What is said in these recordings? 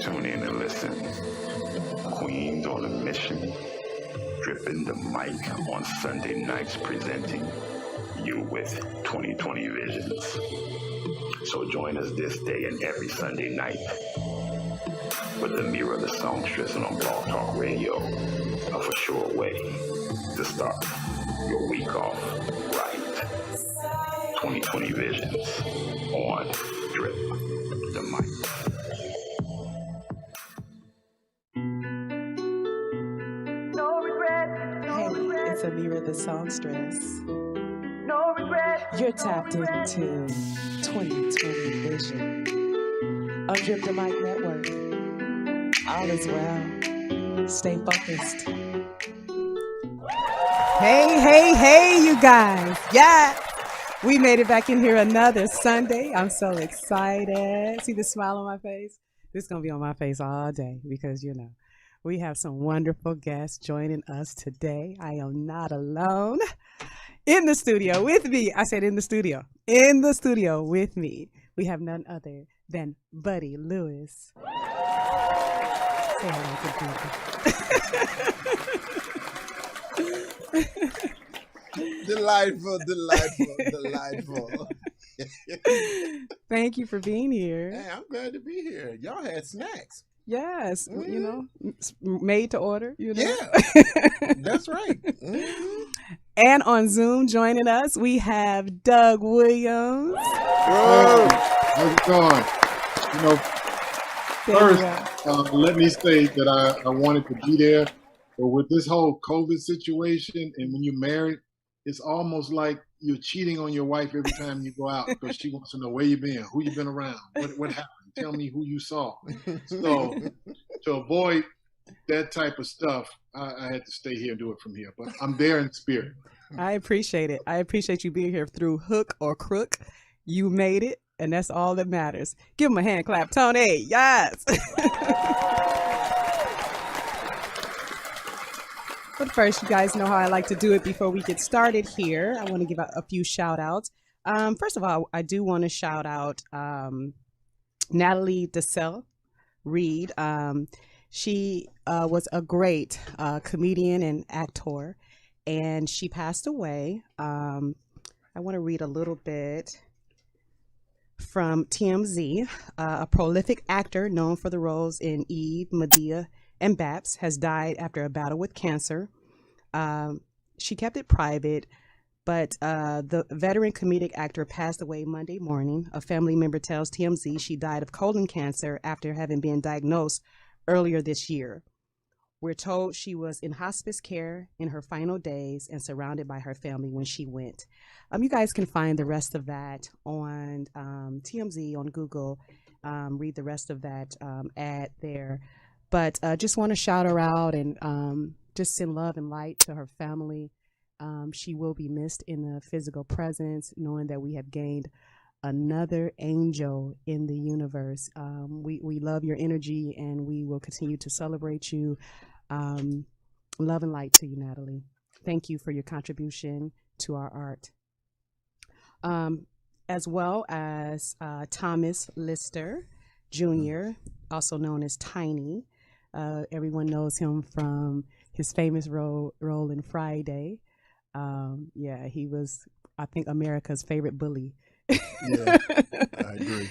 Tune in and listen. Queens on a mission, dripping the mic on Sunday nights, presenting you with 2020 visions. So join us this day and every Sunday night with Ameerah the Songstress on Blog Talk Radio, a for sure way to start your week off right. 2020 visions on Drip the Mic. Hey, it's Ameerah the Songstress. You're tapped into 2020 Vision on Drip the Mic Network. All is well. Stay focused. Hey, you guys. Yeah. We made it back in here another Sunday. I'm so excited. See the smile on my face? This is going to be on my face all day because, we have some wonderful guests joining us today. I am not alone. In the studio with me. I said in the studio. In the studio with me. We have none other than Buddy Lewis. Say hello to people. Delightful. Thank you for being here. Hey, I'm glad to be here. Y'all had snacks. Yes, made to order. Yeah, that's right. And on Zoom joining us, we have Doug Williams. Whoa. How's it going? First, let me say that I wanted to be there, but with this whole COVID situation, and when you're married, it's almost like you're cheating on your wife every time you go out because she wants to know where you've been, who you've been around, what happened. Tell me who you saw. So to avoid that type of stuff, I had to stay here and do it from here. But I'm there in spirit. I appreciate it. I appreciate you being here through hook or crook. You made it, and that's all that matters. Give him a hand clap, Tony. Yes. But first, you guys know how I like to do it before we get started here. I want to give a few shout outs. First of all, I do want to shout out Natalie DeSalle Reed. She was a great comedian and actor, and she passed away. I want to read a little bit from TMZ. A prolific actor known for the roles in Eve, Medea, and Babs has died after a battle with cancer. She kept it private, but the veteran comedic actor passed away Monday morning. A family member tells TMZ she died of colon cancer after having been diagnosed earlier this year. We're told she was in hospice care in her final days and surrounded by her family when she went. You guys can find the rest of that on TMZ on Google. Read the rest of that ad there. But just want to shout her out and just send love and light to her family. She will be missed in the physical presence, knowing that we have gained another angel in the universe. We love your energy, and we will continue to celebrate you. Love and light to you, Natalie. Thank you for your contribution to our art. As well as Thomas Lister Jr., also known as Tiny. Everyone knows him from his famous role in Friday. He was, I think, America's favorite bully. Yeah, I agree.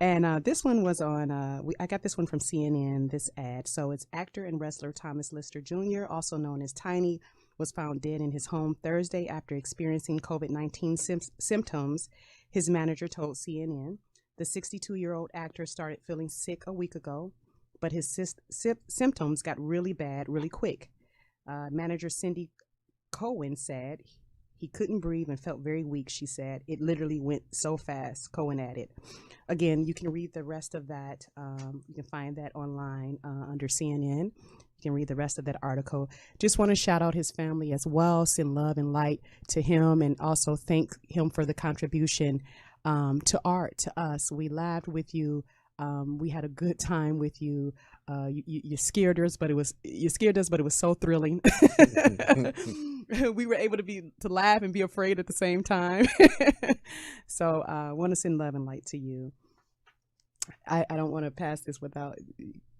And this one was on, I got this one from CNN, this ad. So it's actor and wrestler Thomas Lister Jr., also known as Tiny, was found dead in his home Thursday after experiencing COVID-19 symptoms, his manager told CNN. The 62-year-old actor started feeling sick a week ago, but his symptoms got really bad really quick. Manager Cindy Cohen said he couldn't breathe and felt very weak, she said. It literally went so fast, Cohen added. Again, you can read the rest of that. You can find that online under CNN. You can read the rest of that article. Just want to shout out his family as well, send love and light to him, and also thank him for the contribution to art, to us. We laughed with you. We had a good time with you. You scared us, but it was so thrilling. We were able to laugh and be afraid at the same time. So I want to send love and light to you. I don't want to pass this without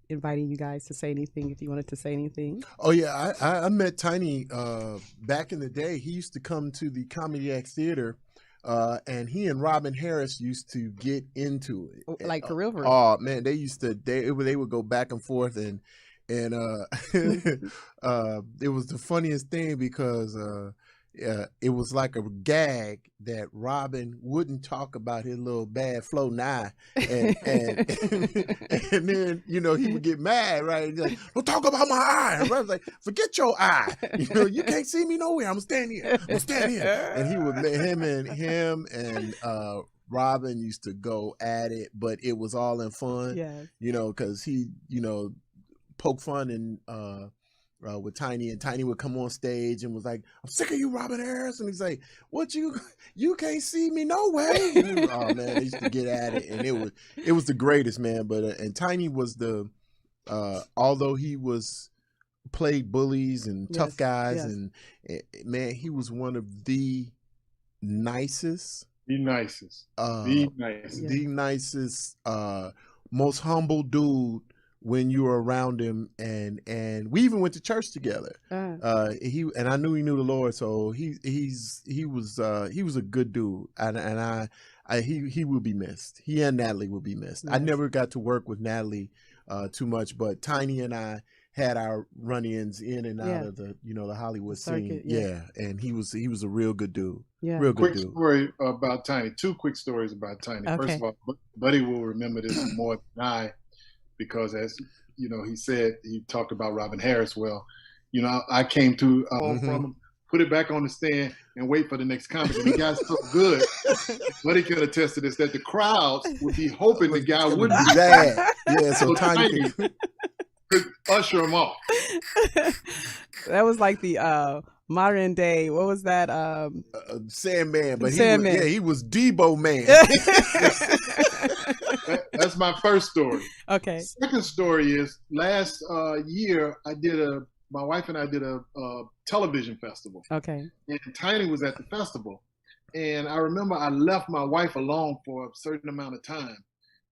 inviting you guys to say anything if you wanted to say anything. Oh yeah, I met Tiny back in the day. He used to come to the Comedy Act Theater, and he and Robin Harris used to get into it. Like for real? Oh man, they used to they would go back and forth and it was the funniest thing because it was like a gag that Robin wouldn't talk about his little bad flow now, and and then he would get mad, right? He's like, don't talk about my eye. And Robin's like, forget your eye. You can't see me nowhere. I'm standing here. And he would him and Robin used to go at it, but it was all in fun. Yeah. Because he poke fun and with Tiny, and Tiny would come on stage and was like, I'm sick of you, Robin Harris. And he's like, what, you can't see me no way. Oh man, they used to get at it, and it was the greatest, man. But and Tiny was the although he played bullies and tough guys, and man, he was one of the nicest, most humble dude when you were around him, and we even went to church together. He and I knew he knew the Lord, so he was a good dude, and he will be missed. He and Natalie will be missed. Nice. I never got to work with Natalie too much, but Tiny and I had our run-ins in and out of the the Hollywood scene. Yeah, and he was a real good dude. Yeah, real good dude. Quick story about Tiny. Two quick stories about Tiny. Okay. First of all, Buddy will remember this more than I, because as he said, he talked about Robin Harris. Well, I came to from him, put it back on the stand, and wait for the next comic. And he got so good, Buddy can attest to this, that the crowds would be hoping the guy wouldn't be bad. Yeah, so Tiny could usher him off. That was like the modern day. What was that? Sandman, but Sandman. He was Debo Man. That's my first story. Okay. Second story is last year my wife and I did a television festival. Okay. And Tiny was at the festival, and I remember I left my wife alone for a certain amount of time.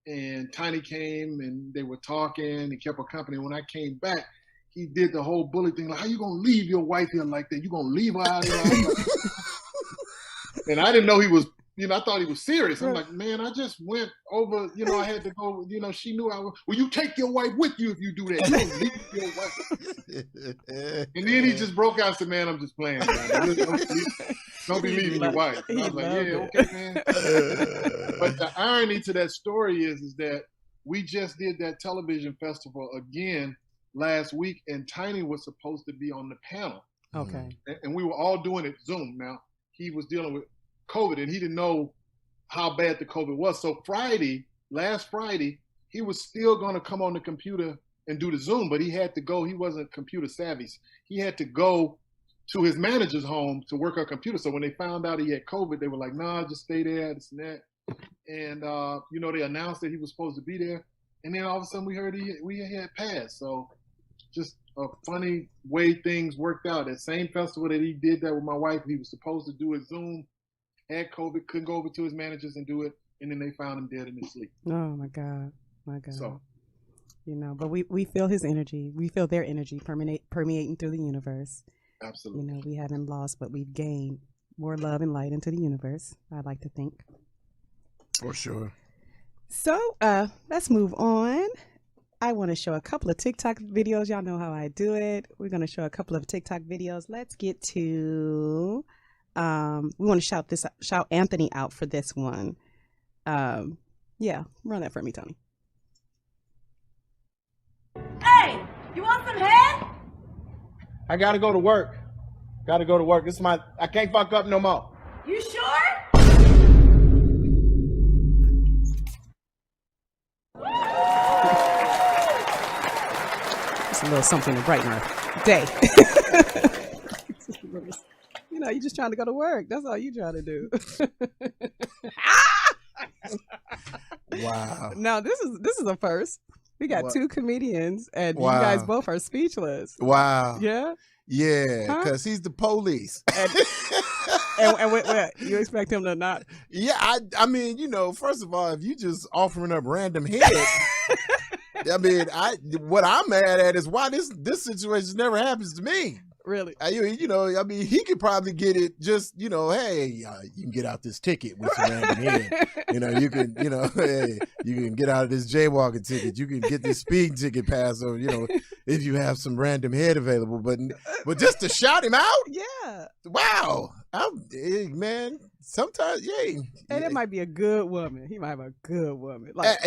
And Tiny came and they were talking. He kept her company. When I came back, he did the whole bully thing. Like, how you gonna leave your wife here like that? You gonna leave her out here? And I didn't know he was. I thought he was serious. I'm like, man, I just went over. I had to go. She knew I was. Well, you take your wife with you if you do that. You don't leave your wife. And then he just broke out and said, man, I'm just playing. Don't be leaving your wife. And I was like, yeah, okay, man. But the irony to that story is that we just did that television festival again last week, and Tiny was supposed to be on the panel. Okay. And we were all doing it Zoom. Now, he was dealing with COVID, and he didn't know how bad the COVID was. So last Friday, he was still going to come on the computer and do the Zoom, but he had to go. He wasn't computer savvy. He had to go to his manager's home to work on computer. So when they found out he had COVID, they were like, nah, just stay there, this and that. And, they announced that he was supposed to be there. And then all of a sudden we heard we had passed. So just a funny way things worked out. That same festival that he did that with my wife, he was supposed to do a Zoom, had COVID, couldn't go over to his managers and do it, and then they found him dead in his sleep. Oh my God. So, but we feel his energy. We feel their energy permeating through the universe. Absolutely. We haven't lost, but we've gained more love and light into the universe, I'd like to think. For sure. So let's move on. I want to show a couple of TikTok videos. Y'all know how I do it. We're going to show a couple of TikTok videos. Let's get to we want to shout Anthony out for this one. Yeah, run that for me, Tony. Hey, you want some head? I gotta go to work. This is I can't fuck up no more. You sure? It's a little something to brighten our day. You're just trying to go to work. That's all you trying to do. Wow. Now this is a first. We got two comedians, and you guys both are speechless. Wow. Yeah. Yeah, Huh? because he's the police. And what, you expect him to not? Yeah, I mean, first of all, if you just offering up random head, I mean, what I'm mad at is why this situation never happens to me. Really? I mean, he could probably get it just, hey, you can get out this ticket with some random head. You can, hey, you can get out of this jaywalking ticket. You can get this speeding ticket pass over, if you have some random head available. But just to shout him out? Yeah. Wow. Man, sometimes, yeah. And it might be a good woman. He might have a good woman. Like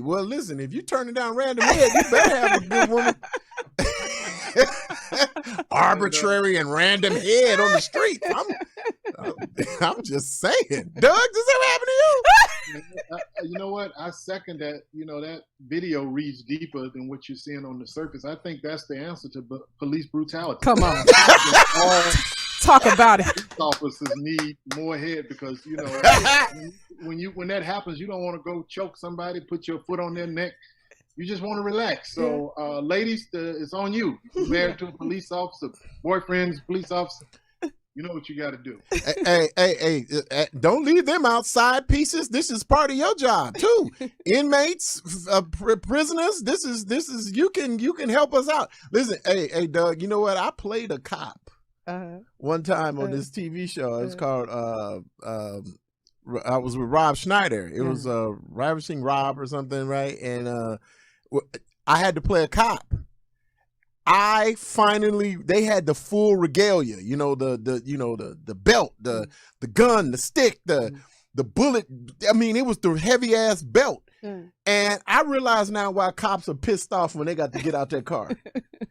Well, listen, if you turning down random head, you better have a good woman. Arbitrary and random head on the street. I'm just saying. Doug, does that happen to you? You know what? I second that. That video reads deeper than what you're seeing on the surface. I think that's the answer to police brutality. Come on. All Talk about it. police officers need more head because when that happens, you don't want to go choke somebody, put your foot on their neck. You just want to relax. So, ladies, it's on you. You're married to a police officer, boyfriend's police officer. You know what you got to do. Hey, don't leave them outside pieces. This is part of your job too. Inmates, prisoners. This is you can help us out. Listen, hey, Doug. You know what? I played a cop one time on this TV show. It was called. I was with Rob Schneider. It was Ravishing Rob or something, right? And I had to play a cop. They had the full regalia, the belt, the gun, the stick, the bullet. I mean, it was the heavy ass belt. And I realize now why cops are pissed off when they got to get out their car.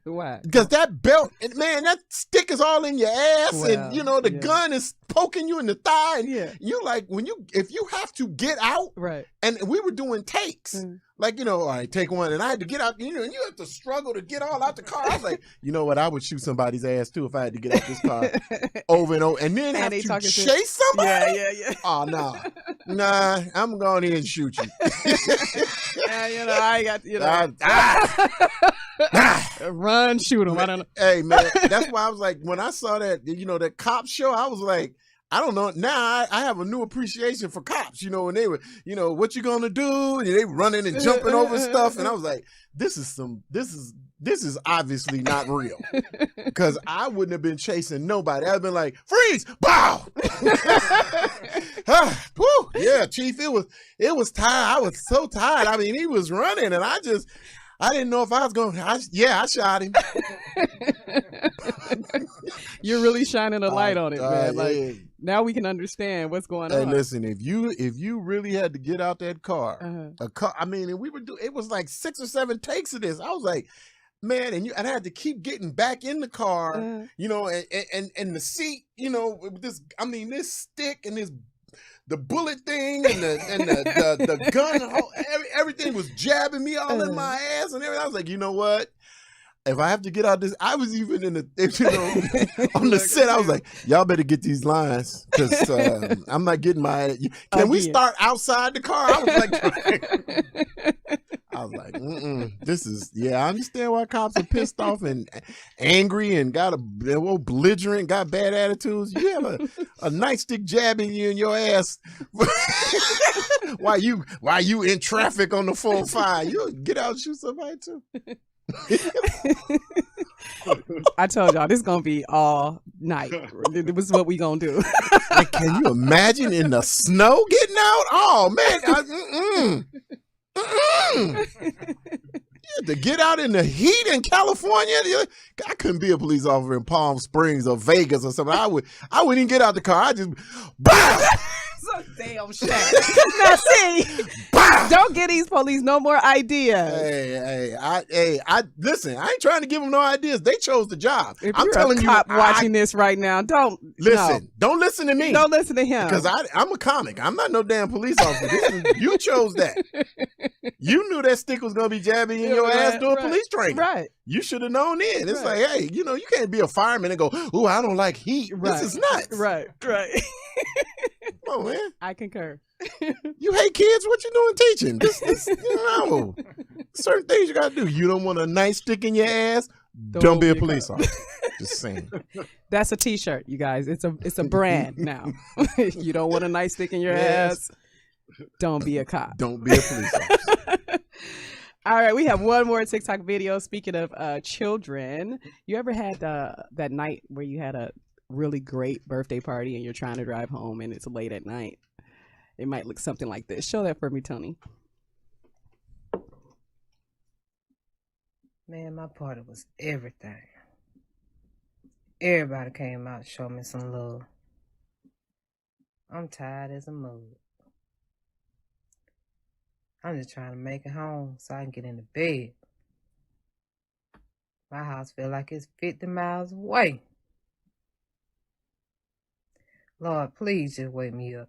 Why? Because that belt, man, that stick is all in your ass, and the gun is poking you in the thigh. And you like if you have to get out, right? And we were doing takes, like all right, take one, and I had to get out, and you have to struggle to get all out the car. I was like, you know what? I would shoot somebody's ass too if I had to get out this car over and over, and then have to chase somebody. Yeah. Oh nah, I'm going in and shoot you. I got run, shoot him. I don't know. Hey man, that's why I was like, when I saw that that cop show, I was like, I don't know. Now I have a new appreciation for cops. When they were, what you gonna do? And they running and jumping over stuff, and I was like, this is obviously not real, because I wouldn't have been chasing nobody. I'd been like, freeze, bow. Whew, yeah, Chief, it was tired. I was so tired. I mean, he was running, and I didn't know if I was going. I shot him. You're really shining a light on it, man. Like now we can understand what's going on. Hey, listen, if you really had to get out that car, I mean, and it was like 6 or 7 takes of this. I was like, man, and I had to keep getting back in the car, and the seat, with this. I mean, this stick and the bullet thing and the gun, everything was jabbing me all in my ass and everything. I was like, you know what? If I have to get out this, I was even in the, on the set. I was like, y'all better get these lines because I'm not getting my. Can we start outside the car? I was like, this is, I understand why cops are pissed off and angry and got a belligerent, got bad attitudes. You have a nightstick jabbing you in your ass while you in traffic on the 405. You get out and shoot somebody too. I told y'all this is gonna be all night. This is what we gonna do. Like, can you imagine in the snow getting out? Oh man, to get out in the heat in California, I couldn't be a police officer in Palm Springs or Vegas or something. I wouldn't even get out the car. I just So damn shit. Now see, don't give these police no more ideas. Hey, listen. I ain't trying to give them no ideas. They chose the job. If I'm you're telling a cop you, watching this right now, don't listen. No. Don't listen to me. Don't listen to him because I'm a comic. I'm not no damn police officer. You chose that. You knew that stick was gonna be jabbing in your ass doing police training. Right. You should have known then. It's like, hey, you can't be a fireman and go, "Ooh, I don't like heat." This is nuts. Right. Come on, man. I concur. You hate kids? What you doing teaching? Certain things you gotta do. You don't want a nice stick in your ass? Don't be a police officer. Just saying. That's a T-shirt, you guys. It's a brand now. You don't want a nightstick in your Yes. ass. Don't be a cop. Don't be a police officer. All right, we have one more TikTok video. Speaking of children, you ever had that night where you had a really great birthday party and you're trying to drive home and it's late at night? It might look something like this. Show that for me, Tony. Man, my party was everything. Everybody came out to show me some love. I'm tired as a mug. I'm just trying to make it home so I can get into bed. My house feel like it's 50 miles away. Lord, please just wake me up.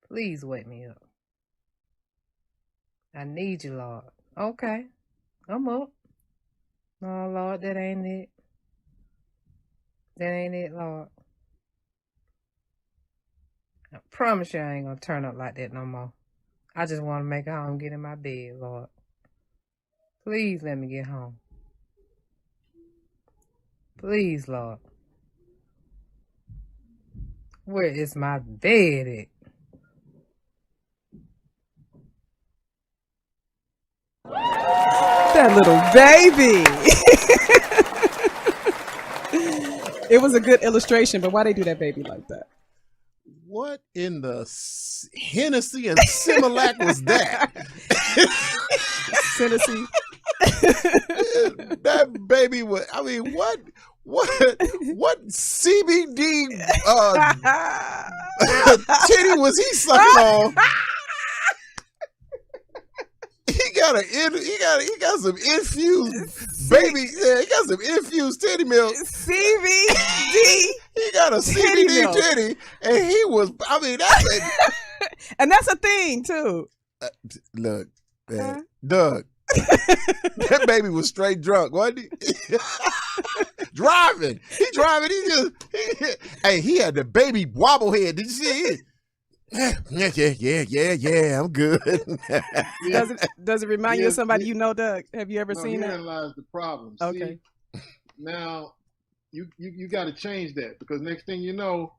Please wake me up. I need you, Lord. Okay, I'm up. No, Lord, that ain't it. That ain't it, Lord. I promise you I ain't gonna turn up like that no more. I just want to make it home, get in my bed, Lord. Please let me get home. Please, Lord. Where is my bed at? That little baby. It was a good illustration, but why they do that baby like that? What in the Hennessy and Similac was that? Tennessee. That baby was. I mean, what CBD titty was he sucking on? He got some infused baby. Yeah, he got some infused titty milk. CBD. He got a Titty CBD milk. titty, and he was. I mean, that's And that's a thing too. look, man, Doug. That baby was straight drunk, wasn't he? Driving. He driving. Hey, he had the baby wobblehead. Did you see it? Yeah. I'm good. Does it remind you of somebody you know, Doug? Have you ever seen that? Herein lies the problem. Okay. See, now you got to change that, because next thing you know,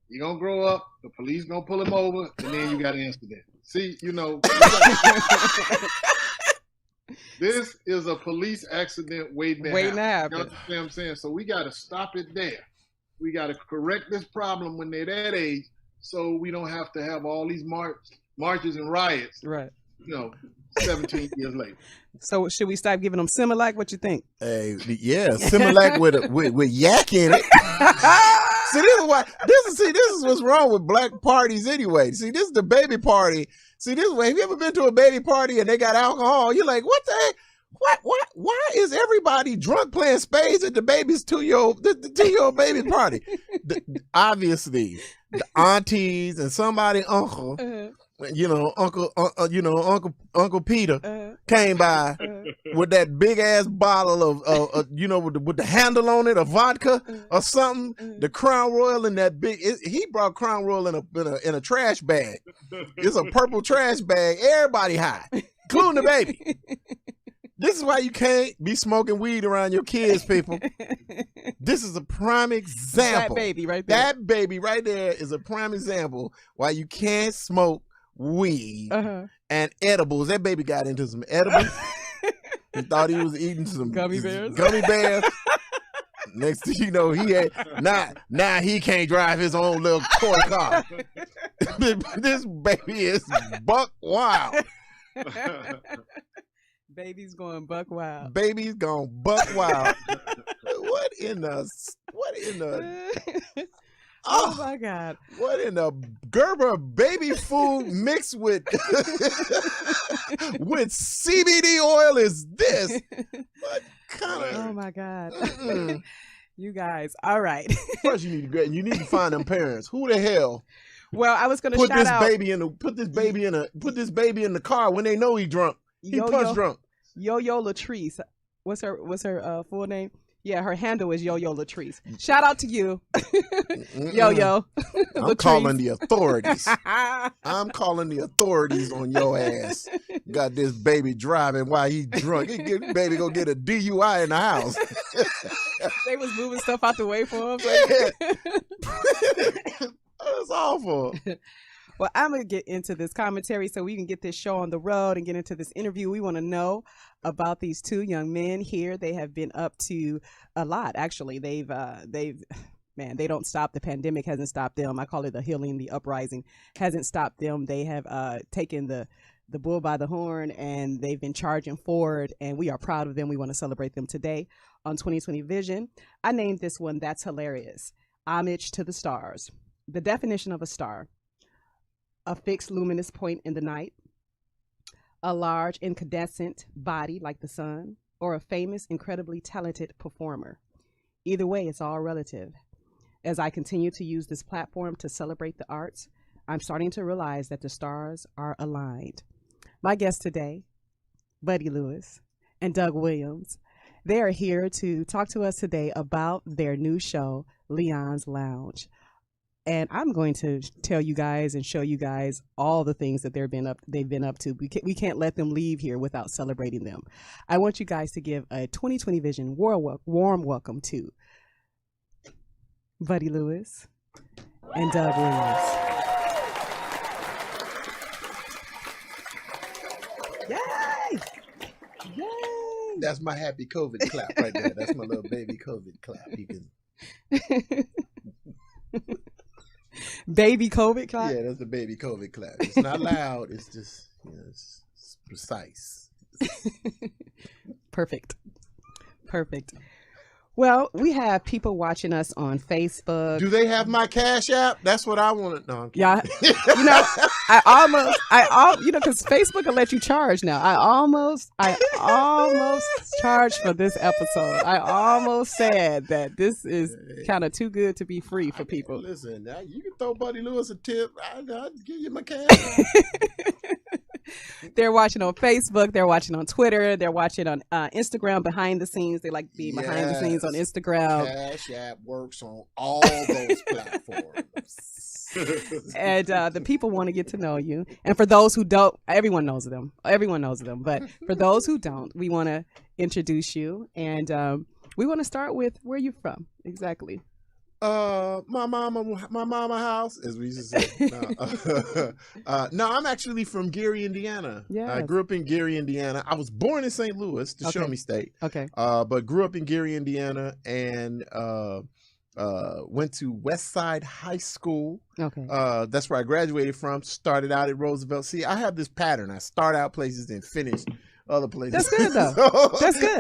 you're gonna grow up, the police gonna pull him over, and then you got to answer that. See, this is a police accident waiting to Waiting to happen. happen. You understand what I'm saying? So we got to stop it there. We got to correct this problem when they're that age, so we don't have to have all these marches and riots, Right. 17 years later. So should we stop giving them Similac? What you think? Hey, yeah, Similac with yak in it. See, this is what's wrong with black parties anyway. See, this is the baby party. See, this way, have you ever been to a baby party and they got alcohol? You're like, what the heck? Why is everybody drunk playing spades at the baby's 2-year-old baby party? Obviously, the aunties and somebody uncle, Uncle Peter came by with that big ass bottle of with the handle on it, of vodka or something. The Crown Royal in that big. He brought Crown Royal in a trash bag. It's a purple trash bag. Everybody high, including the baby. This is why you can't be smoking weed around your kids, people. This is a prime example. That baby right there. That baby right there is a prime example why you can't smoke weed and edibles. That baby got into some edibles. He thought he was eating some Gummy bears. Next thing you know, he had now he can't drive his own little toy car. This baby is buck wild. Baby's going buck wild. Baby's gone buck wild. What in the Oh my God. What in the Gerber baby food mixed with with CBD oil is this? What kind of? Oh my God. You guys. All right. First, you need to find them parents. Who the hell Well, I was gonna put shout this out baby in the car when they know he drunk? He punch drunk. Yo-Yo Latrice. What's her full name? Yeah, her handle is Yo-Yo Latrice. Shout out to you. Yo-Yo. I'm calling the authorities. I'm calling the authorities on your ass. Got this baby driving while he drunk. Baby go get a DUI in the house. They was moving stuff out the way for him. That's awful. Well, I'm going to get into this commentary so we can get this show on the road and get into this interview. We want to know about these two young men here. They have been up to a lot, actually. They've man, they don't stop. The pandemic hasn't stopped them. I call it the healing, the uprising hasn't stopped them. They have taken the bull by the horn, and they've been charging forward, and we are proud of them. We want to celebrate them today on 2020 Vision. I named this one, That's Hilarious. Homage to the stars. The definition of a star: a fixed luminous point in the night, a large incandescent body like the sun, or a famous, incredibly talented performer. Either way, it's all relative. As I continue to use this platform to celebrate the arts, I'm starting to realize that the stars are aligned. My guests today, Buddy Lewis and Doug Williams, they are here to talk to us today about their new show, Leon's Lounge. And I'm going to tell you guys and show you guys all the things that they've been up to. We can't let them leave here without celebrating them. I want you guys to give a 2020 Vision warm welcome to Buddy Lewis and Doug Williams. Yay! Yay! That's my happy COVID clap right there. That's my little baby COVID clap. You can. Baby COVID clap? Yeah, that's the baby COVID clap. It's not loud. It's just, it's precise. Perfect. Well, we have people watching us on Facebook. Do they have my Cash App? That's what I want to know. Yeah, because Facebook will let you charge now. I almost charged for this episode. I almost said that this is kind of too good to be free for people. Listen, now you can throw Buddy Lewis a tip. I'll give you my Cash App. They're watching on Facebook. They're watching on Twitter. They're watching on Instagram behind the scenes. They like being behind the scenes on Instagram. Cash App works on all those platforms. And the people want to get to know you. And for those who don't, everyone knows them. But for those who don't, we want to introduce you. And we want to start with where you're from exactly. My mama house, as we used to say. No, I'm actually from Gary, Indiana. Yeah, I grew up in Gary, Indiana. I was born in St. Louis, to show me state. Okay. But grew up in Gary, Indiana, and went to Westside High School. Okay. That's where I graduated from. Started out at Roosevelt. See, I have this pattern. I start out places and finish other places. That's good though. That's good.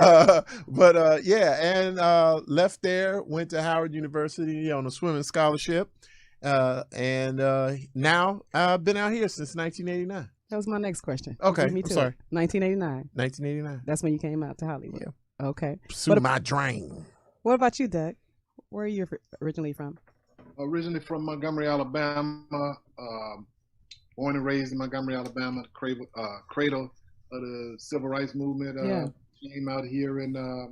Left there, went to Howard University on a swimming scholarship, and now I've been out here since 1989. That was my next question. Okay, me too. I'm sorry. 1989. 1989. That's when you came out to Hollywood. Yeah. Okay. Pursue my dream. What about you, Doug? Where are you originally from? Originally from Montgomery, Alabama. Born and raised in Montgomery, Alabama, the cradle of the civil rights movement. Came out here in I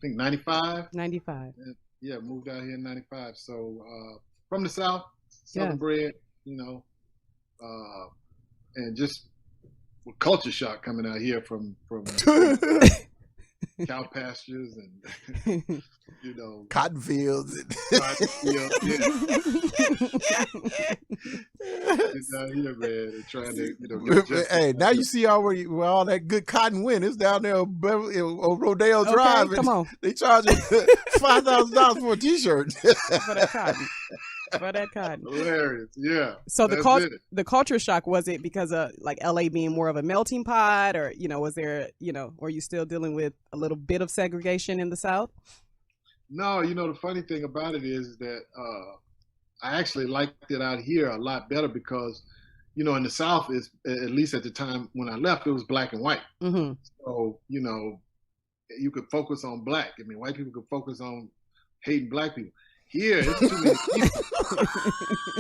think 95. 95. Yeah, moved out here in 95. So from the South, Southern bred, and just with culture shock coming out here from cow pastures and cotton fields. Cotton fields, down here, man, trying to hey, now you see where all that good cotton went. It's down there on Rodeo Drive. Come on. They charge $5,000 for a T-shirt. For that cotton. For that cotton. Hilarious, yeah. So the culture shock, was it because of like LA being more of a melting pot, or was there were you still dealing with a little bit of segregation in the South? No, the funny thing about it is that I actually liked it out here a lot better because, in the South, is at least at the time when I left, it was black and white. Mm-hmm. So, you could focus on black. I mean, white people could focus on hating black people. Here, it's too many people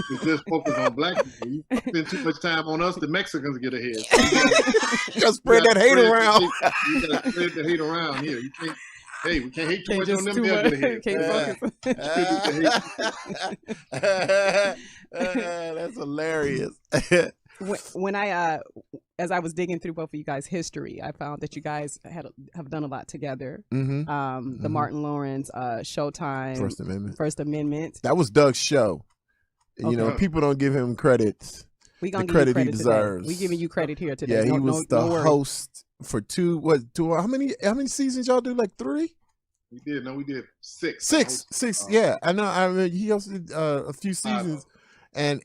to just focus on black people. You spend too much time on us, the Mexicans get ahead. So just spread that hate around. You got to spread the hate around here. You can't. Hey, we can't hate too much on them. That's hilarious. when I as I was digging through both of you guys' history, I found that you guys have done a lot together. The Martin Lawrence, Showtime, First Amendment. That was Doug's show. Okay. You know, people don't give him credit. We gonna the give you credit he credit deserves. today. We giving you credit here today. Yeah, he was the worries. host for two. How many seasons y'all do? Like 3? We did. No, we did 6. Six. Yeah, I know. I mean, he hosted a few seasons, and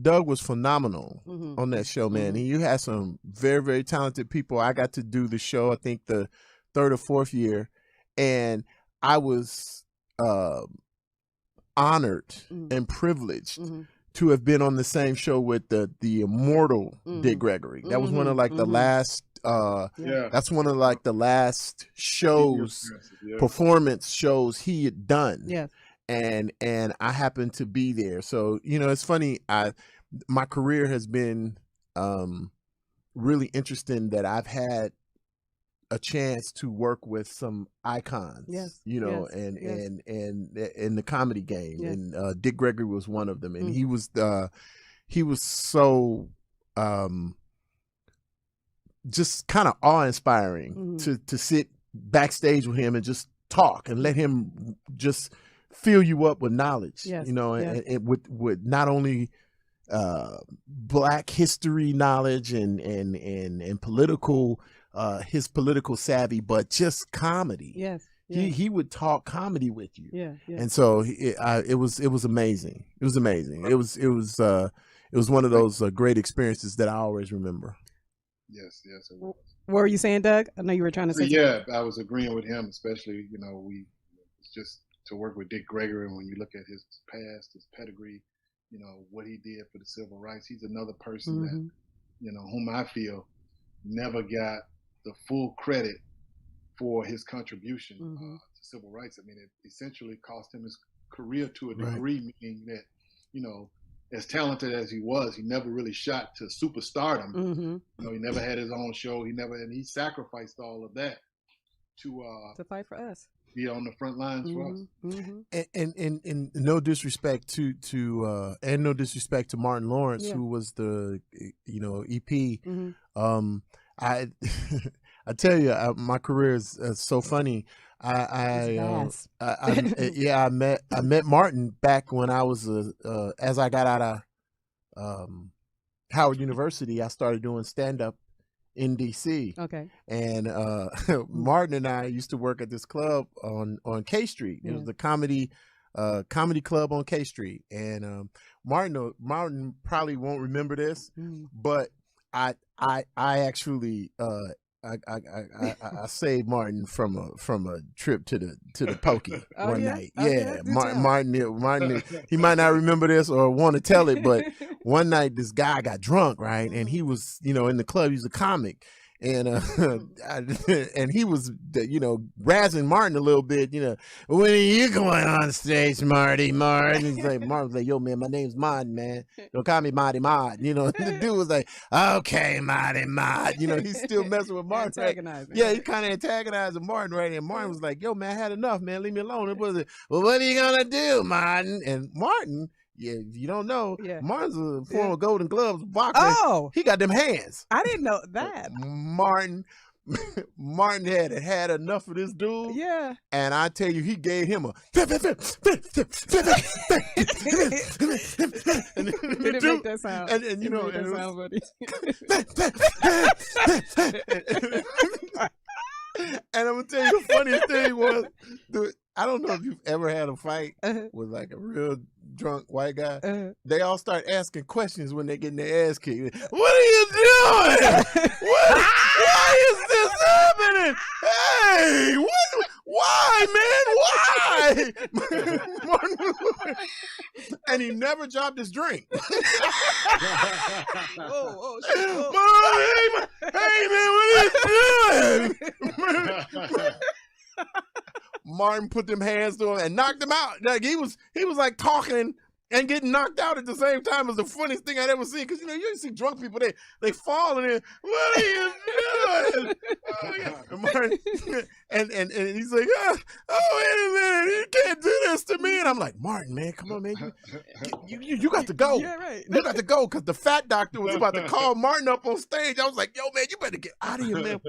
Doug was phenomenal on that show, man. And you had some very, very talented people. I got to do the show, I think the 3rd or 4th year, and I was honored and privileged to have been on the same show with the immortal Dick Gregory. That was one of like the last that's one of like the last shows, performance shows he had done. Yeah. And I happened to be there. So, you know, it's funny, my career has been really interesting that I've had a chance to work with some icons, you know, and in the comedy game, and Dick Gregory was one of them, and he was so just kind of awe-inspiring to sit backstage with him and just talk and let him just fill you up with knowledge, you know, and with not only Black history knowledge and political. His political savvy, but just comedy. Yes, he would talk comedy with you. Yeah. And so it was amazing. It was amazing. It was one of those great experiences that I always remember. Yes, it was. What were you saying, Doug? I know you were trying to say. Yeah, I was agreeing with him, especially it's just to work with Dick Gregory. When you look at his past, his pedigree, what he did for the civil rights. He's another person that whom I feel never got the full credit for his contribution to civil rights. I mean, it essentially cost him his career to a degree, meaning that, as talented as he was, he never really shot to superstardom. He never had his own show. And he sacrificed all of that to fight for us, be on the front lines for us. And no disrespect to no disrespect to Martin Lawrence, who was the EP. I tell you, my career is so funny. I met Martin back when I was as I got out of Howard University. I started doing stand up in DC. Okay. And Martin and I used to work at this club on K Street. It was the comedy club on K Street. And Martin probably won't remember this, but I actually I saved Martin from a trip to the pokey one night. Yeah, Martin, he might not remember this or want to tell it, but one night this guy got drunk, right? And he was, in the club. He's a comic, and and he was, razzing Martin a little bit. When are you going on stage, Marty? Martin, Martin was like, yo, man, my name's Martin, man. Don't call me Marty Martin. The dude was like, okay, Marty Martin. He's still messing with Martin. Right? Yeah, he kind of antagonizing Martin, right? And Martin was like, yo, man, I had enough, man. Leave me alone. It was like, well, what are you gonna do, Martin? And Martin. Yeah, if you don't know, Martin's a former Golden Gloves boxer. Oh, he got them hands. I didn't know that. Martin had enough of this dude. Yeah, and I tell you, he gave him a. Did it make that sound? And and I'm gonna tell you the funniest thing was, I don't know if you've ever had a fight with like a real drunk white guy. They all start asking questions when they're getting their ass kicked. What are you doing? Why is this happening? Hey, what? Why, man? Why? And he never dropped his drink. Hey, man, what are you doing? Martin put them hands to him and knocked him out. Like he was like talking and getting knocked out at the same time. Was the funniest thing I'd ever seen. Because you see drunk people, they fall and then, what are you doing? and he's like, oh, wait a minute, you can't do this to me. And I'm like, Martin, man, come on, man, you got to go. Yeah, right. You got to go, because the fat doctor was about to call Martin up on stage. I was like, yo, man, you better get out of here, man.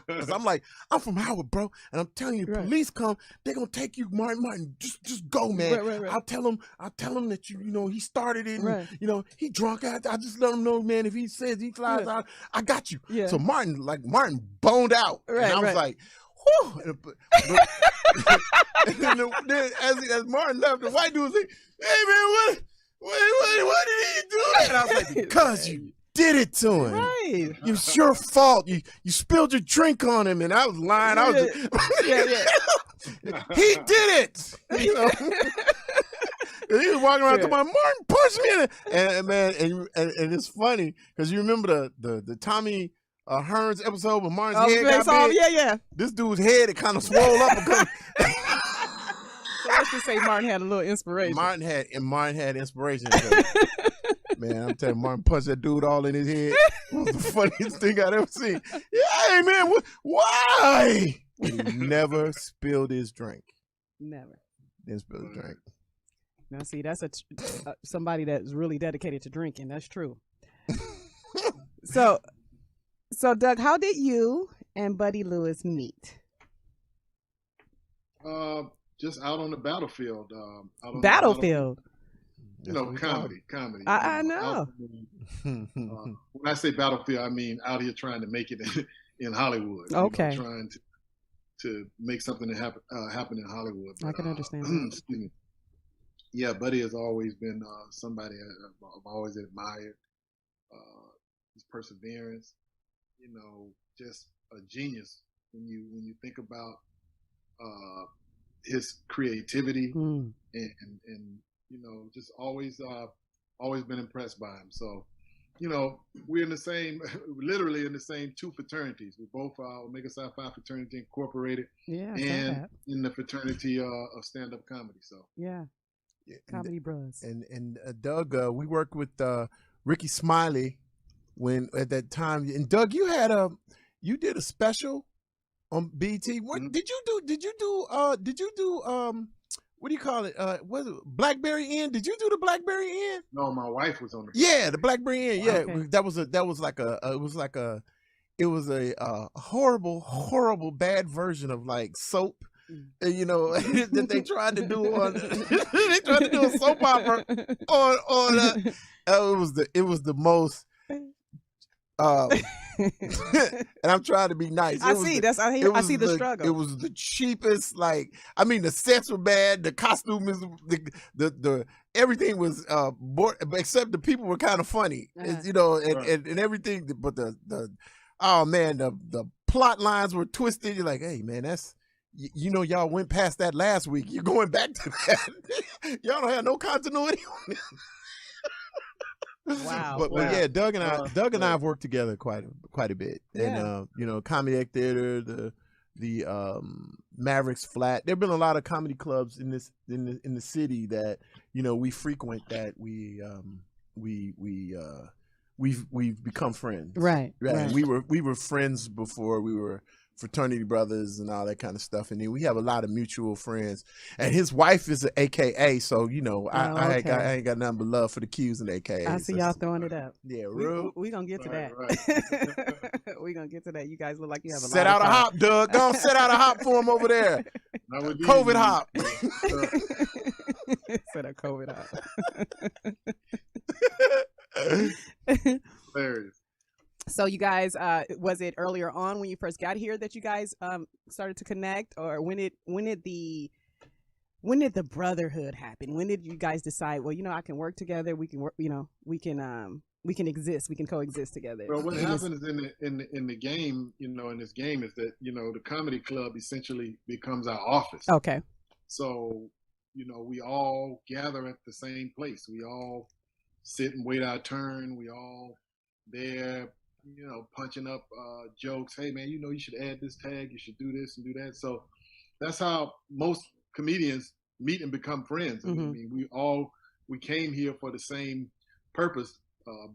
Because I'm like, I'm from Howard, bro, and I'm telling you, Right. police come, they're gonna take you, Martin. Just go, man. Right. I'll tell him that you know he started it. Right. And, he drunk. I just let him know, man. If he says he flies out, I got you. Yeah. So Martin boned out, Right, and I was right. like, whew. And then as Martin left, the white dude was like, hey man, what did he do? And I was like, because you did it to him. Right. It's your fault. You spilled your drink on him, and I was lying. I was he did it. And he was walking around talking about, Martin punched me, and man, and it's funny because you remember the Tommy Hearns episode when Martin's head got big? Yeah. This dude's head, it kind of swole up. So let's just say Martin had a little inspiration. Martin had inspiration. Man, I'm telling you, Martin punched that dude all in his head. It was the funniest thing I'd ever seen. Yeah, hey man, why? He never spilled his drink. Never. Didn't spill his drink. Now, see, that's somebody that's really dedicated to drinking. That's true. So, Doug, how did you and Buddy Lewis meet? Just out on the battlefield. Battlefield. Comedy. I know. When I say battlefield, I mean out here trying to make it in Hollywood. Okay. Trying to make something happen in Hollywood. But, I can understand that. Excuse me. Yeah, Buddy has always been somebody I've always admired. His perseverance, just a genius when you think about his creativity and just always been impressed by him. So, we're in the same, literally in the same two fraternities. We're both Omega Psi Phi Fraternity Incorporated, and in the fraternity of stand-up comedy. So Comedy Bros. And Doug, we worked with Ricky Smiley when at that time. And Doug, you did a special on BT. What did you do? Did you do what do you call it? Was it Blackberry Inn? Did you do the Blackberry Inn? No, my wife was on the. Yeah, the Blackberry Inn. Yeah, Okay. It was a horrible bad version of like soap. That they tried to do on they tried to do a soap opera on it was the most and I'm trying to be nice. I see the struggle. It was the cheapest, the sets were bad, the costume is the everything was except the people were kind of funny. And everything, but the plot lines were twisted. You're like, hey man, that's y'all went past that last week. You're going back to that. Y'all don't have no continuity on it. Wow. But yeah, Doug and I have worked together quite a bit. Yeah. And Comedy Act Theater, the Mavericks Flat. There've been a lot of comedy clubs in the city that we frequent, that we've become friends. Right. And we were friends before we were fraternity brothers and all that kind of stuff, and then we have a lot of mutual friends. And his wife is an AKA, so I ain't got nothing but love for the Q's and AKAs. I see y'all throwing it up. Yeah, we gonna get to that. Right. We gonna get to that. You guys look like you have a set lot out of a hop, Doug. Go on, set out a hop for him over there. COVID hop. Set a COVID hop. Hilarious. So you guys, was it earlier on when you first got here that you guys started to connect, or when did the brotherhood happen? When did you guys decide, well, I can work together, we can work, we can exist, we can coexist together? Well, what happens in the game, in this game, is that the comedy club essentially becomes our office. Okay. So we all gather at the same place. We all sit and wait our turn. We all there, punching up jokes. Hey man, you should add this tag. You should do this and do that. So that's how most comedians meet and become friends. Mm-hmm. I mean, we came here for the same purpose.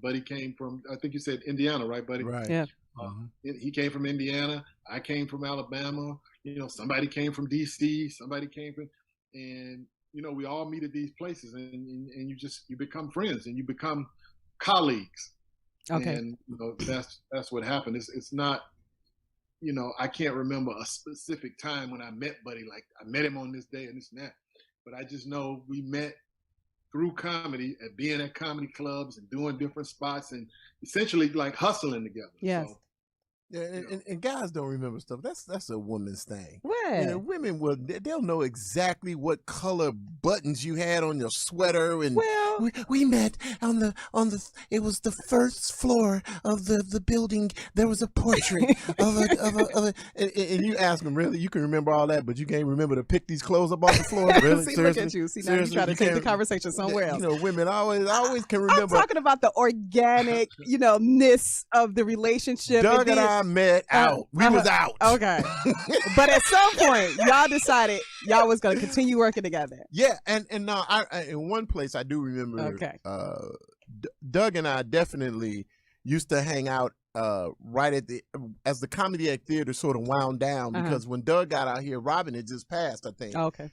Buddy came from, I think you said Indiana, right, Buddy? Right. Yeah. He came from Indiana. I came from Alabama. You know, somebody came from DC. Somebody came from, and you know, we all meet at these places, and you become friends and you become colleagues. Okay. And you know, that's what happened. It's not, you know, I can't remember a specific time when I met Buddy. Like I met him on this day and this and that, but I just know we met through comedy, at being at comedy clubs and doing different spots and essentially like hustling together. Yes. So, Yeah, and guys don't remember stuff. That's a woman's thing. What? You know, women they'll know exactly what color buttons you had on your sweater, and Well, we met on the it was the first floor of the building. There was a portrait of a and you ask them, really, you can remember all that, but you can't remember to pick these clothes up off the floor. Really? see, Seriously? look at you. See, now you Seriously? try to You take the can't- conversation somewhere else. You know, women always can I'm remember. talking about the organic, you know, ness of the relationship. Doug and then- I met out. We was out. Okay. But at some point, y'all decided y'all was going to continue working together. Yeah, and no, I in one place I do remember. Okay. Doug and I definitely used to hang out right at as the Comedy Act Theater sort of wound down, because when Doug got out here, Robin had just passed, I think. Oh, okay.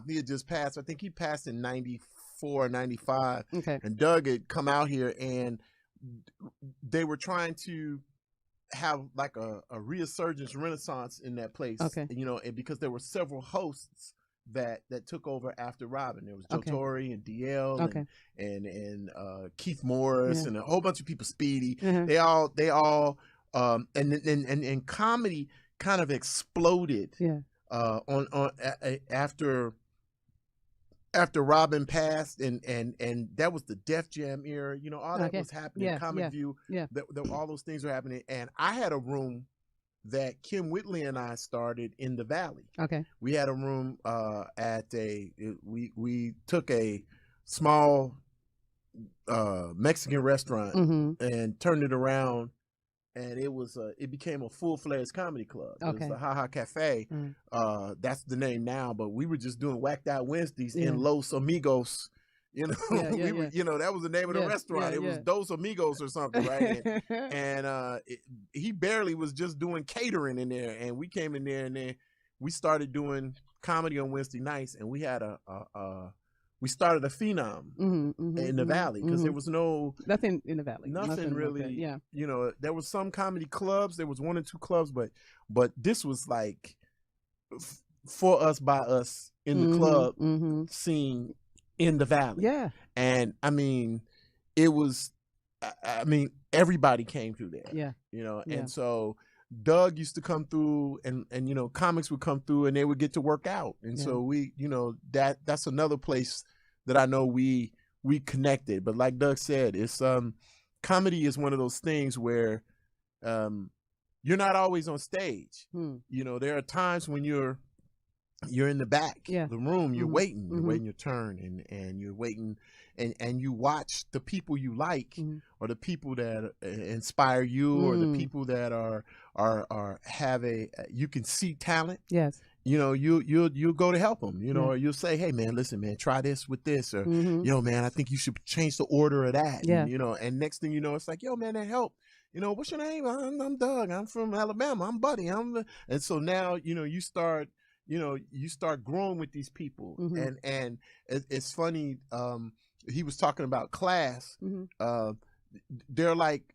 He had just passed. I think he passed in 94, 95. Okay. And Doug had come out here, and they were trying to have like a resurgence renaissance in that place. Okay. You know, and because there were several hosts that took over after Robin. There was Joe Okay. Torre and DL Okay. and Keith Morris Yeah. and a whole bunch of people, Speedy. Mhm. They all and comedy kind of exploded Yeah. after Robin passed, and that was the Def Jam era. You know, all that Okay. was happening. Yeah, Comic yeah, View, yeah. all those things were happening. And I had a room that Kim Whitley and I started in the Valley. Okay. We had a room we took a small Mexican restaurant Mm-hmm. and turned it around, and it became a full-fledged comedy club. It Okay. was the Ha Ha Cafe. Mm. That's the name now, but we were just doing Whacked Out Wednesdays Yeah. in Los Amigos. You know, Yeah, yeah, we were, yeah. you know, that was the name of the Yeah, restaurant. yeah, It was yeah. Dos Amigos or something, right? And he barely was just doing catering in there, and we came in there, and then we started doing comedy on Wednesday nights, and we had we started a Phenom in the Valley, because there was nothing in the Valley. nothing like really. that. Yeah. You know, there was some comedy clubs. There was 1 or 2 clubs, but this was like for us, by us, in the club scene in the Valley. Yeah. And I mean, it was, I mean, everybody came through there. Yeah. You know, Yeah. and so Doug used to come through, and you know, comics would come through, and they would get to work out. And Yeah. so we, you know, that's another place that I know we connected. But like Doug said, it's comedy is one of those things where you're not always on stage. You know, there are times when you're in the back, Yeah. the room, you're Mhm. waiting, you're Mhm. waiting your turn, and you're waiting, and you watch the people you like, Mhm. or the people that inspire you, or the Mm. people that are have you can see talent. Yes. You know, you'll go to help them. You know, Yeah. or you'll say, hey man, listen man, try this with this, or Mhm. yo man, I think you should change the order of that. Yeah. And, you know, and next thing you know, it's like, yo man, that helped. You know, what's your name? I'm Doug. I'm from Alabama. I'm Buddy. And so now, you know, you start growing with these people. Mhm. And it's funny. He was talking about class. Mhm. They're like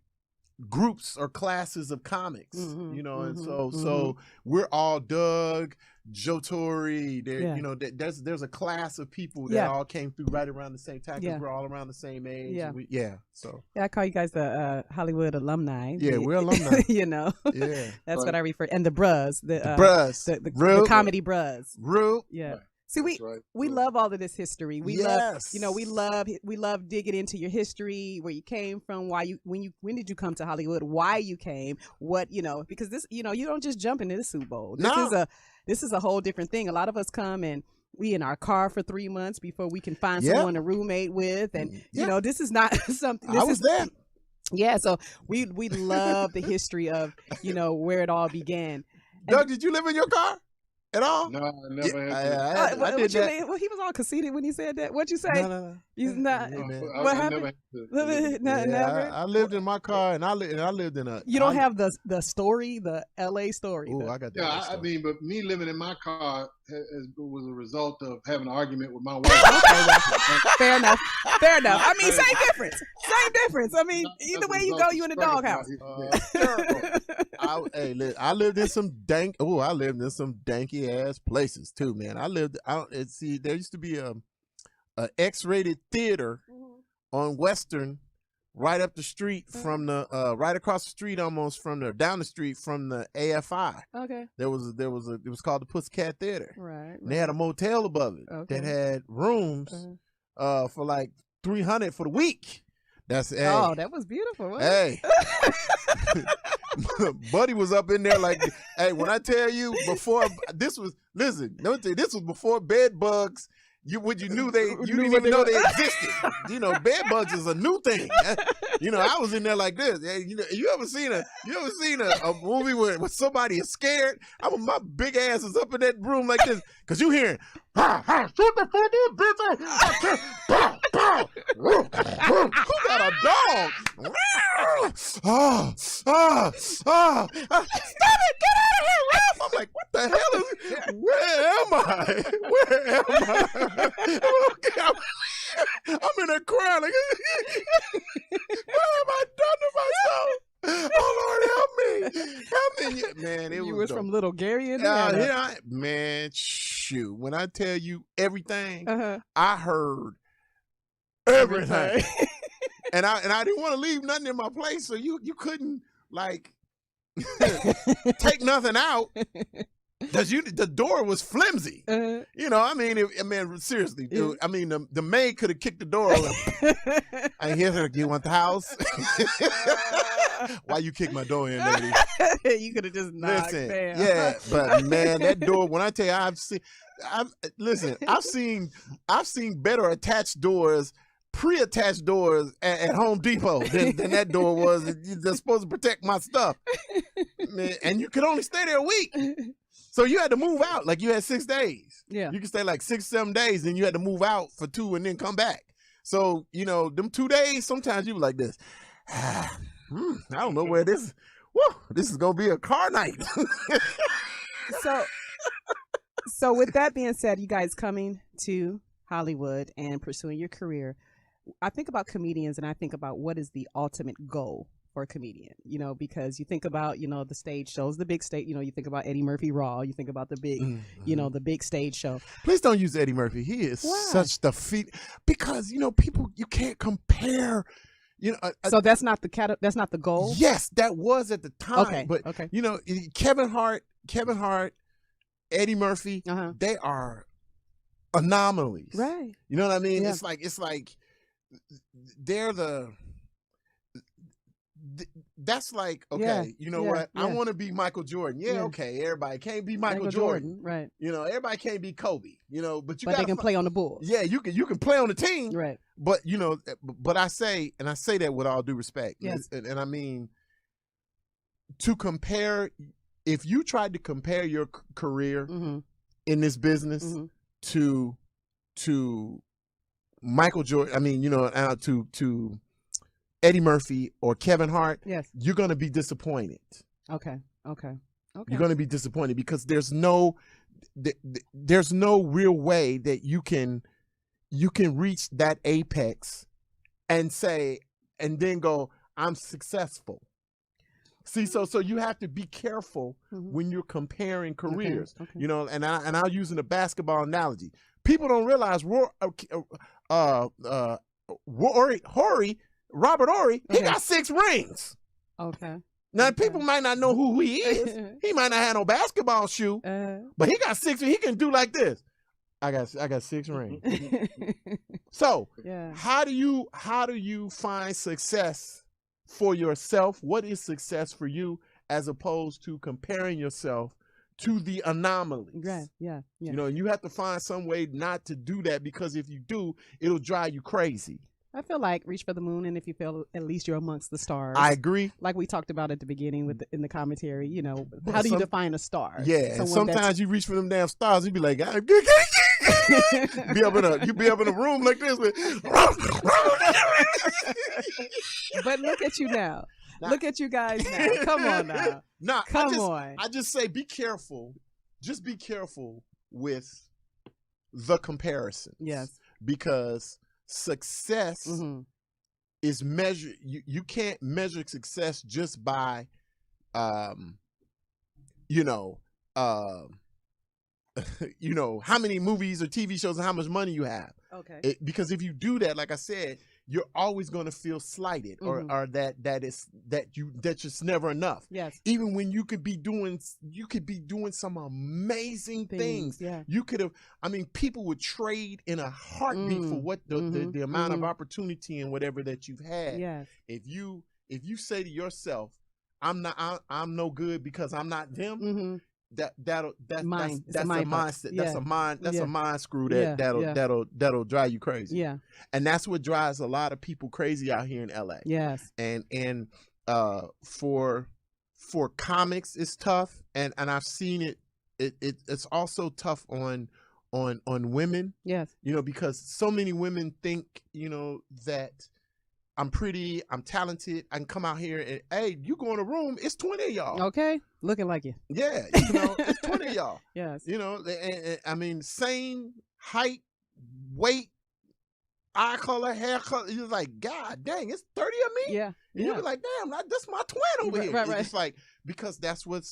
groups or classes of comics, Mhm, you know, and mhm, so we're all Doug, Joe Torre. There, Yeah. you know, there's a class of people that Yeah. all came through right around the same time, 'cause Yeah. we're all around the same age. Yeah. Yeah. So Yeah, I call you guys the Hollywood alumni. yeah, we're alumni. You know, Yeah. that's Right. what I refer. And the brus, the Brus, the Rube, comedy brus. Rube. Yeah. Right. See, That's right. we love all of this history. We Yes. love we love digging into your history, where you came from, when did you come to Hollywood, why you came, what, you know, because this, you know, you don't just jump into the Super Bowl. This is a whole different thing. A lot of us come and we in our car for 3 months before we can find Yeah. someone to roommate with, and Yeah. you know, this is not something. I was there. Yeah, so we love the history of, you know, where it all began. Doug, did you live in your car? at all? No, I never Yeah, had to. I What did you that. mean? Well, he was all conceited when he said that. What'd you say? No. He's not. Hey, man. What I happened? never had to. Never. Yeah, I lived in my car, and I lived in a. You don't have the story, the LA story. Oh, the- I got that. Yeah, I stuff. mean, but me living in my car was a result of having an argument with my wife. Okay, well, fair enough. Fair enough. I mean, same difference. Same difference. I mean, either way you go, you in the doghouse. I lived in some dank. Oh, I lived in some danky ass places too, man. See, there used to be a X-rated theater on Western, right up the street from the, right across the street, almost from the down the street from the AFI. Okay. It was called the Pussycat Theater. Right. And they had a motel above it Okay. that had rooms, for like $300 for the week. That's Oh, that was beautiful. wasn't it? Hey, Buddy was up in there like, hey, when I tell you before this was, listen, let me tell you, this was before bed bugs. You knew you didn't even know they existed. You know, bed bugs is a new thing. You know, I was in there like this. You know, you ever seen a movie where somebody is scared? My big ass is up in that room like this, cause you hearing, ha, ha, shoot the fucking bitch! Bow, bow. Who got a dog? Stop it! Get out of here, Ralph! I'm like, what the hell is? Where am I? I'm in a crowd. Like, what have I done to myself? Oh Lord, help me! Help me, man! It You was was dope. from Little Gary, Indiana. Yeah, man, shoot! When I tell you everything, Uh-huh. I heard everything, and I didn't want to leave nothing in my place, so you couldn't like take nothing out. Because the door was flimsy. You know, I mean, seriously, dude. I mean, the maid could have kicked the door open. I hear her, you want the house? Why you kick my door in, lady? You could have just knocked Listen, down. yeah, but man, that door, when I tell you, I've seen better attached doors, pre-attached doors at Home Depot than that door was. They're supposed to protect my stuff. Man, and you could only stay there a week. So you had to move out. Like you had 6 days. Yeah. You could stay like 6, 7 days, and you had to move out for 2 and then come back. So, you know, them 2 days, sometimes you were like this. I don't know where this is going to be a car night. So with that being said, you guys coming to Hollywood and pursuing your career, I think about comedians and I think about what is the ultimate goal for a comedian, you know, because you think about, you know, the stage shows, the big stage, you know, you think about Eddie Murphy Raw, you think about the big, you know, the big stage show. Please don't use Eddie Murphy. He is Why? such the feat, because, you know, people, you can't compare, you know. So that's not the goal? Yes, that was at the time. Okay, But, okay. you know, Kevin Hart, Eddie Murphy, Uh-huh. they are anomalies. Right. You know what I mean? Yeah. It's like they're that's like, okay, Yeah, you know yeah, what? I yeah. want to be Michael Jordan. Yeah, Yeah. okay, everybody can't be Michael Jordan. Right. You know, everybody can't be Kobe. You know, but you But they can play on the Bulls. Yeah, you can play on the team. Right. But you know, but I say that with all due respect. Yes. And I mean, to compare, if you tried to compare your career Mm-hmm. in this business Mm-hmm. to Michael Jordan, I mean, you know, to Eddie Murphy or Kevin Hart, Yes. you're going to be disappointed. Okay. You're going to be disappointed because there's no real way that you can reach that apex and say, and then go, I'm successful. See, so you have to be careful when you're comparing careers. Okay. You know, and I'll use in a basketball analogy. People don't realize Robert Horry, he got 6 rings. Okay. Now, Okay. people might not know who he is. He might not have no basketball shoe, but he got 6. He can do like this. I got 6 rings. So, Yeah. how do you find success for yourself? What is success for you, as opposed to comparing yourself to the anomalies? Right. Yeah. You know, you have to find some way not to do that, because if you do, it'll drive you crazy. I feel like reach for the moon, and if you feel at least you're amongst the stars. I agree. Like we talked about at the beginning in the commentary. You know, But how do you define a star? Yeah, and Someone sometimes you reach for them damn stars, you be like, you be up in a room like this with. But look at you now. Look at you guys now. Come on now. Nah, Come on. I just say be careful. Just be careful with the comparison. Yes. Because success is measured. You can't measure success just by, you know, how many movies or TV shows and how much money you have. Okay. Because if you do that, like I said, you're always going to feel slighted, or that just never enough. Yes. Even when you could be doing some amazing things. Yeah. You could have. I mean, people would trade in a heartbeat for what the amount of opportunity and whatever that you've had. Yes. If you say to yourself, I'm no good because I'm not them. That's a mindset. Yeah. That's a mind screw that'll drive you crazy. Yeah. And that's what drives a lot of people crazy out here in LA. Yes. And for comics it's tough, and I've seen it's also tough on women. Yes. Because so many women think, that I'm pretty, I'm talented, I can come out here and, hey, you go in a room, it's 20 of y'all. Okay. Looking like you. Yeah, it's 20 of y'all. Yes. And I mean, same height, weight, eye color, hair color. You're like, God dang, it's 30 of me? Yeah. And you'll be like, damn, that's my twin over here. Right. It's like, because that's what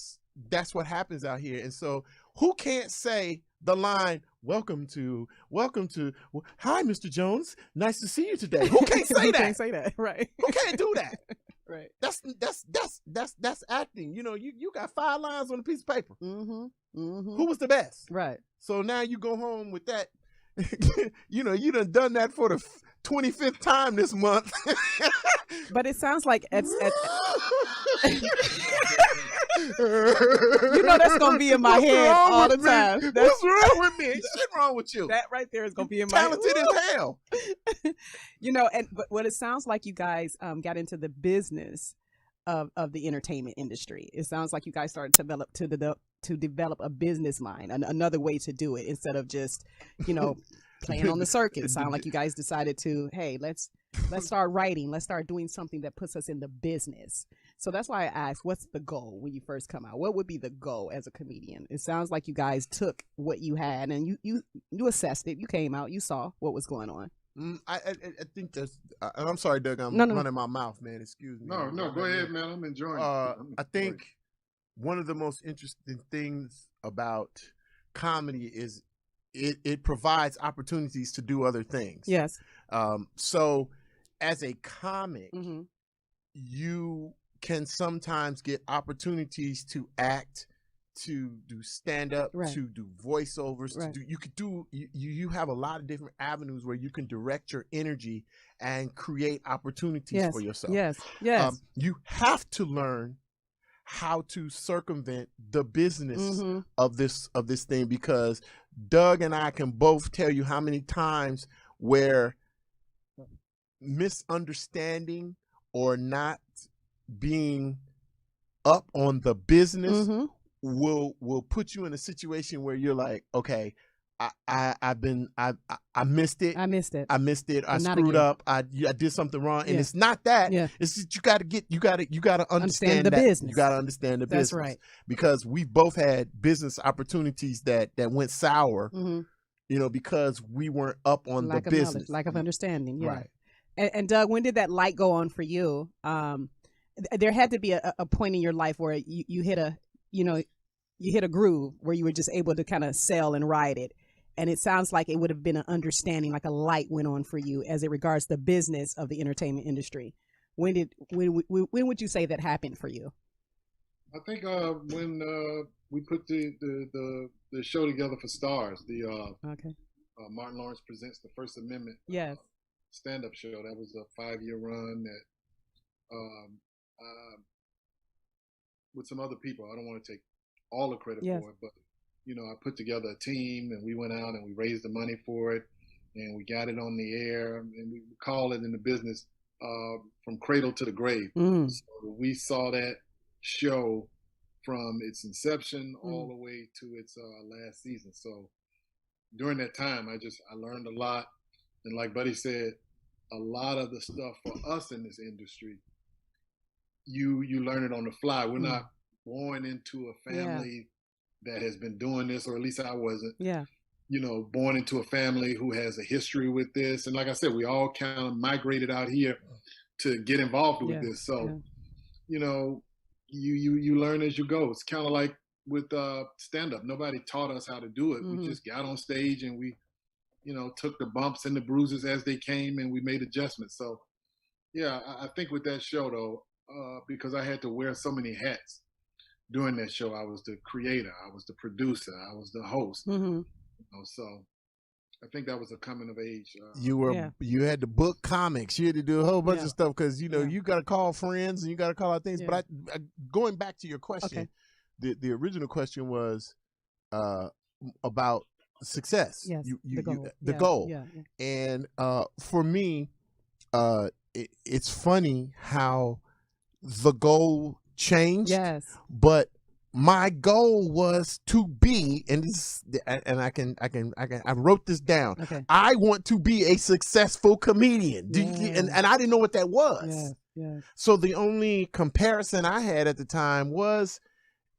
happens out here. And so who can't say the line, welcome to, hi, Mr. Jones, nice to see you today. Who can't say that? Can't say that, right? Who can't do that? Right. That's acting. You got 5 lines on a piece of paper. Who Who was the best? Right. So now you go home with that. You done that for the 25th time this month. But it sounds like that's gonna be in my head all the time. What's wrong with me? Shit wrong with you. That right there is gonna be in my head. Talented as hell. But what it sounds like you guys got into the business of the entertainment industry. It sounds like you guys started to develop a business mind, another way to do it instead of just, playing on the circuit. It sounds like you guys decided to, hey, let's start writing. Let's start doing something that puts us in the business. So that's why I asked, what's the goal when you first come out? What would be the goal as a comedian? It sounds like you guys took what you had and you assessed it. You came out, you saw what was going on. I think that's. I'm sorry, Doug. I'm running my mouth, man. Excuse me. No, go ahead, man. I'm enjoying it. I think one of the most interesting things about comedy is it provides opportunities to do other things. Yes. So as a comic, you can sometimes get opportunities to act, to do stand up, to do voiceovers, you have a lot of different avenues where you can direct your energy and create opportunities for yourself. Yes. You have to learn how to circumvent the business of this thing, because Doug and I can both tell you how many times where misunderstanding or not being up on the business will put you in a situation where you're like, okay, I missed it. I screwed up. I did something wrong, and it's not that. Yeah. It's just you got to understand the business. You got to understand the business. That's right. Because we both had business opportunities that went sour, because we weren't up on the business, lack of understanding. Yeah. Right. And Doug, when did that light go on for you? There had to be a point in your life where you hit a groove where you were just able to kind of sell and ride it. And it sounds like it would have been an understanding, like a light went on for you as it regards the business of the entertainment industry. When would you say that happened for you? I think when we put the show together for Stars, the Martin Lawrence Presents the First Amendment stand-up show. That was a 5-year run that with some other people. I don't want to take all the credit for it, but I put together a team and we went out and we raised the money for it. and we got it on the air, and we call it in the business from cradle to the grave. So we saw that show from its inception all the way to its last season. So during that time, I learned a lot, and like Buddy said, a lot of the stuff for us in this industry, you learn it on the fly. We're not born into a family that has been doing this, or at least I wasn't. Yeah. You know, born into a family who has a history with this, and like I said, we all kind of migrated out here to get involved with this. So, you know, you learn as you go. It's kind of like with stand up. Nobody taught us how to do it. We just got on stage and we, you know, took the bumps and the bruises as they came, and we made adjustments. So, yeah, I think with that show though, because I had to wear so many hats during that show. I was the creator, I was the producer, I was the host. You know, so I think that was a coming of age. You had to book comics. You had to do a whole bunch of stuff because you know you got to call friends and you got to call out things. But I going back to your question, the original question was about success. Yes, the goal. And for me, it's funny how the goal changed. Yes, but my goal was to be, and I wrote this down. Okay. I want to be a successful comedian. And I didn't know what that was. So the only comparison I had at the time was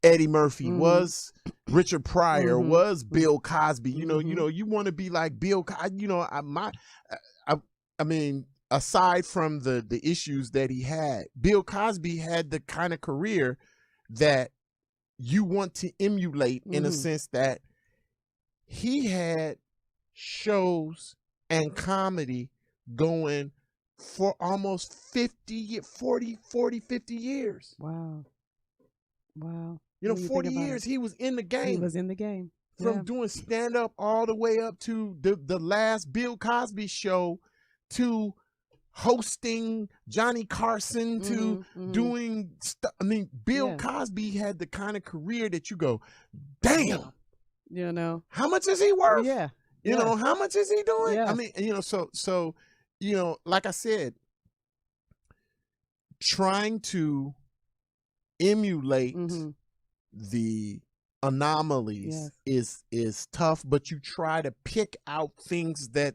Eddie Murphy, was Richard Pryor, was Bill Cosby. You know, you want to be like Bill Cosby. You know, I mean, aside from the issues that he had, Bill Cosby had the kind of career that you want to emulate in a sense that he had shows and comedy going for almost 40, 50 years. Wow. You know, 40 years he was in the game. He was in the game. From doing stand-up all the way up to the last Bill Cosby show, to hosting Johnny Carson, to doing stuff. I mean, Bill Cosby had the kind of career that you go, damn, you know, how much is he worth? You know, how much is he doing? Yes. I mean, you know, so you know, like I said, trying to emulate the anomalies is tough, but you try to pick out things that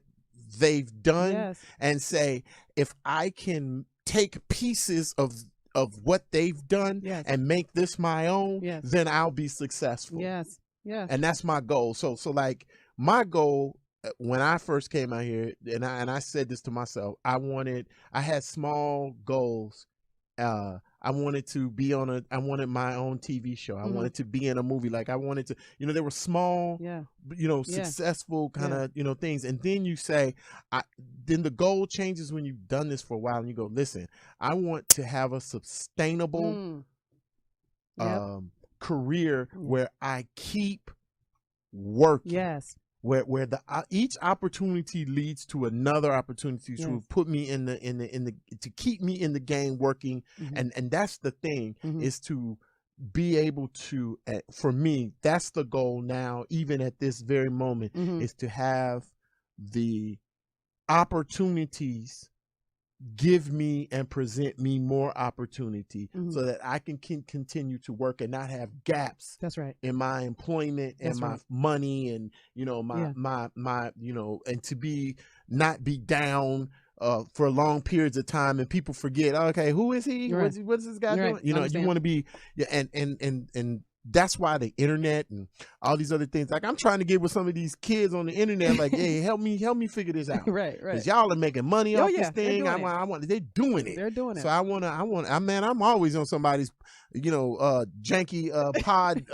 they've done and say, if I can take pieces of what they've done and make this my own, then I'll be successful. And that's my goal. So like my goal when I first came out here, and I said this to myself, I had small goals. I wanted to be I wanted my own TV show. I wanted to be in a movie. Like I wanted to, you know, there were small, you know, successful kind of, you know, things. And then you say, then the goal changes when you've done this for a while and you go, listen, I want to have a sustainable career where I keep working. Where each opportunity leads to another opportunity to put me in the to keep me in the game working, and that's the thing, is to be able to, for me, that's the goal now, even at this very moment, is to have the opportunities give me and present me more opportunity so that I can continue to work and not have gaps in my employment and my money and, you know, my you know, and to not be down for long periods of time and people forget, okay, who is he? What's this guy doing? You know, you want to be, and that's why the internet and all these other things, like I'm trying to get with some of these kids on the internet, like, hey, help me figure this out. Because y'all are making money off this thing. They're doing it. So I'm always on somebody's, you know, janky pod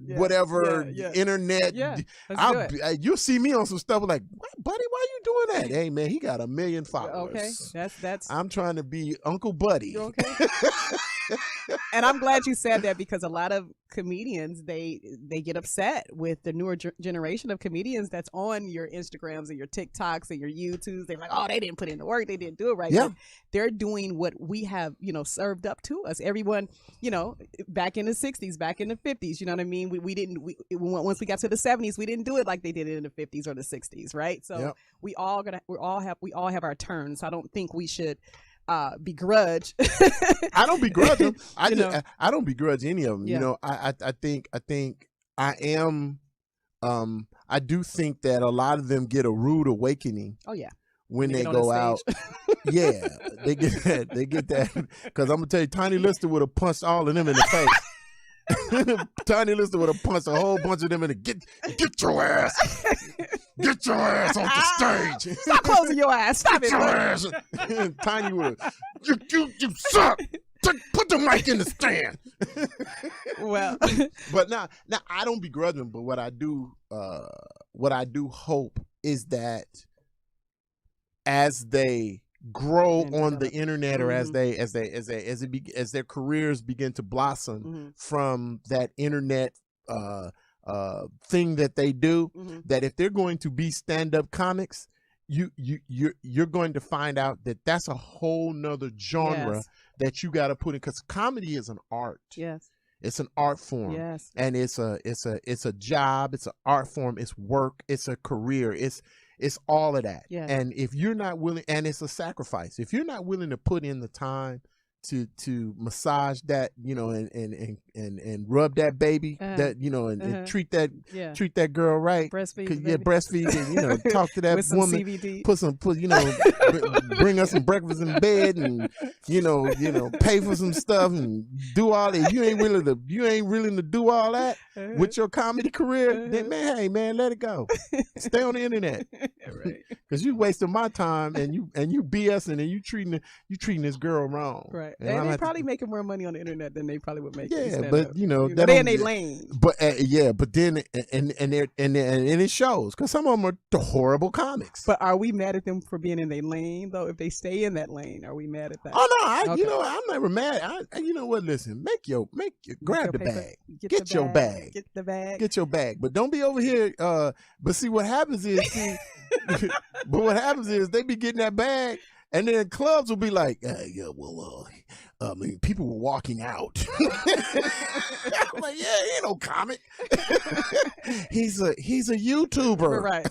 whatever internet. You'll see me on some stuff like, what, buddy, why you doing that? Hey man, he got 1 million followers. Okay, that's I'm trying to be Uncle Buddy. Okay. And I'm glad you said that, because a lot of comedians, they get upset with the newer generation of comedians that's on your Instagrams and your TikToks and your YouTubes. They're like, oh, they didn't put in the work, they didn't do it right. Yeah. But they're doing what we have, served up to us. Everyone, back in the 60s, back in the 50s, you know what I mean? We didn't, once we got to the 70s, we didn't do it like they did it in the 50s or the 60s, right? So Yep. we all have our turns. I don't think we should begrudge. I don't begrudge them. I You don't begrudge any of them. Yeah. I think I am. I do think that a lot of them get a rude awakening. Oh yeah. When they get on the go out. stage. Yeah, they get that. They get that. Because I'm gonna tell you, Tiny Lister would have punched all of them in the face. Tiny Lister would have punched a whole bunch of them in the get your ass. Get your ass off the stage. Stop closing your ass. Stop Get it. your Bro. ass. Tiny would have, you suck. Put the mic in the stand. Well, But now I don't begrudge them, but what I do hope is that as they grow And on the develop. internet, or as their careers begin to blossom from that internet thing that they do, that if they're going to be stand-up comics, you're going to find out that that's a whole nother genre Yes. that you got to put in, because comedy is an art. Yes. It's an art form. Yes. And it's a job, it's an art form, it's work, it's a career, it's all of that. Yes. And if you're not willing, and it's a sacrifice, if you're not willing to put in the time to massage that, and rub that baby, that, and treat that girl right. Breastfeed. Yeah, breastfeed, and talk to that With some woman, CBD. bring us some breakfast in bed, and pay for some stuff and do all that. You ain't willing to do all that with your comedy career, then man, let it go. Stay on the internet. Right. Because you wasting my time, and you BSing, and you treating this girl wrong. Right. And And I'm they at the- probably making more money on the internet than they probably would make. in Yeah, stand-up. but that they in don't- their lane. But but then and it shows, because some of them are horrible comics. But are we mad at them for being in their lane though? If they stay in that lane, are we mad at that? Oh no, Okay. I'm never mad. You know what? Listen, grab your the paper. bag. Get Get the your bag. bag. Get the bag. Get your bag, but don't be over here. But see, what happens is, they be getting that bag, and then clubs will be like, I mean, people were walking out. I'm like, yeah, he ain't no comic. he's a YouTuber. Right.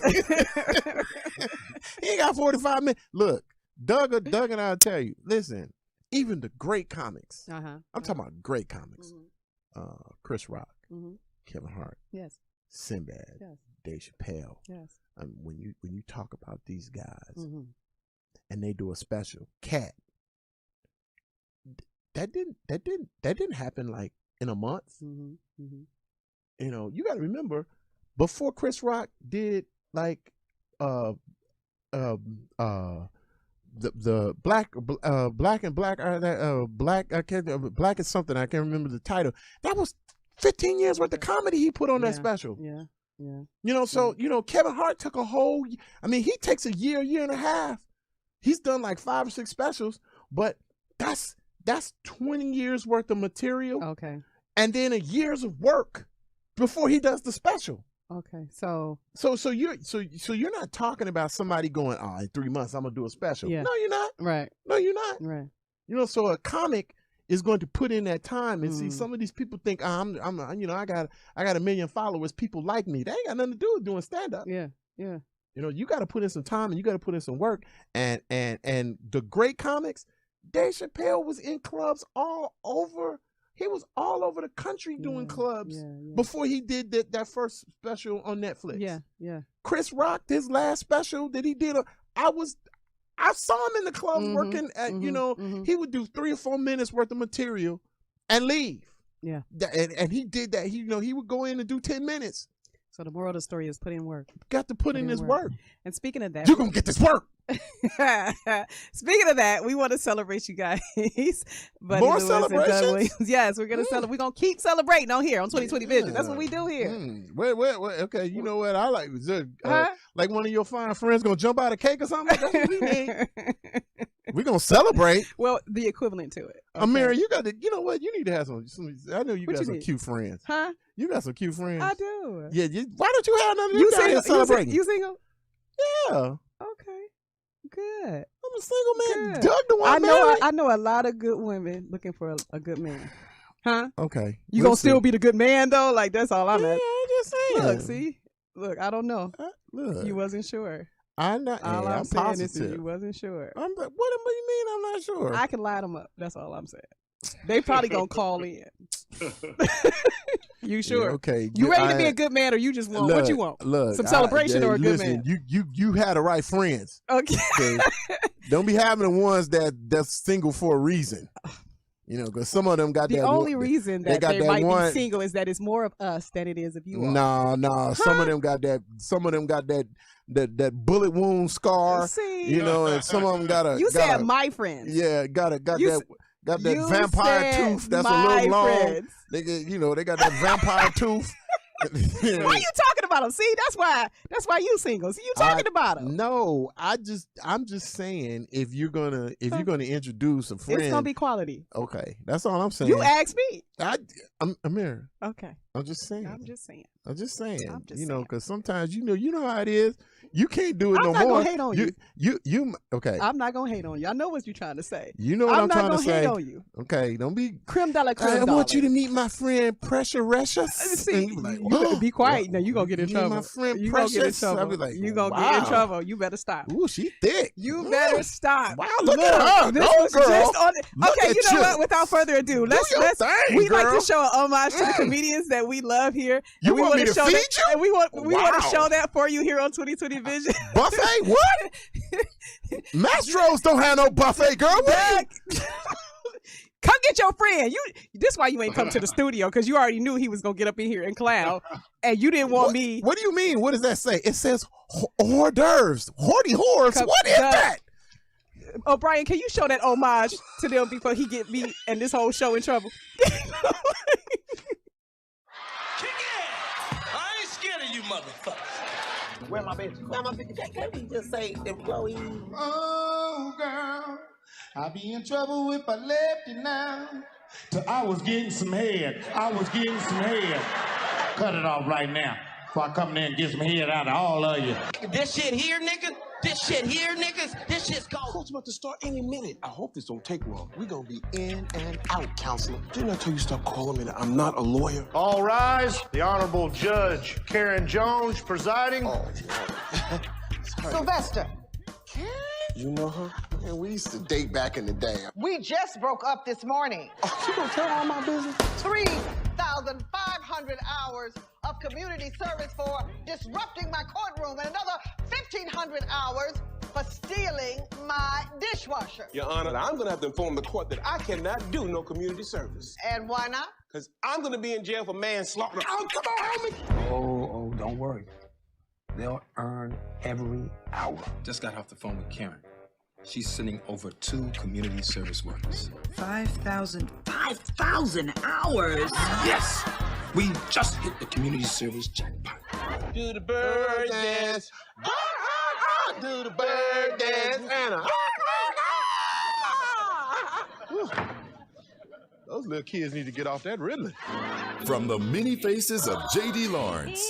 He ain't got 45 minutes. Look, Doug and I'll tell you. Listen, even the great comics. Uh-huh. I'm talking about great comics. Mhm. Chris Rock, Mhm. Kevin Hart, Yes. Sinbad, Yes. Dave Chappelle. Yes. When you talk about these guys, Mhm. and they do a special, Cat. That didn't happen like in a month. Mhm. Mhm. You got to remember, before Chris Rock did like the black and black black, I can't, black is something, I can't remember the title. That was 15 years worth of comedy he put on that Yeah. special. Yeah. Yeah. So Kevin Hart took he takes a year and a half. He's done like 5 or 6 specials, but that's 20 years worth of material, Okay. and then a year's of work before he does the special. Okay. So So you're not talking about somebody going, in 3 months I'm gonna do a special. Yeah. No, you're not. right. No, you're not. Right. So a comic is going to put in that time, and see, Mm. some of these people think, I got 1 million followers, people like me. They ain't got nothing to do with doing stand up. Yeah. Yeah. You got to put in some time, and you got to put in some work. And the great comics, Dave Chappelle was in clubs all over. He was all over the country doing clubs Yeah. before he did that first special on Netflix. Yeah. Yeah. Chris Rock, his last special that he did, I saw him in the clubs Mhm, working at, mhm. he would do 3 or 4 minutes worth of material and leave. Yeah. And he did that. He would go in and do 10 minutes. So the moral of the story is put in work. Got to put in his work. And speaking of that, You're going to get this work. speaking of that, we want to celebrate you guys. Buddy More Lewis and Doug celebrations? Williams. Yes, we're gonna celebrate. We're gonna keep celebrating on here on 2020 Vision. That's what we do here. Wait. Okay, you know what? I like, Huh? like one of your fine friends going to jump out of cake or something? That's what we need. We're gonna celebrate. Well, the equivalent to it. Okay. Ameerah, you got to. You know what? You need to have some. I know you What got you some need? cute friends. Huh? You got some cute friends. I do. Yeah. Why don't you have none of them You down here single? celebrating? You single? Yeah. Okay. Good. I'm a single man. Good. Doug the one married. I know a lot of good women looking for a good man. Huh? Okay. You gonna still be the good man though? Like that's all I'm Yeah, at. I'm just saying. Look, see? Look, I don't know. Look. You wasn't sure. I'm not. All I'm I'm saying is positive. you wasn't sure. What do you mean? I'm not sure. I can light them up. That's all I'm saying. They probably gonna call in. You sure? Yeah, okay. You ready to be a good man, or you just want what you want? Look, some celebration or a good listen, man? You had the right friends. Okay. Don't be having the ones that's single for a reason. You know, because some of them got the that. only reason that got they that might one, be single is that it's more of us than it is of you all. No. Huh? Some of them got that. Some of them got that bullet wound scar. See? You know, and some of them got a. You said my friends. Yeah, got that You vampire said tooth that's a my little long. friends. They got that vampire tooth. Why you talking about them? See, that's why you single. See, you talking about them. No, I'm just saying if you're gonna introduce a friend, it's gonna be quality. Okay, that's all I'm saying. You asked me. I'm Ameerah. Okay. I'm just saying. You know, because sometimes you know how it is. You can't do it no more. I'm not gonna hate on you. You okay? I'm not gonna hate on you. I know what you're trying to say. You know what I'm trying to say. I'm not gonna hate on you. Okay, don't be creme de la creme. I want you to meet my friend Pressure Recious. See, you better be quiet. Now you gonna get in trouble. My friend you Precious. gonna get in trouble. I'll be like, you gonna get in trouble. You better stop. Ooh, she thick. You better stop. Wow, look at her. This Go, was girl. just on Look okay, you at know what? Without further ado, let's thing, we like girl. to show an homage to the comedians that we love here. You and we want me to show feed that, you? And we want to Wow. show that for you here on 2020 Vision. Buffet? What? Mastros don't have no buffet, girl. What? Come get your friend. This why you ain't come to the studio, because you already knew he was gonna get up in here and clown, and you didn't want me. What do you mean? What does that say? It says hors d'oeuvres. Horty whores. What is that? Oh, Brian, can you show that homage to them before he get me and this whole show in trouble? Kick it! I ain't scared of you motherfuckers. Where my bitch? Where my bitch? Can't we just say employee? Oh, girl, I'll be in trouble if I left you now. I was getting some head. Cut it off right now before I come there and get some head out of all of you. This shit here, nigga. This shit's cold. Court's about to start any minute. I hope this don't take long. We're gonna be in and out, counselor. Didn't I tell you stop calling me that I'm not a lawyer? All rise. The Honorable Judge Karen Jones presiding. Oh, Sylvester. you know her? Man, we used to date back in the day. We just broke up this morning. Oh, you gonna tell all my business? 3,500 hours of community service for disrupting my courtroom and another 1,500 hours for stealing my dishwasher. Your Honor, I'm gonna have to inform the court that I cannot do no community service. And why not? Because I'm gonna be in jail for manslaughter. Oh, come on, help me! Oh, don't worry. They'll earn every hour. Just got off the phone with Karen. She's sending over 2 community service workers. 5,000 hours? Yes! We just hit the community service jackpot. Do the bird dance. Do the bird dance. Anna. Those little kids need to get off that Ritalin. From the many faces of J.D. Lawrence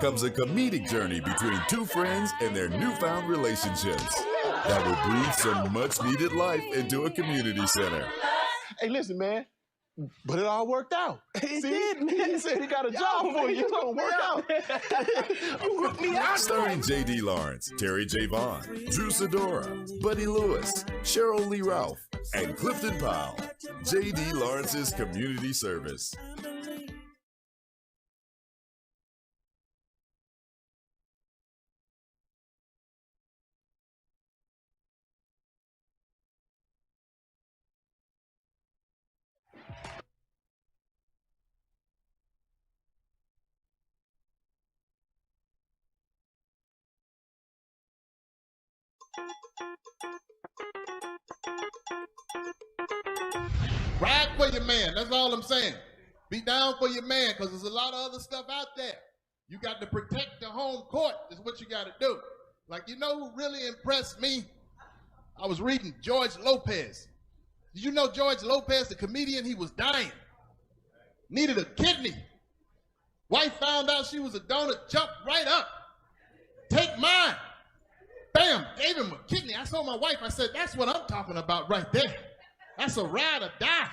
comes a comedic journey between 2 friends and their newfound relationships that will breathe some much-needed life into a community center. Hey, listen, man. But it all worked out. It did, man. He said he got a job for you. It's gonna work out. You hooked me out. Starring J.D. Lawrence, Terry J. Vaughn, Drew Sidora, Buddy Lewis, Cheryl Lee Ralph, and Clifton Powell. J.D. Lawrence's Community Service. Ride for your man. That's all I'm saying. Be down for your man, because there's a lot of other stuff out there. You got to protect the home court is what you got to do. Like, you know who really impressed me? I was reading George Lopez. Did you know George Lopez, the comedian, he was dying. Needed a kidney. Wife found out she was a donor, jumped right up. Take mine. Bam, gave him a kidney. I told my wife, I said, that's what I'm talking about right there. That's a ride or die.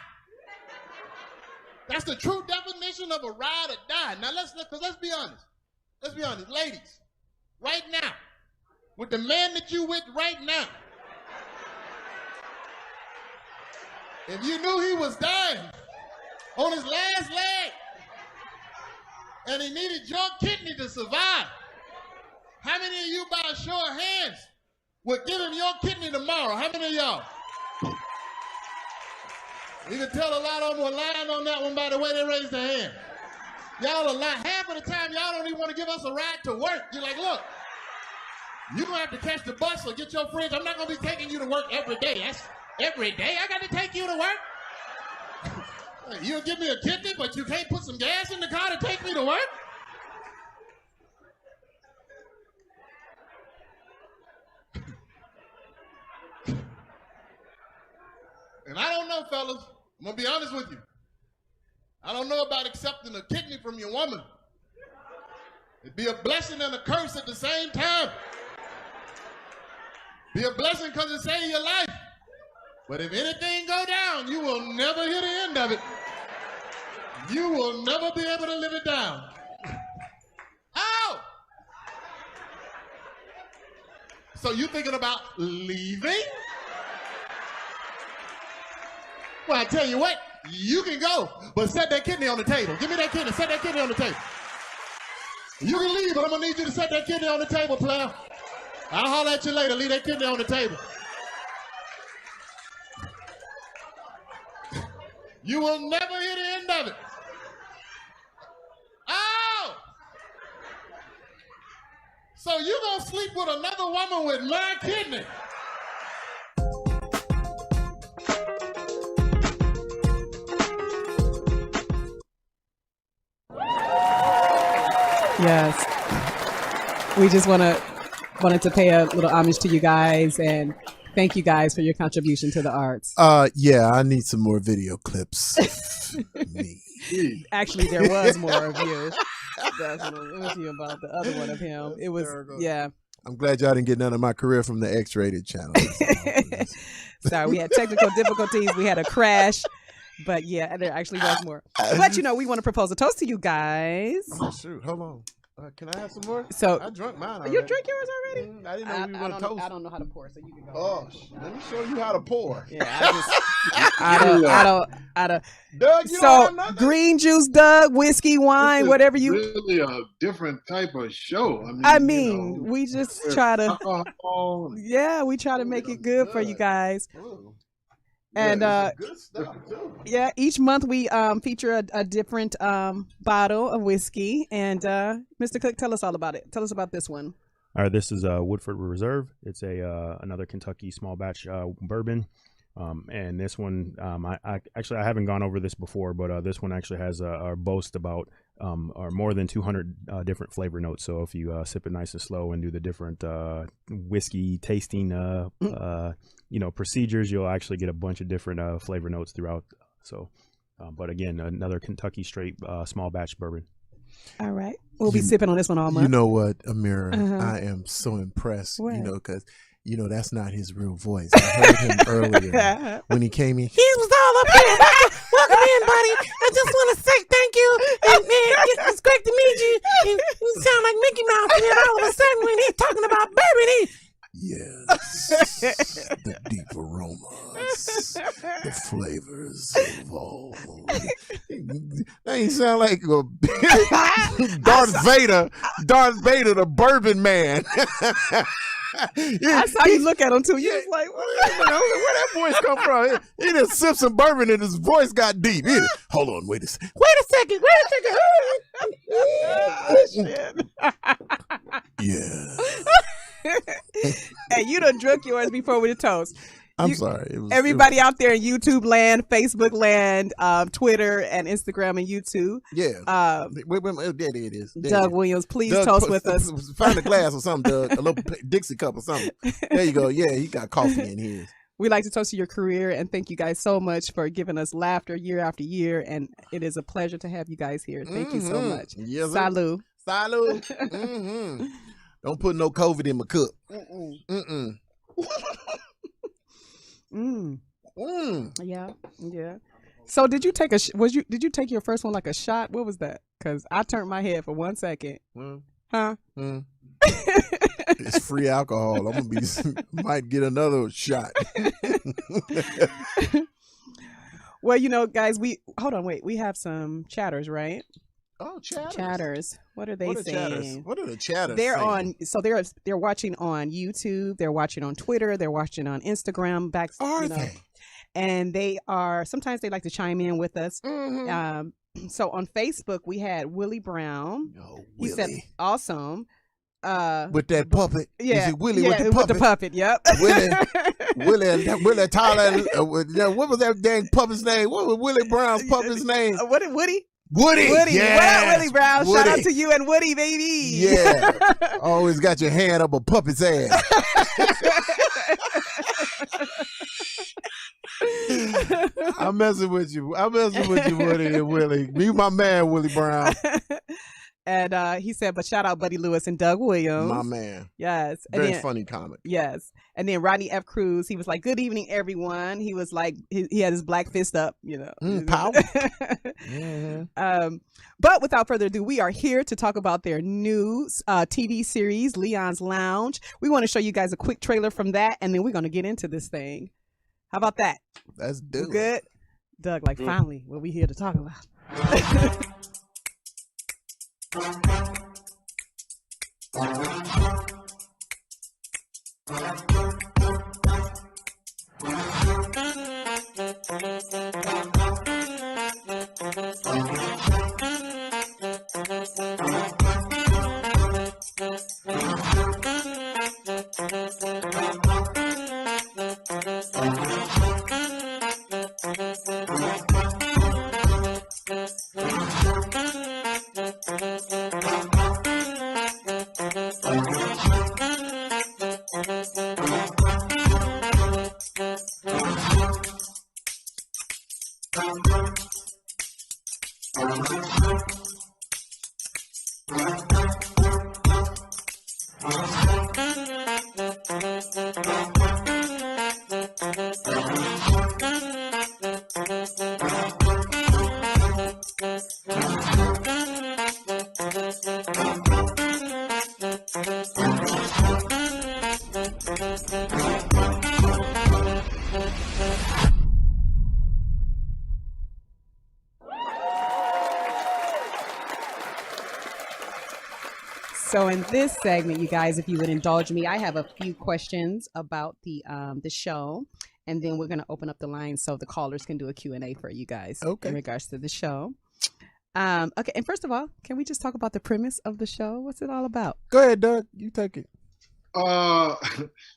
That's the true definition of a ride or die. Now let's be honest. Let's be honest, ladies. Right now, with the man that you with right now, if you knew he was dying on his last leg and he needed your kidney to survive, how many of you, by a show of hands, would give him your kidney tomorrow? How many of y'all? You can tell a lot of them were lying on that one by the way they raised their hand. Y'all are lying. Half of the time, y'all don't even want to give us a ride to work. You're like, look, you're going to have to catch the bus or get your friends. I'm not going to be taking you to work every day. That's every day I got to take you to work? You'll give me a kidney, but you can't put some gas in the car to take me to work? And I don't know, fellas. I'm going to be honest with you. I don't know about accepting a kidney from your woman. It'd be a blessing and a curse at the same time. Be a blessing because it saved your life. But if anything go down, you will never hear the end of it. You will never be able to live it down. Oh! So you thinking about leaving? Well, I tell you what, you can go, but set that kidney on the table. Give me that kidney, set that kidney on the table. You can leave, but I'm gonna need you to set that kidney on the table, player. I'll holler at you later, leave that kidney on the table. You will never hear the end of it. Oh! So you gonna sleep with another woman with my kidney? Yes. We just wanted to pay a little homage to you guys and thank you guys for your contribution to the arts. Yeah, I need some more video clips of me. Actually, there was more of you. Definitely. It was you about the other one of him. It was, yeah. I'm glad y'all didn't get none of my career from the X-rated channel. Sorry, we had technical difficulties. We had a crash. But yeah, there actually was more. But you know, we want to propose a toast to you guys. Oh, shoot. Hold on. Can I have some more? So I drank mine already. You drank yours already? I didn't know we were going to toast. I don't know how to pour, so you can go. Oh, let me show you how to pour. Yeah, I don't. Doug, you so don't have green juice, Doug, whiskey, wine, whatever you. Really a different type of show. I mean, we just try to. Alcohol. Yeah, we try to make it good for you guys. And good stuff too. Yeah, each month we feature a different bottle of whiskey. And Mr. Cook, tell us all about it. Tell us about this one. All right, this is Woodford Reserve. It's another Kentucky small batch bourbon. And this one, I haven't gone over this before, but this one actually has a boast about or more than 200 different flavor notes. So if you sip it nice and slow and do the different whiskey tasting procedures, you'll actually get a bunch of different flavor notes throughout. So, but again, another Kentucky straight small batch bourbon. All right, we'll be sipping on this one all month. You know what, Ameerah? I am so impressed. What? Because that's not his real voice. I heard him earlier when he came in. He was all up here. Welcome in, buddy. I just want to say thank you. And man, it's great to meet you. And you sound like Mickey Mouse. And then all of a sudden, when he's talking about bourbon, yes, the deep aromas, the flavors of all. That ain't sound like Darth Vader, the bourbon man. I saw you look at him too. You was like, where that voice come from? He just sipped some bourbon and his voice got deep. Hold on, wait a second. Yeah. Hey, you done drunk yours before we the toast. I'm sorry. It was, everybody out there in YouTube land, Facebook land, Twitter and Instagram and YouTube. Yeah. There it is. There Doug it is. Williams, please Doug, toast with us. Find a glass or something, Doug. A little Dixie cup or something. There you go. Yeah, he got coffee in his. We like to toast to your career and thank you guys so much for giving us laughter year after year. And it is a pleasure to have you guys here. Thank you so much. Yes, Salud. Salud. Don't put no COVID in my cup. Yeah. So did you take did you take your first one like a shot? What was that? Because I turned my head for 1 second. Huh? It's free alcohol. I'm gonna might get another shot. Well, guys, we have some chatters, right? Oh, chatters. What are they saying? What are the chatters? They're saying? they're watching on YouTube, they're watching on Twitter, they're watching on Instagram. Are they? And sometimes they like to chime in with us. So on Facebook we had Willie Brown. He said awesome. With that puppet. Yeah. Is it Willie with the puppet? With the puppet, yep. Willie Tyler. What was that dang puppet's name? What was Willie Brown's puppet's name? Woody? Woody. Yes. What up, Willie Brown? Woody. Shout out to you and Woody, baby. Yeah. Always got your hand up a puppet's ass. I'm messing with you. Woody and Willie. Be my man, Willie Brown. And he said, but shout out Buddy Lewis and Doug Williams. My man. Yes. Very funny comic. Yes. And then Rodney F. Cruz, he was like, good evening, everyone. He was like, he had his black fist up, Power. But without further ado, we are here to talk about their new TV series, Leon's Lounge. We want to show you guys a quick trailer from that, and then we're going to get into this thing. How about that? Let's do it. Good? Doug, finally, what we here to talk about. So in this segment, you guys, if you would indulge me, I have a few questions about the show, and then we're going to open up the line so the callers can do a Q&A for you guys in regards to the show. Okay, and first of all, can we just talk about the premise of the show? What's it all about? Go ahead, Doug. You take it.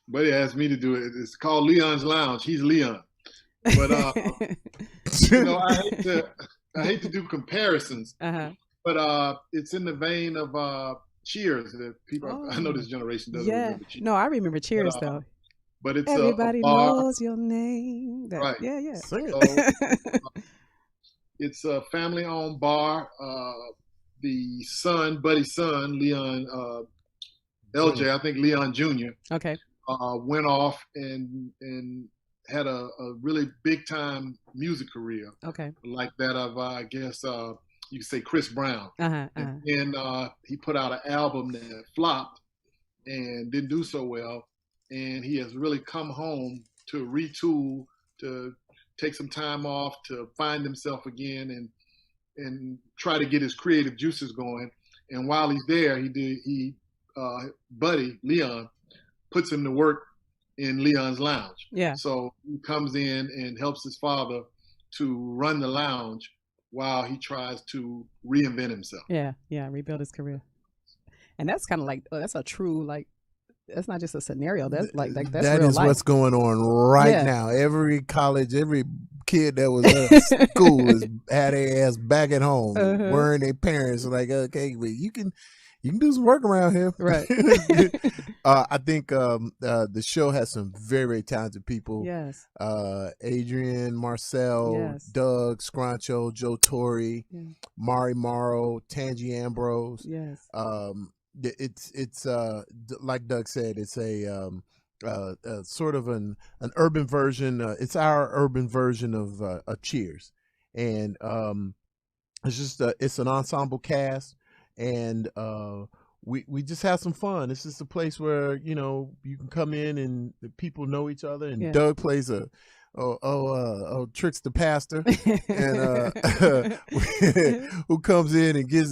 Buddy asked me to do it. It's called Leon's Lounge. He's Leon. But I hate to do comparisons. But it's in the vein of Cheers. People, I know this generation doesn't remember Cheers. No, I remember Cheers though. But it's everybody a bar. knows your name. Right. Yeah. So, it's a family-owned bar. The son, Buddy's son, Leon, LJ, I think Leon Jr. Okay. Went off and had a really big-time music career. Okay. Like that of, I guess, you could say Chris Brown. And he put out an album that flopped and didn't do so well. And he has really come home to retool, to take some time off, to find himself again and try to get his creative juices going. And while he's there, Buddy, Leon, puts him to work in Leon's Lounge. Yeah. So he comes in and helps his father to run the lounge while he tries to reinvent himself. Yeah, rebuild his career. And that's kind of like, that's a true, like, that's not just a scenario. That's like that's That real is life. what's going on right Yeah. now. Every college, every kid that was at school had their ass back at home, worrying their parents like, okay, well, you can do some work around here. Right. I think the show has some very, very talented people. Yes. Adrian, Marcel, Yes. Doug, Scrancho, Joe Torre, Mari Morrow, Tangi Ambrose. Yes. It's like Doug said, it's a sort of an urban version. It's our urban version of Cheers, and it's just it's an ensemble cast, and we just have some fun. This is a place where you can come in and the people know each other, and Doug plays a Tricks the pastor, and who comes in and gives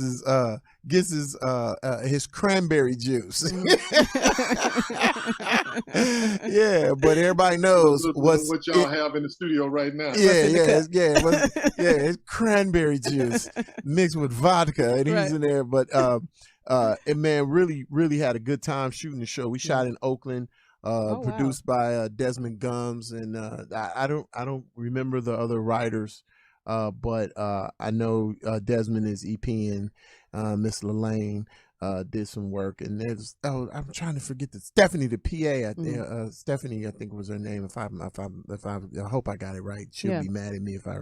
his cranberry juice. Yeah, but everybody knows what y'all have in the studio right now. It's cranberry juice mixed with vodka, and he's in there. But and man, really had a good time shooting the show. We shot in Oakland. Produced by Desmond Gums, and I don't remember the other writers, but I know Desmond is EP, and Miss Lelaine did some work, and there's I'm trying to forget Stephanie, the PA. Stephanie, I think was her name. If I hope I got it right. She'll be mad at me if I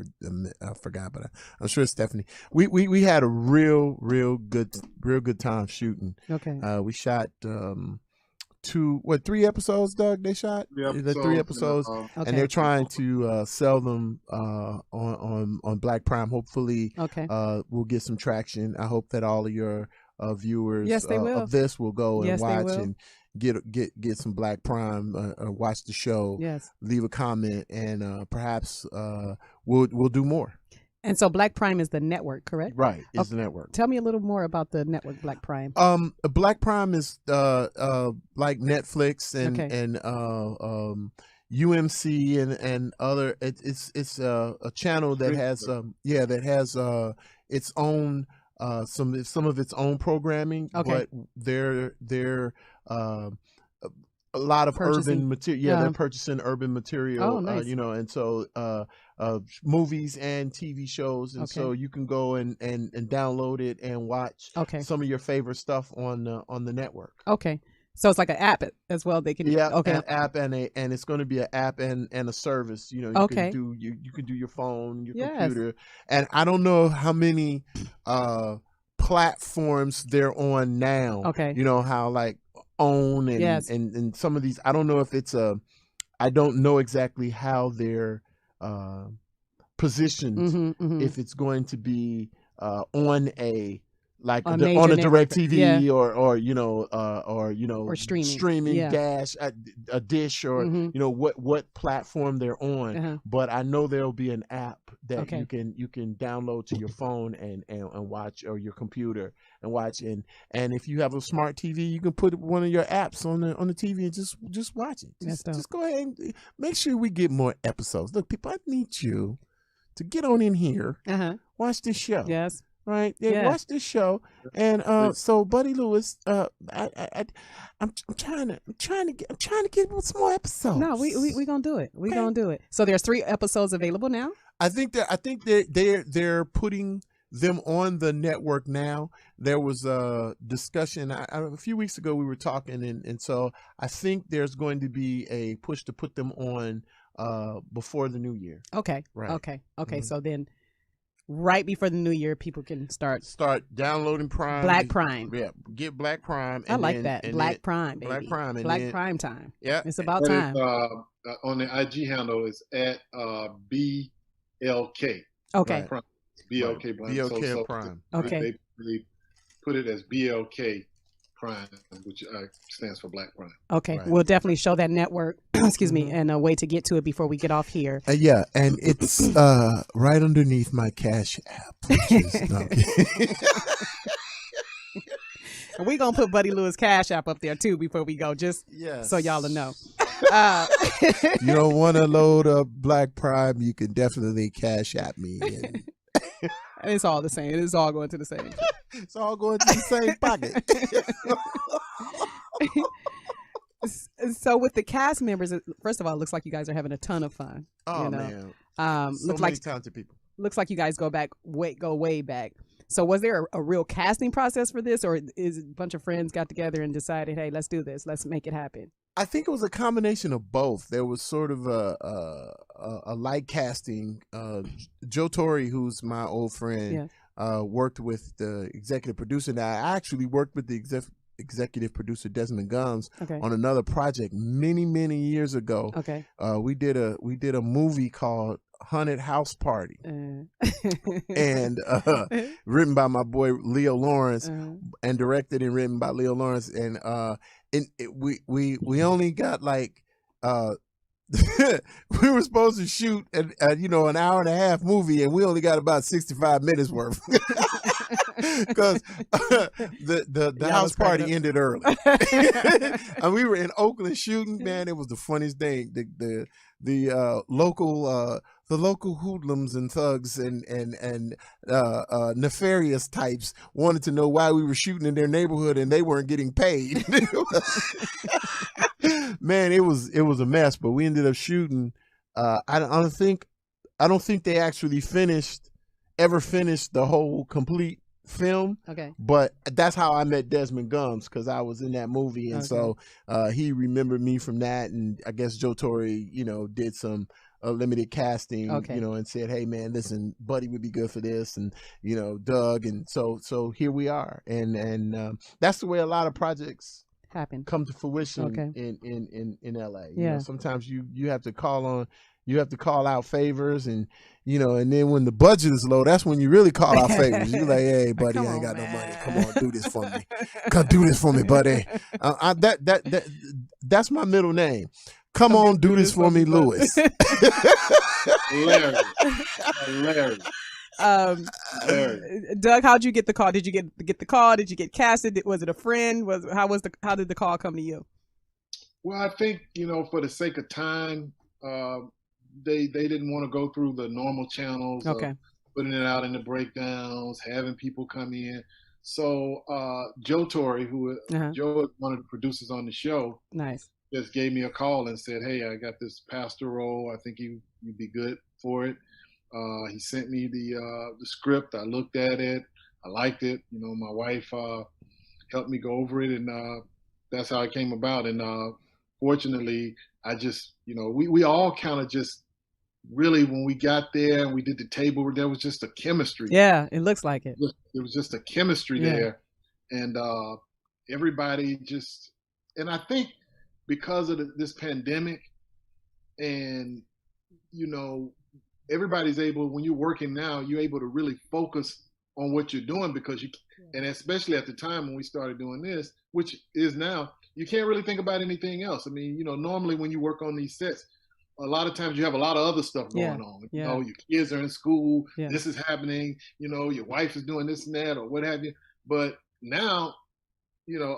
forgot, but I'm sure it's Stephanie. We had a real good time shooting. Okay. We shot 3 episodes, Doug? They shot the 3 episodes, and they're trying to sell them on Black Prime. Hopefully, we'll get some traction. I hope that all of your viewers of this will go and watch and get some Black Prime, watch the show, leave a comment, and perhaps we'll do more. And so Black Prime is the network, correct? Right, it's the network. Tell me a little more about the network Black Prime. Black Prime is like Netflix and UMC and other. It's a channel that has its own some of its own programming. But they're a lot of urban material. They're purchasing urban material. Oh, nice. And so movies and TV shows, and so you can go and download it and watch some of your favorite stuff on the network. Okay, so it's like an app as well. They can an app and it's going to be an app and a service. You can do you can do your phone, your computer, and I don't know how many platforms they're on now. How like OWN and some of these. I don't know if it's I don't know exactly how they're positioned, if it's going to be on a on a direct TV or streaming dash a dish or what platform they're on. But I know there'll be an app that you can download to your phone and watch, or your computer and watch, and if you have a smart TV, you can put one of your apps on the TV and just watch it. Just go ahead and make sure we get more episodes. Look, people, I need you to get on in here, watch this show. Yes. Right. Watch this show, and so Buddy Lewis, I'm trying to get some more episodes. No, we gonna do it. We gonna do it. So there's 3 episodes available now. I think they're putting them on the network now. There was a discussion a few weeks ago. We were talking, and so I think there's going to be a push to put them on before the new year. Okay. Right. Okay. So then, right before the new year, people can start downloading Prime. Black Prime. Yeah, get Black Prime. I like that. Black Prime, baby. Black Prime. Black Prime time. Yeah, it's about time. On the IG handle is at BLK. Okay. Prime. BLK Prime. BLK Prime. Okay. They put it as BLK Prime, which stands for Black Prime. Okay, we'll definitely show that network. Excuse me, and a way to get to it before we get off here. And it's right underneath my Cash app. Which is, and we're gonna put Buddy Lewis Cash app up there too before we go, just so y'all will know. You don't want to load up Black Prime, you can definitely Cash app me. And it's all the same. It's all going to the same. It's all going to the same pocket. So with the cast members, first of all, it looks like you guys are having a ton of fun. Oh, you know? man. So Looks many like talented people. Looks like you guys go way back. So was there a real casting process for this, or is a bunch of friends got together and decided, hey, let's do this, let's make it happen? I think it was a combination of both. There was sort of a light casting. Joe Torre, who's my old friend, worked with the executive producer. Now, I actually worked with the executive producer Desmond Gums on another project many years ago. We did a movie called Haunted House Party, and written by my boy Leo Lawrence, and directed and written by Leo Lawrence, and we only got like we were supposed to shoot an hour and a half movie, and we only got about 65 minutes worth. Because the house party ended early. And we were in Oakland shooting, man. It was the funniest thing. The local hoodlums and thugs and nefarious types wanted to know why we were shooting in their neighborhood and they weren't getting paid. Man, it was a mess, but we ended up shooting. I don't think they actually ever finished the whole complete film. But that's how I met Desmond Gums, because I was in that movie, and so he remembered me from that, and I guess Joe Torre, did some limited casting, and said, hey man, listen, Buddy would be good for this, and Doug, and so here we are, and that's the way a lot of projects come to fruition in LA. Sometimes you have to call out favors, and and then when the budget is low, that's when you really call out favors. You're like, hey buddy, I ain't got no money, come on, do this for me, come do this for me, buddy. That's my middle name. Come on, do this for me, Lewis. Hilarious. Doug, how'd you get the call? Did you get the call? Did you get casted? Was it a friend? How did the call come to you? Well, I think for the sake of time, they didn't want to go through the normal channels of putting it out in the breakdowns, having people come in. So Joe Torre, Joe is one of the producers on the show, just gave me a call and said, hey, I got this pastor role. I think you'd be good for it. He sent me the script. I looked at it. I liked it. My wife helped me go over it, and that's how it came about. And fortunately, I just, we all kind of just really, when we got there and we did the table, there was just a chemistry. Yeah, it looks like it. There was just a chemistry there. And everybody just, and I think because of this pandemic, and, everybody's able, when you're working now, you're able to really focus on what you're doing, because and especially at the time when we started doing this, which is now, you can't really think about anything else. I mean, normally when you work on these sets, a lot of times you have a lot of other stuff going on. Your kids are in school, this is happening, your wife is doing this and that or what have you. But now,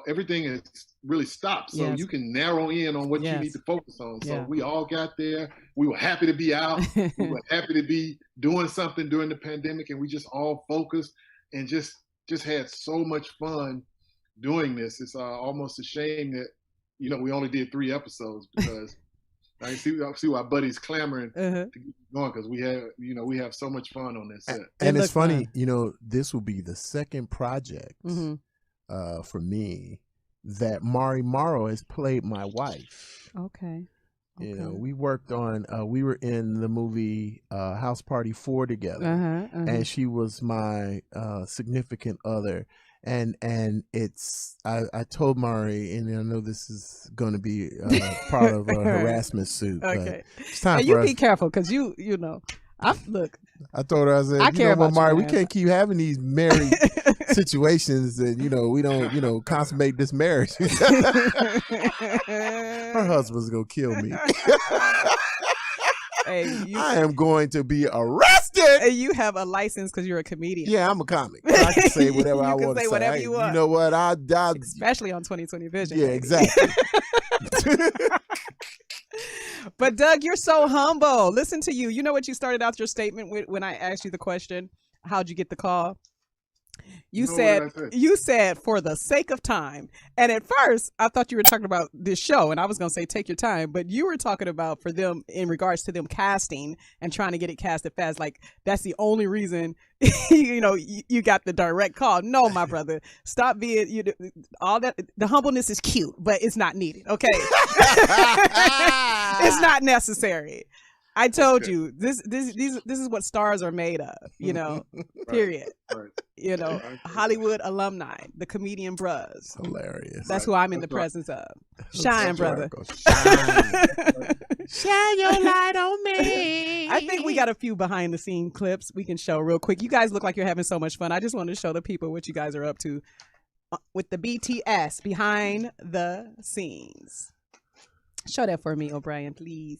everything is really stopped. So you can narrow in on what you need to focus on. So we all got there. We were happy to be out. We were happy to be doing something during the pandemic, and we just all focused and just had so much fun doing this. It's almost a shame that, we only did 3 episodes, because I see why Buddy's clamoring to keep going, because we have so much fun on this set. And it's funny, this will be the second project for me that Mari Morrow has played my wife. We worked on we were in the movie House Party 4 together, and she was my significant other. And it's I told Mari, and I know this is going to be part of a harassment suit. But it's time for us. Be careful, because you know. Look, I told her, I said, care about Mari, you, we can't keep having these married situations that, we don't, consummate this marriage. Her husband's going to kill me. I am going to be arrested. And you have a license because you're a comedian. Yeah, I'm a comic. I can say whatever I want to say. Whatever you want. You know what? Especially on 2020 Vision. Yeah, exactly. But Doug, you're so humble. Listen to you. You know what you started out your statement with when I asked you the question, how'd you get the call? You No, what said did I say? you said for the sake of time, and at first I thought you were talking about this show, and I was going to say take your time, but you were talking about for them in regards to them casting and trying to get it casted fast. Like that's the only reason you got the direct call. No, my brother, stop being all that. The humbleness is cute, but it's not needed. Okay, it's not necessary. I told you this is what stars are made of, period. Right. Hollywood alumni, the comedian bros. Hilarious. That's who I'm in the presence of. Shine, brother. Shine your light on me. I think we got a few behind the scene clips we can show real quick. You guys look like you're having so much fun. I just wanted to show the people what you guys are up to with the BTS behind the scenes. Show that for me, O'Brien, please.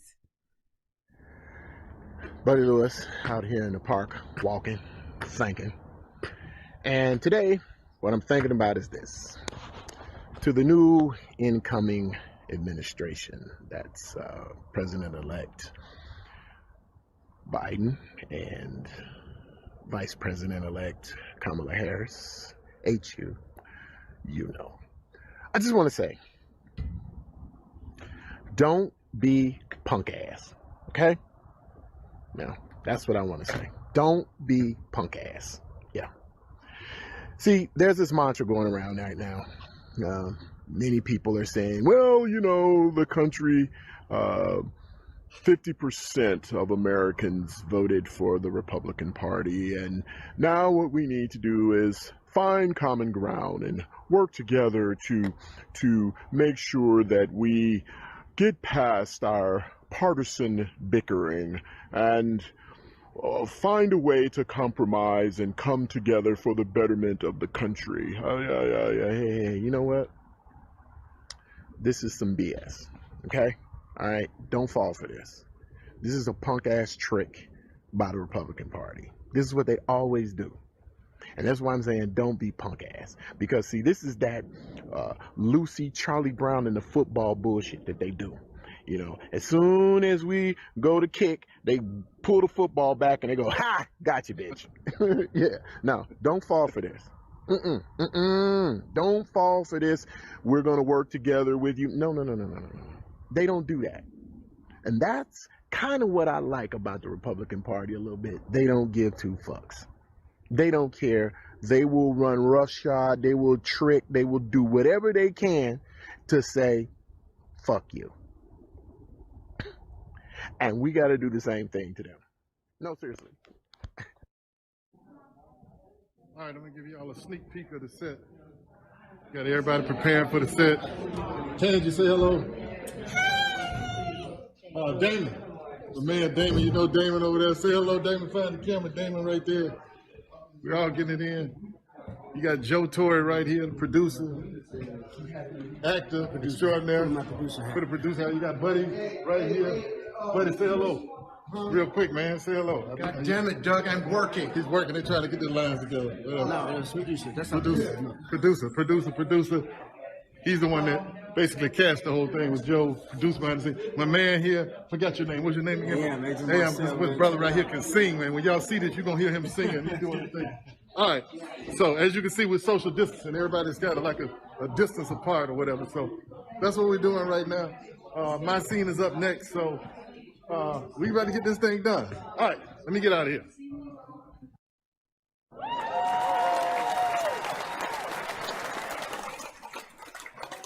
Buddy Lewis out here in the park, walking, thinking. And today, what I'm thinking about is this. To the new incoming administration, that's President-elect Biden and Vice President-elect Kamala Harris, HU, I just want to say, don't be punk ass, okay? No, that's what I want to say. Don't be punk ass. Yeah. See, there's this mantra going around right now. Many people are saying, well, the country, 50% of Americans voted for the Republican Party. And now what we need to do is find common ground and work together to make sure that we get past our partisan bickering and find a way to compromise and come together for the betterment of the country. Hey, you know what? This is some BS, okay? All right, don't fall for this. This is a punk-ass trick by the Republican Party. This is what they always do. And that's why I'm saying don't be punk-ass. Because, see, this is that Lucy, Charlie Brown, and the football bullshit that they do. As soon as we go to kick, they pull the football back and they go, ha, got you, bitch. Yeah. No, don't fall for this. Don't fall for this. We're going to work together with you. No. They don't do that. And that's kind of what I like about the Republican Party a little bit. They don't give two fucks. They don't care. They will run roughshod. They will trick. They will do whatever they can to say, fuck you. And we got to do the same thing to them. No, seriously. All right, I'm going to give y'all a sneak peek of the set. Got everybody preparing for the set. Can you say hello? Damon. The man, Damon. You know Damon over there. Say hello, Damon. Find the camera. Damon right there. We're all getting it in. You got Joe Torre right here, the producer, actor, extraordinary. For the producer, you got Buddy right here. Buddy, say hello. Real quick, man. Say hello. God damn it, Doug. I'm working. He's working. They're trying to get the lines together. No, it's producer. That's not Producer. He's the one that basically cast the whole thing with Joe, produced behind the scenes. My man here, forgot your name. What's your name again? This brother right here can sing, man. When y'all see this, you're going to hear him singing. He's doing the thing. All right. So as you can see, with social distancing, everybody's got like a distance apart or whatever. So that's what we're doing right now. My scene is up next, so we ready to get this thing done. All right, let me get out of here.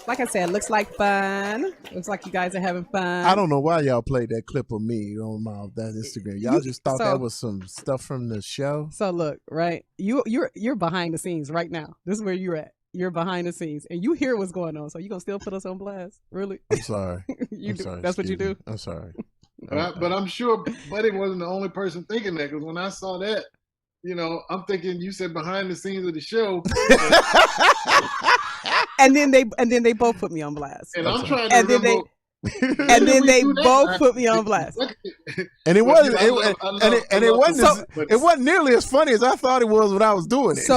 Like I said, looks like fun. Looks like you guys are having fun. I don't know why y'all played that clip of me on that Instagram. Y'all just thought that was some stuff from the show. So look, right? You're behind the scenes right now. This is where you're at. You're behind the scenes, and you hear what's going on. So you gonna still put us on blast? Really? I'm sorry. Sorry. That's what you do. I'm sorry. But I'm sure Buddy wasn't the only person thinking that, because when I saw that, I'm thinking you said behind the scenes of the show. And then they both put me on blast. And I'm trying to remember. And then they both put me on blast. And it wasn't. It wasn't nearly as funny as I thought it was when I was doing it. So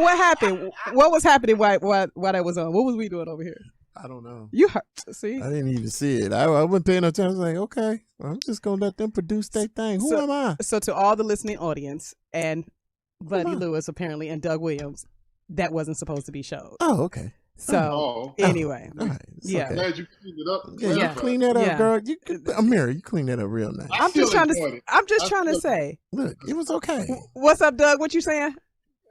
what happened? What was happening while that was on? What was we doing over here? I don't know. You heard? See, I didn't even see it. I wasn't paying no attention. I was like, okay, I'm just gonna let them produce their thing. Who am I? So to all the listening audience and Buddy Lewis apparently and Doug Williams that wasn't supposed to be showed. Oh, okay. So anyway, all right. yeah. Okay. Glad you cleaned it up. Yeah, you clean that up, girl. Ameerah, you clean that up real nice. I'm just trying to say. Look, it was okay. What's up, Doug? What you saying?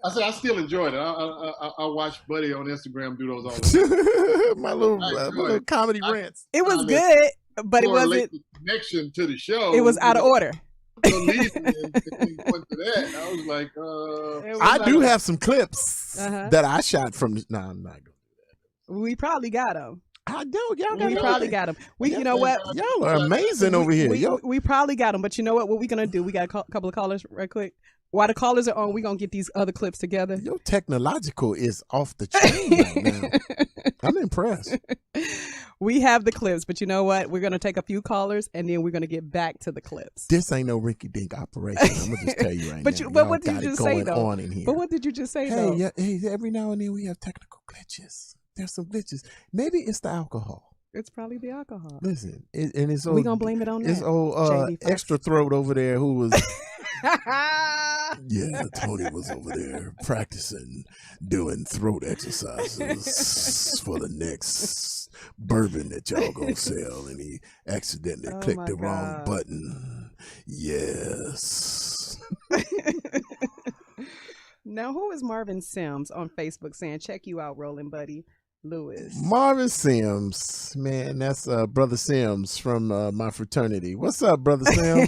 I said I still enjoyed it. I watch Buddy on Instagram do those all the time. my little comedy rants. It was good, but it wasn't connection to the show. It was out of order. I was like, I do have some clips that I shot from. No, I'm not gonna. We probably got them. I do. Y'all got We probably got them. You know what? Y'all are amazing over here. We probably got them, but you know what? What we gonna do? We got a couple of callers right quick. While the callers are on, we gonna get these other clips together. Your technological is off the chain right now. I'm impressed. We have the clips, but you know what? We're gonna take a few callers and then we're gonna get back to the clips. This ain't no rinky dink operation. I'm gonna just tell you right now. But what did you just say though? On in here. But what did you just say though? Hey, every now and then we have technical glitches. There's some glitches. Maybe it's the alcohol. It's probably the alcohol. Listen, and it's we gonna blame it on that. It's old extra throat over there who was. Yeah, Tony was over there practicing doing throat exercises for the next bourbon that y'all gonna sell, and he accidentally clicked the wrong button. Yes. Now, who is Marvin Sims on Facebook saying, check you out, Rolling Buddy Lewis? Marvin Sims, man, that's Brother Sims from my fraternity. What's up, Brother Sims?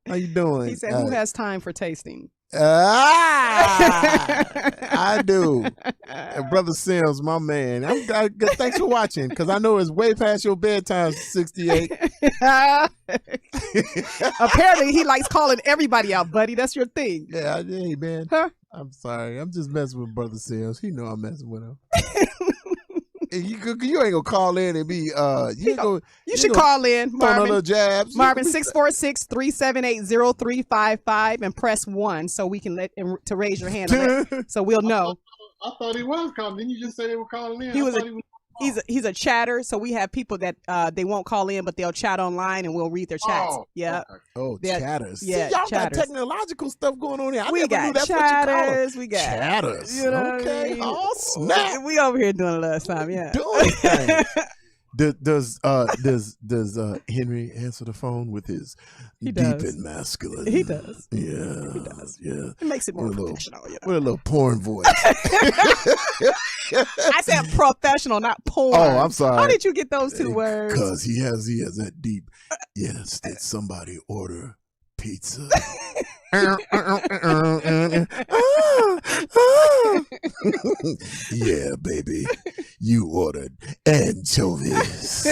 How you doing? He said, who has time for tasting? I do. Brother Sims, my man. Thanks for watching, because I know it's way past your bedtime, 68. Apparently, he likes calling everybody out, buddy. That's your thing. Yeah, hey, man. Huh? I'm sorry. I'm just messing with Brother Sims. He know I'm messing with him. You ain't gonna call in and be you should call in, Marvin. Little jabs. Marvin 646-378-0355 and press 1 so we can to raise your hand so we'll know. I thought he was calling. Didn't you just say they were calling in? He's a chatter, so we have people that they won't call in, but they'll chat online and we'll read their chats. Okay. Chatters. Yeah, see, y'all chatters. got technological stuff going on here. We got chatters. We got chatters. You know okay. What I mean? Oh snap! We over here doing it last time. Yeah. Doing things. Does Henry answer the phone with his deep and masculine? He does. Yeah. He does. Yeah. It makes it more professional. With a little porn voice. I said professional, not porn. Oh, I'm sorry. How did you get those two words? Because he has that deep. Yes, did somebody order pizza? Yeah, baby. You ordered anchovies.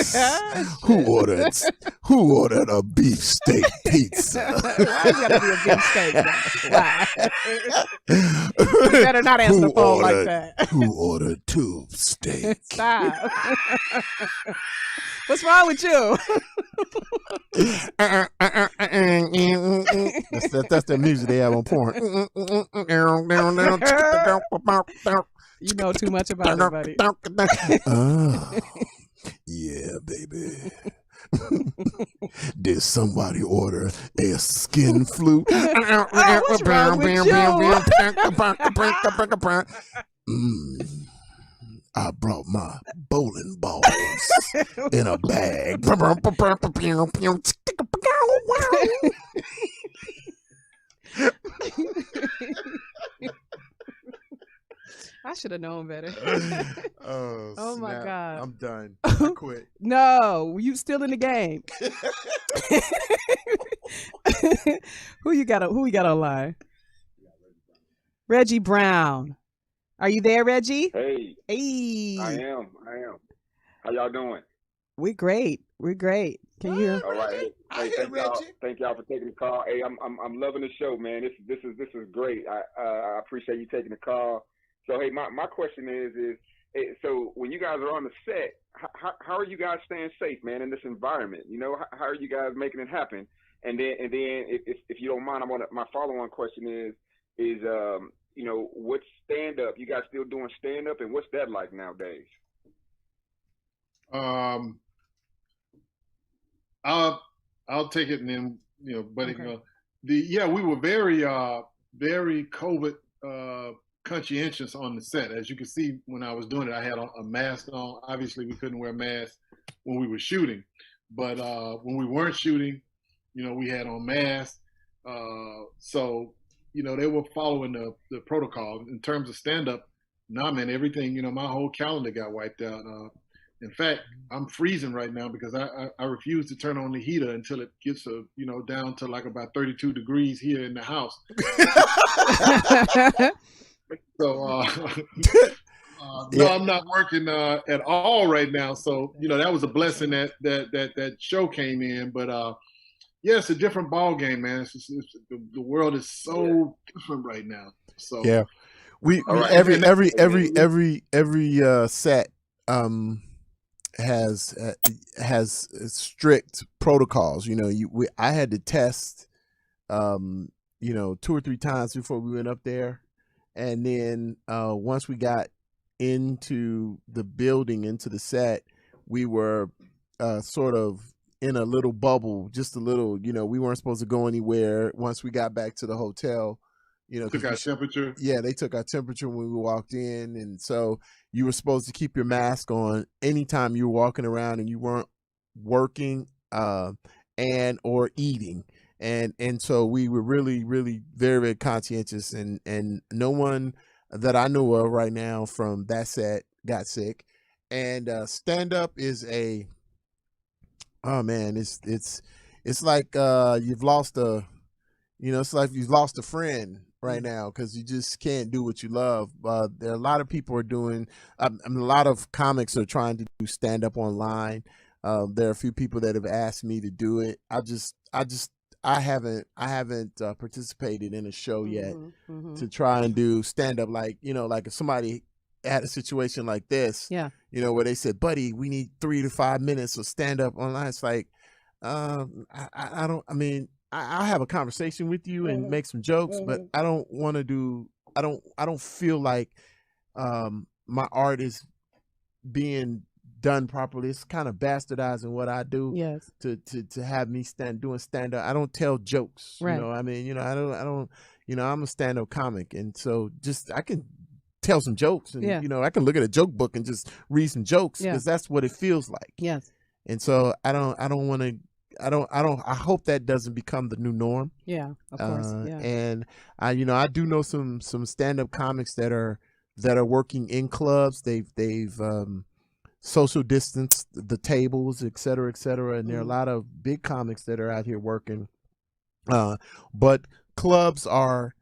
Who ordered a beefsteak pizza? Why you gotta be a beefsteak? Why? You better not answer the phone like that. Who ordered tube steak? Stop. What's wrong with you? That's the music they have on porn. You know too much about it, buddy. Yeah, baby. Did somebody order a skin flute? What's wrong with you? I brought my bowling balls in a bag. I should have known better. Oh my God. I'm done. I quit. No, you still in the game. Who we got online? Reggie Brown. Are you there, Reggie? Hey. Hey. I am. How y'all doing? We're great. Can you hear? All right. Hey, thank y'all for taking the call. Hey, I'm loving the show, man. This is great. I appreciate you taking the call. So hey, my question is so when you guys are on the set, how are you guys staying safe, man, in this environment? You know, how are you guys making it happen? And then if you don't mind, my follow-on question is you know, what's stand up? You guys still doing stand up, and what's that like nowadays? I'll take it, and then Buddy. Okay. We were very very COVID conscientious on the set. As you can see, when I was doing it, I had a mask on. Obviously, we couldn't wear masks when we were shooting, but when we weren't shooting, we had on masks. So, they were following the protocol. In terms of stand-up, nah, man, everything, my whole calendar got wiped out. In fact, I'm freezing right now because I refuse to turn on the heater until it gets down to like about 32 degrees here in the house. So no, I'm not working at all right now. So that was a blessing that show came in. But yeah, it's a different ball game, man. The world is so different right now. So yeah, we right. every set has strict protocols. I had to test 2 or 3 times before we went up there, and then once we got into the building, into the set, we were sort of in a little bubble, just a little. We weren't supposed to go anywhere. Once we got back to the hotel, took our temperature. Yeah, they took our temperature when we walked in, and so you were supposed to keep your mask on anytime you were walking around and you weren't working and or eating. And so we were really, really very, very conscientious, and no one that I know of right now from that set got sick. And stand up is it's like you've lost it's like you've lost a friend right now, because you just can't do what you love. There are a lot of people are doing, a lot of comics are trying to do stand up online. There are a few people that have asked me to do it. I haven't participated in a show yet to try and do stand up, like if somebody had a situation like this, where they said, buddy, we need 3 to 5 minutes of stand up online. It's like, I'll have a conversation with you and make some jokes, but I don't want to do, I don't feel like my art is being done properly. It's kind of bastardizing what I do. Yes. To have me doing stand up. I don't tell jokes. Right. I'm a stand up comic, and so just I can tell some jokes, and I can look at a joke book and just read some jokes, because that's what it feels like. Yes. And so I hope that doesn't become the new norm. Yeah, of course. Yeah. And I do know some stand-up comics that are working in clubs. They've social distanced the tables, et cetera, and there are a lot of big comics that are out here working. But clubs are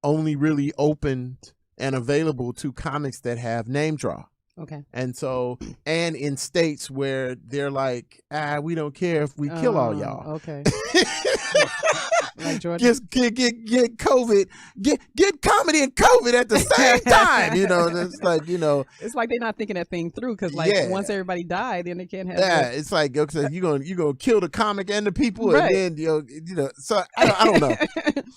only really open and available to comics that have name draw. Okay. And so, and in states where they're like, we don't care if we kill all y'all. Okay. Like Georgia. Just get COVID, get comedy and COVID at the same time. It's like, it's like they're not thinking that thing through, because once everybody died, then they can't have. Yeah, it's like, okay, you're gonna kill the comic and the people, right. And then so I don't know.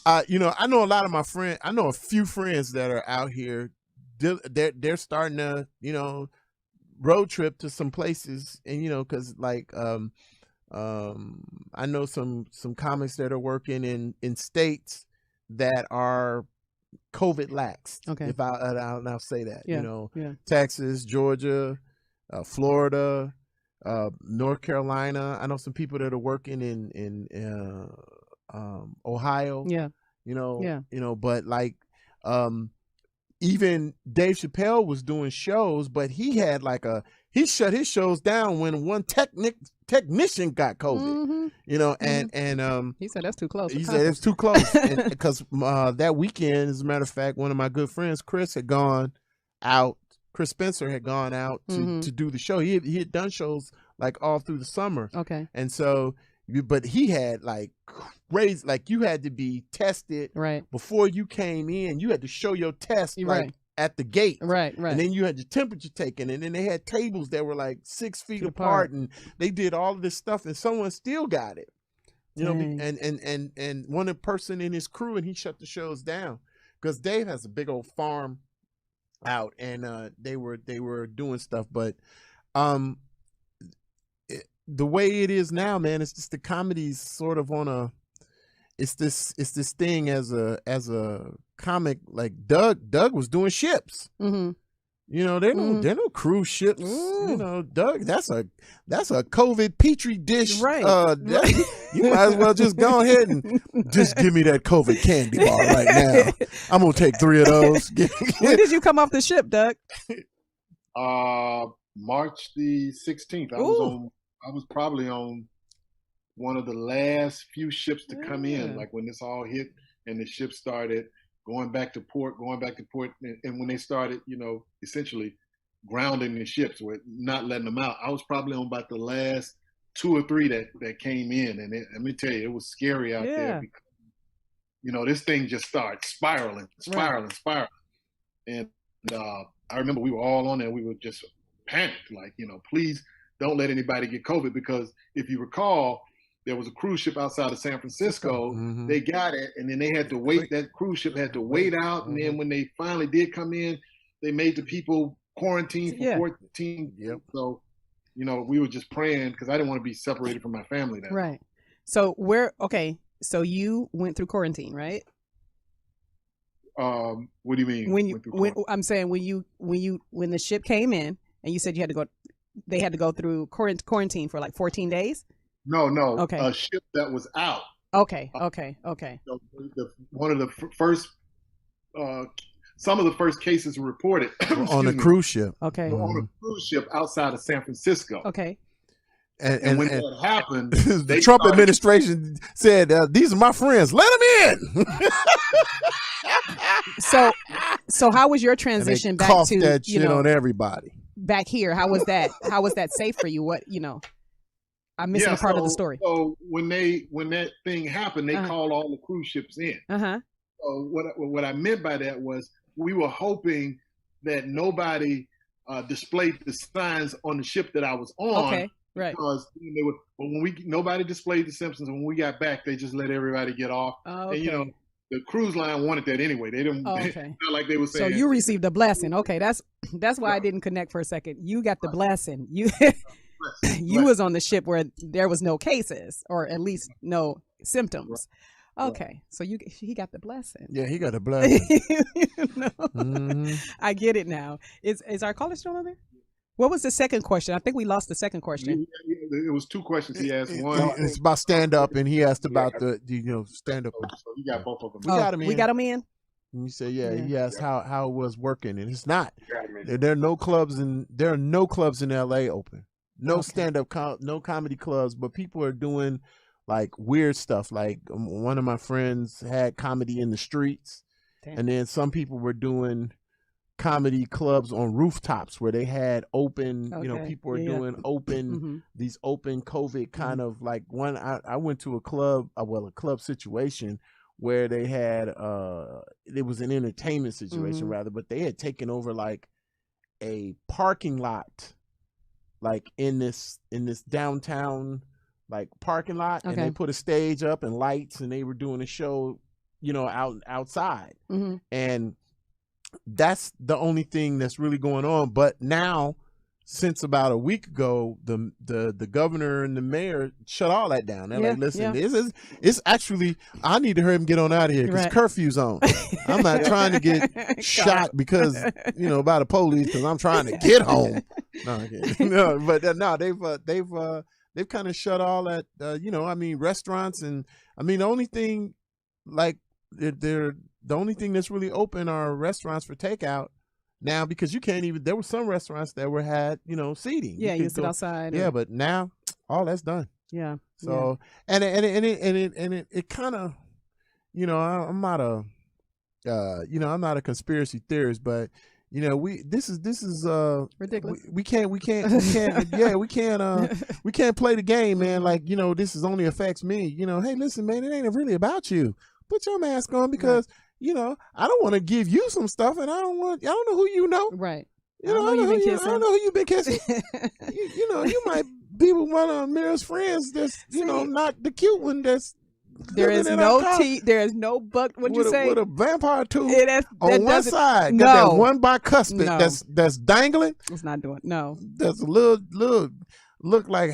I know a lot of my friends. I know a few friends that are out here. They're starting to road trip to some places, and because like I know some comics that are working in states that are COVID laxed. Okay. If I'll say that. Yeah. Texas, Georgia, Florida, North Carolina. I know some people that are working in Ohio. Yeah. But like even Dave Chappelle was doing shows, but he had he shut his shows down when one technician got COVID. And he said that's too close. He said it's too close, because that weekend, as a matter of fact, one of my good friends, Chris Spencer, had gone out to do the show. He had done shows like all through the summer. Okay. And so, but he had like crazy, like you had to be tested right before you came in. You had to show your test right at the gate. Right. And then you had your temperature taken, and then they had tables that were like 6 feet apart, and they did all of this stuff, and someone still got it. And one person in his crew, and he shut the shows down because Dave has a big old farm out, and they were doing stuff, but the way it is now, man, it's just the comedy's sort of on it's this thing as a comic, like Doug was doing ships. Mm-hmm. You know, they're no cruise ships. You know, Doug, that's a COVID petri dish. Right. You might as well just go ahead and just give me that COVID candy bar right now. I'm gonna take 3 of those. When did you come off the ship, Doug? March the 16th. I was probably on one of the last few ships to come in, like when this all hit and the ship started going back to port, and when they started, you know, essentially grounding the ships, with not letting them out. I was probably on about the last 2 or 3 that came in, and let me tell you, it was scary out there because, you know, this thing just started spiraling. And I remember we were all on there. We were just panicked, like, you know, please don't let anybody get COVID, because if you recall, there was a cruise ship outside of San Francisco. Mm-hmm. They got it, and then they had to wait. That cruise ship had to wait out, and then when they finally did come in, they made the people quarantine for 14. Yep. So, you know, we were just praying because I didn't want to be separated from my family. That right. So so you went through quarantine, right? What do you mean? When I'm saying when the ship came in and you said you had to go, they had to go through quarantine for like 14 days. No. Okay. A ship that was out. Okay. One of the first, some of the first cases were reported on a cruise ship. Okay. On a cruise ship outside of San Francisco. Okay. And when that happened, the Trump administration said, "These are my friends. Let them in." So how was your transition back to that shit on everybody back here? How was that? How was that safe for you? What, you know? I'm missing a part of the story. So when that thing happened, they called all the cruise ships in. So what I meant by that was we were hoping that nobody displayed the signs on the ship that I was on. Okay, right. Because nobody displayed the Simpsons. When we got back, they just let everybody get off. Okay. And you know, the cruise line wanted that anyway. They didn't. Okay. Not like they were saying. So you received a blessing. Okay, that's why I didn't connect for a second. You got the blessing. You was on the ship where there was no cases, or at least no symptoms. Okay, so he got the blessing. Yeah, he got a blessing. I get it now. Is our caller still on there? What was the second question? I think we lost the second question. It was 2 questions he asked. One, it's about stand up, and he asked about the stand up. So you got both of them. We got him in. And you say, he asked how it was working, and it's not. There are no clubs in LA open. No stand-up, no comedy clubs, but people are doing like weird stuff. Like one of my friends had comedy in the streets, and then some people were doing comedy clubs on rooftops where they had open, you know, people were doing open, these open COVID kind of like one. I went to a club, a club situation where they had, it was an entertainment situation rather, but they had taken over like a parking lot, like in this downtown like parking lot, and they put a stage up and lights, and they were doing a show, you know, outside, and that's the only thing that's really going on. But now, since about a week ago, the governor and the mayor shut all that down. They're like, listen, it's actually, I need to hurry and get on out of here because curfew's on. I'm not trying to get shot because, you know, by the police, because I'm trying to get home. They've kind of shut all that, you know, I mean, restaurants, and I mean, the only thing like the only thing that's really open are restaurants for takeout now, because you can't even, there were some restaurants that had, you know, seating. Yeah, you sit outside. Yeah, but now all that's done. Yeah. So and it kind of, you know, I'm not a conspiracy theorist, but you know, this is ridiculous. We can't play the game, man. Like, you know, this is only affects me. You know, hey, listen, man, it ain't really about you. Put your mask on because you know, I don't want to give you some stuff, and I don't know who you know. Right. You know, I don't know who you've been kissing. you know, you might be with one of Ameerah's friends that's, you know, not the cute one that's. There is no teeth. There is no buck. What'd you say? With a vampire tooth that on one side. No. Got that one bicuspid that's dangling. It's not doing. No. That's a little looked like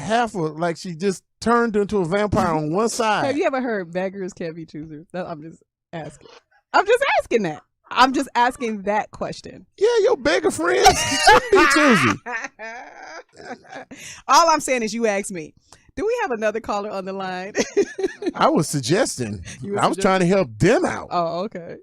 like she just turned into a vampire on one side. Have you ever heard beggars can't be choosers? I'm just asking. I'm just asking that. I'm just asking that question. Yeah, your beggar friends shouldn't be choosy. All I'm saying is you asked me. Do we have another caller on the line? I was suggesting. I was trying to help them out. Oh, okay.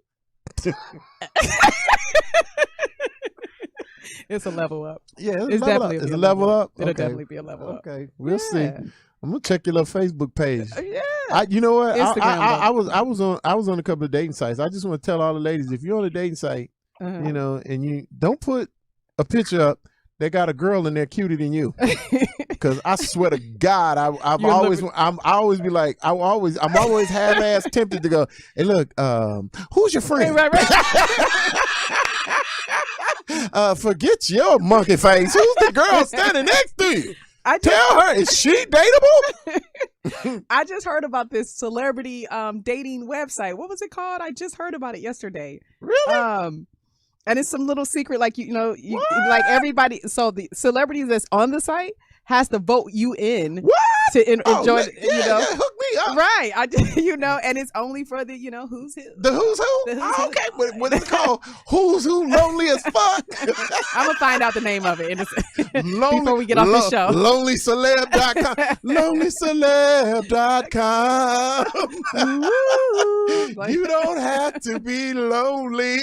It's a level up. Yeah, it's definitely a level up. It'll Okay. definitely be a level up. Okay, we'll see. I'm gonna check your little Facebook page. Yeah. You know what? Instagram, I was on a couple of dating sites. I just want to tell all the ladies, if you're on a dating site, you know, and you don't put a picture up that got a girl in there cuter than you, because I swear to God, I'm always be like, I'm always half-ass tempted to go, hey, look, who's your friend? Right. Forget your monkey face. Who's the girl standing next to you? Tell her, is she dateable? I just heard about this celebrity dating website. What was it called? I just heard about it yesterday. Really? And it's some little secret, like like everybody. So the celebrities that's on the site has to vote you in to enjoy. Hook me up. Right? And it's only for the who's who. The who's who? Okay, what is it called? Who's who? Lonely as fuck. I'm gonna find out the name of it before we get off the show. LonelyCeleb.com. LonelyCeleb.com. You don't have to be lonely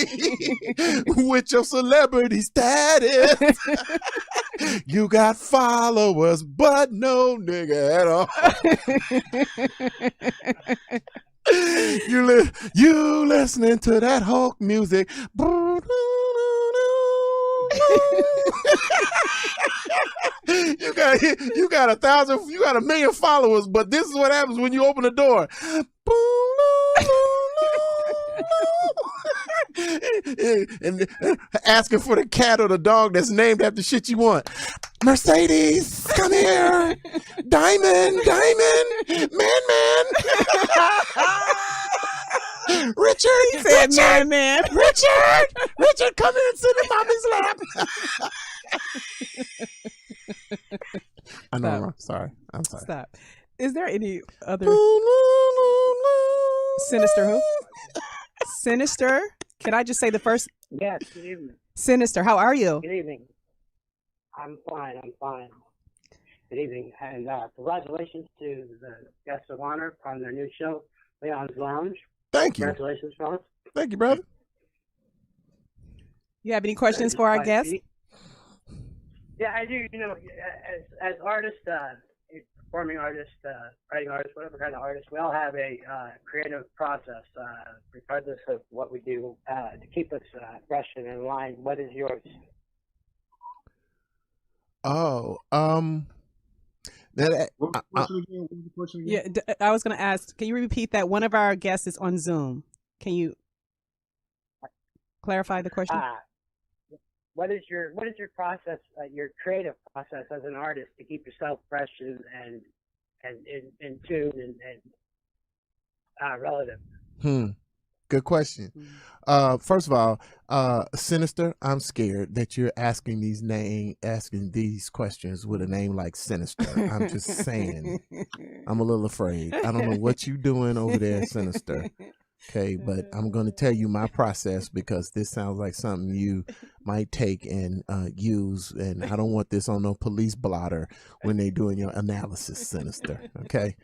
with your celebrity status. You got followers, but no nigga at all. You listening to that Hulk music. You got 1,000, you got 1 million followers, but this is what happens when you open the door. And asking for the cat or the dog that's named after shit you want. Mercedes, come here. Diamond, man. Richard, man. Richard, come here and sit in mommy's lap. I know I'm wrong. Sorry. I'm sorry. Stop. Is there any other Sinister who? Sinister? Can I just say the first? Yes, good evening. Sinister, how are you? Good evening. I'm fine. Good evening. And congratulations to the guest of honor on their new show, Leon's Lounge. Thank you. Congratulations, fellas. Thank you, brother. You have any questions for our guest? Yeah, I do. As artists, performing artists, writing artists, whatever kind of artists, we all have a creative process, regardless of what we do, to keep us fresh and in line. What is yours? Oh, Yeah, I was going to ask, can you repeat that? One of our guests is on Zoom. Can you clarify the question? What is your process, your creative process as an artist to keep yourself fresh and in tune and relative? Good question. First of all, Sinister, I'm scared that you're asking these questions with a name like Sinister. I'm just saying. I'm a little afraid. I don't know what you doing over there, Sinister. Okay, but I'm going to tell you my process because this sounds like something you might take and use, and I don't want this on no police blotter when they doing your analysis, Sinister. Okay,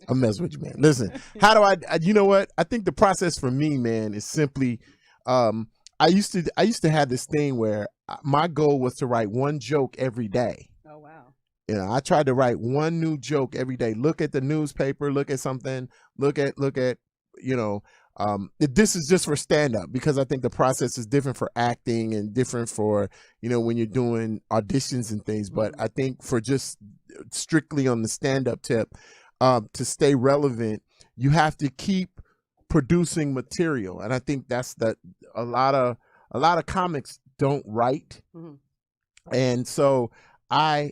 I'm messing with you, man. Listen, how do I? You know what? I think the process for me, man, is simply. I used to have this thing where my goal was to write one joke every day. Oh wow. I tried to write one new joke every day. Look at the newspaper. Look at something. Look at. This is just for stand-up because I think the process is different for acting and different for, when you're doing auditions and things. But I think for just strictly on the stand-up tip, to stay relevant, you have to keep producing material. And I think that's a lot of comics don't write. Mm-hmm. And so I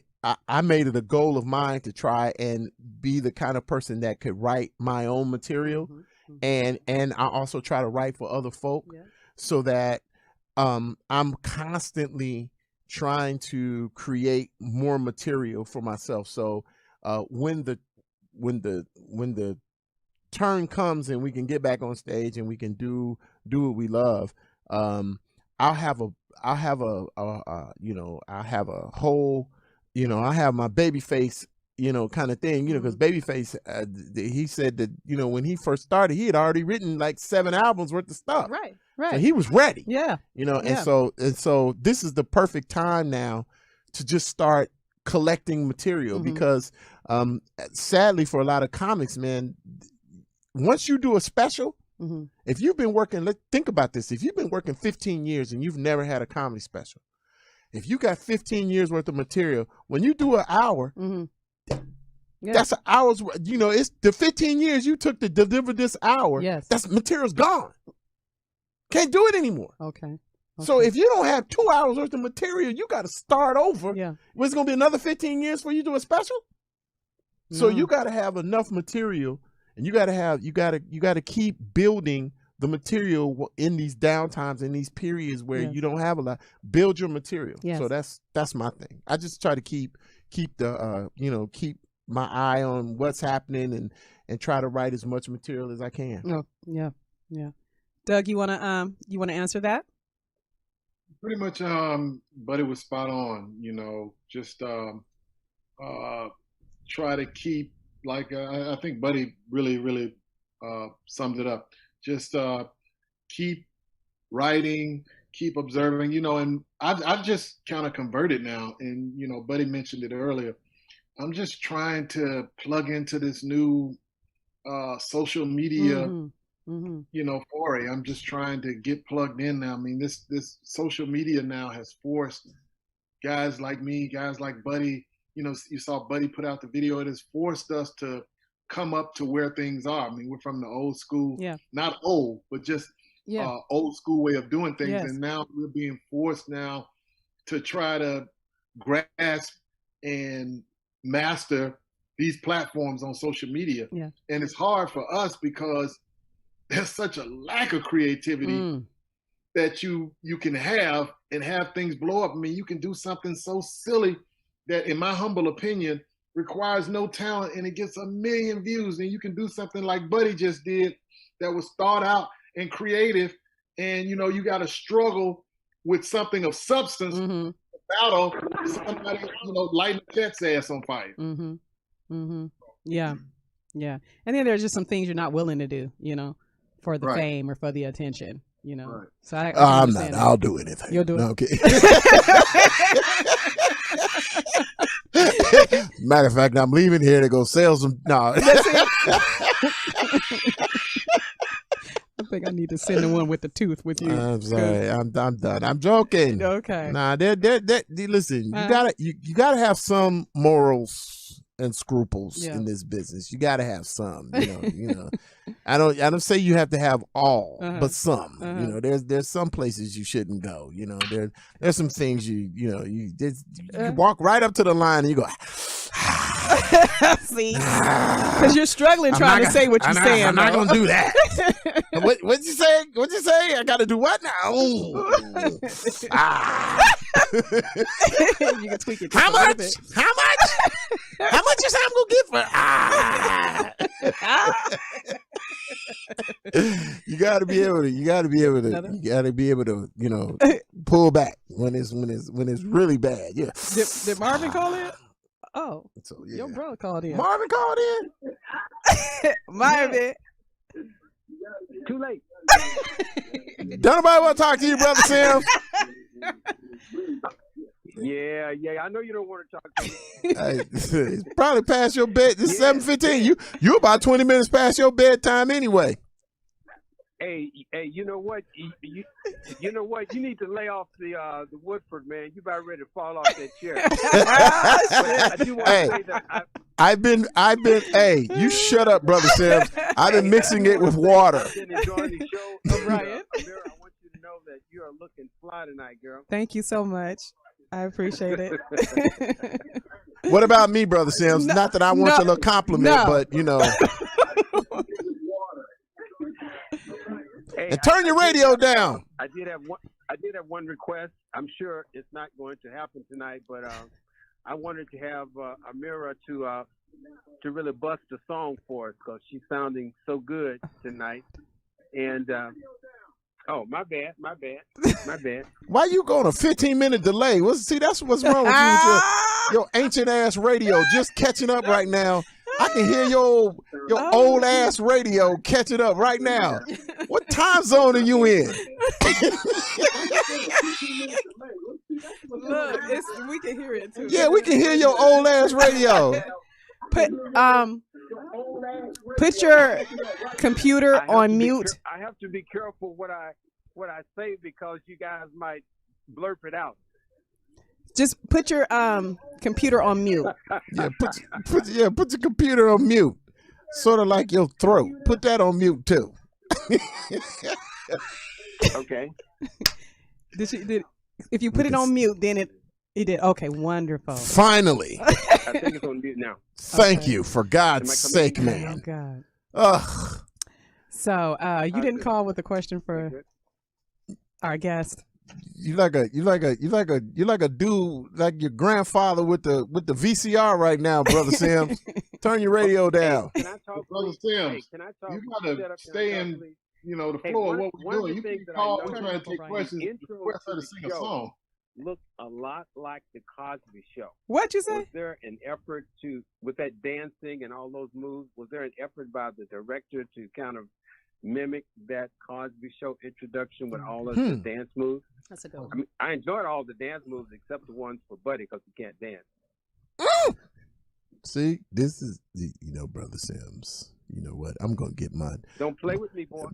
made it a goal of mine to try and be the kind of person that could write my own material. Mm-hmm. And I also try to write for other folk so that I'm constantly trying to create more material for myself. So when the turn comes and we can get back on stage and we can do what we love, I'll have a whole, I have my Babyface, kind of thing, because Babyface, he said that, when he first started, he had already written like 7 albums worth of stuff. Right. So he was ready. Yeah. And so this is the perfect time now to just start collecting material, because sadly for a lot of comics, man, once you do a special, if you've been working, think about this. If you've been working 15 years and you've never had a comedy special, if you got 15 years worth of material, when you do an hour, that's an hour's, it's the 15 years you took to deliver this hour. Yes. That's material's gone. Can't do it anymore. Okay. So if you don't have 2 hours worth of material, you got to start over. Yeah. It's going to be another 15 years for you to do a special. So you got to have enough material, and you got to keep building the material in these downtimes, in these periods where you don't have a lot. Build your material. Yes. So that's my thing. I just try to keep the keep my eye on what's happening and try to write as much material as I can. Oh, yeah. Doug, you wanna answer that? Pretty much, Buddy was spot on. Just try to keep, like, I think Buddy really summed it up. Just keep writing, keep observing, and I've just kind of converted now. And, Buddy mentioned it earlier. I'm just trying to plug into this new social media, foray. I'm just trying to get plugged in now. I mean, this social media now has forced guys like me, guys like Buddy, you saw Buddy put out the video. It has forced us to come up to where things are. I mean, we're from the old school, not old, but just old school way of doing things. Yes. And now we're being forced now to try to grasp and master these platforms on social media. Yeah. And it's hard for us because there's such a lack of creativity that you can have and have things blow up. I mean, you can do something so silly that, in my humble opinion, requires no talent and it gets 1 million views. And you can do something like Buddy just did that was thought out and creative. And, you got to struggle with something of substance battle somebody, lighting a cat's ass on fire. Yeah. And then there's just some things you're not willing to do, for the fame or for the attention, Right. So I'm not. I'll do anything. You'll do it. No, okay. Matter of fact, I'm leaving here to go sell some. No. I think I need to send the one with the tooth with you. I'm sorry. I'm done. I'm joking. Okay. Nah, listen, you gotta have some morals and scruples in this business. You gotta have some. I don't say you have to have all, but some. There's some places you shouldn't go. There's some things you walk right up to the line and you go. See, because you're struggling trying to say what you're saying. I'm not gonna do that. What'd you say? What'd you say? I got to do what now? You can tweak it. How much? How much? How much is I'm gonna get for? You got to be able to. Pull back when it's really bad. Yeah. Did Marvin call in? Oh, so, your brother called in. Marvin called in. Marvin. Too late. Don't nobody want to talk to you, brother Sims. Yeah. I know you don't want to talk to me. It's probably past your bed. This is 7:15. You about 20 minutes past your bedtime anyway. Hey, you know what? You know what? You need to lay off the Woodford, man. You about ready to fall off that chair. I do want to say that I've been. Hey, you shut up, brother Sims. I've been mixing it with water. I've been enjoying the show. Ameerah, I want you to know that you are looking fly tonight, girl. Thank you so much. I appreciate it. What about me, brother Sims? Not that I want your little compliment, but Hey, and turn your radio down. I did have one. did have one request. I'm sure it's not going to happen tonight, but I wanted to have Ameerah to really bust a song for us because she's sounding so good tonight. And oh, my bad. Why you go on a 15-minute delay? That's what's wrong with you with your ancient ass radio just catching up right now. I can hear your old ass radio catching up right now. What time zone are you in? Look, we can hear it too. Yeah, we can hear your old ass radio. Put your computer on mute. I have to be careful what I say because you guys might blurp it out. Just put your computer on mute. Yeah, put your computer on mute. Sort of like your throat. Put that on mute too. Okay. If you put it on mute, then it did. Okay, wonderful. Finally. I think it's on mute now. Thank you, for God's sake, man. Oh God. Ugh. So you didn't call with a question for our guest. You like a dude like your grandfather with the VCR right now, Brother Sims. Turn your radio down. Can I talk, Brother Sims? Can I talk? You gotta stay in, the flow of what we're doing. You can call. We're trying to take questions. Request her to sing a song. Look a lot like the Cosby Show. What'd you say? Was there an effort with that dancing and all those moves? Was there an effort by the director to kind of mimic that Cosby Show introduction with all of the dance moves? That's a good one. I mean, I enjoyed all the dance moves except the ones for Buddy because he can't dance. See, this is Brother Sims. You know what? I'm gonna get my. Don't play with me, boy.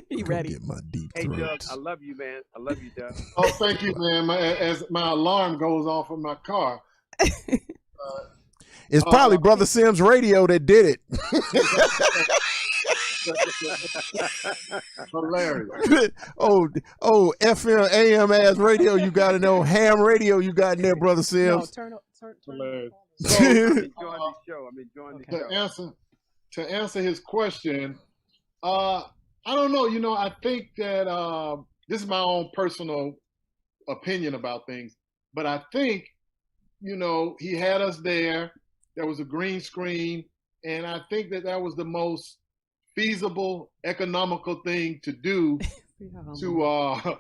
You ready? Get my deep Hey, throat. Doug, I love you, man. I love you, Doug. Oh, thank you, man. As my alarm goes off in my car. It's probably Brother Sims' radio that did it. Hilarious. oh, FM, AM ass radio you got in there. Ham radio you got in there, Brother Sims. No, turn. Hilarious. So, I'm enjoying the show. To answer his question, I don't know. I think that this is my own personal opinion about things, but I think, he had us there. There was a green screen, and I think that was the most feasible, economical thing to do to,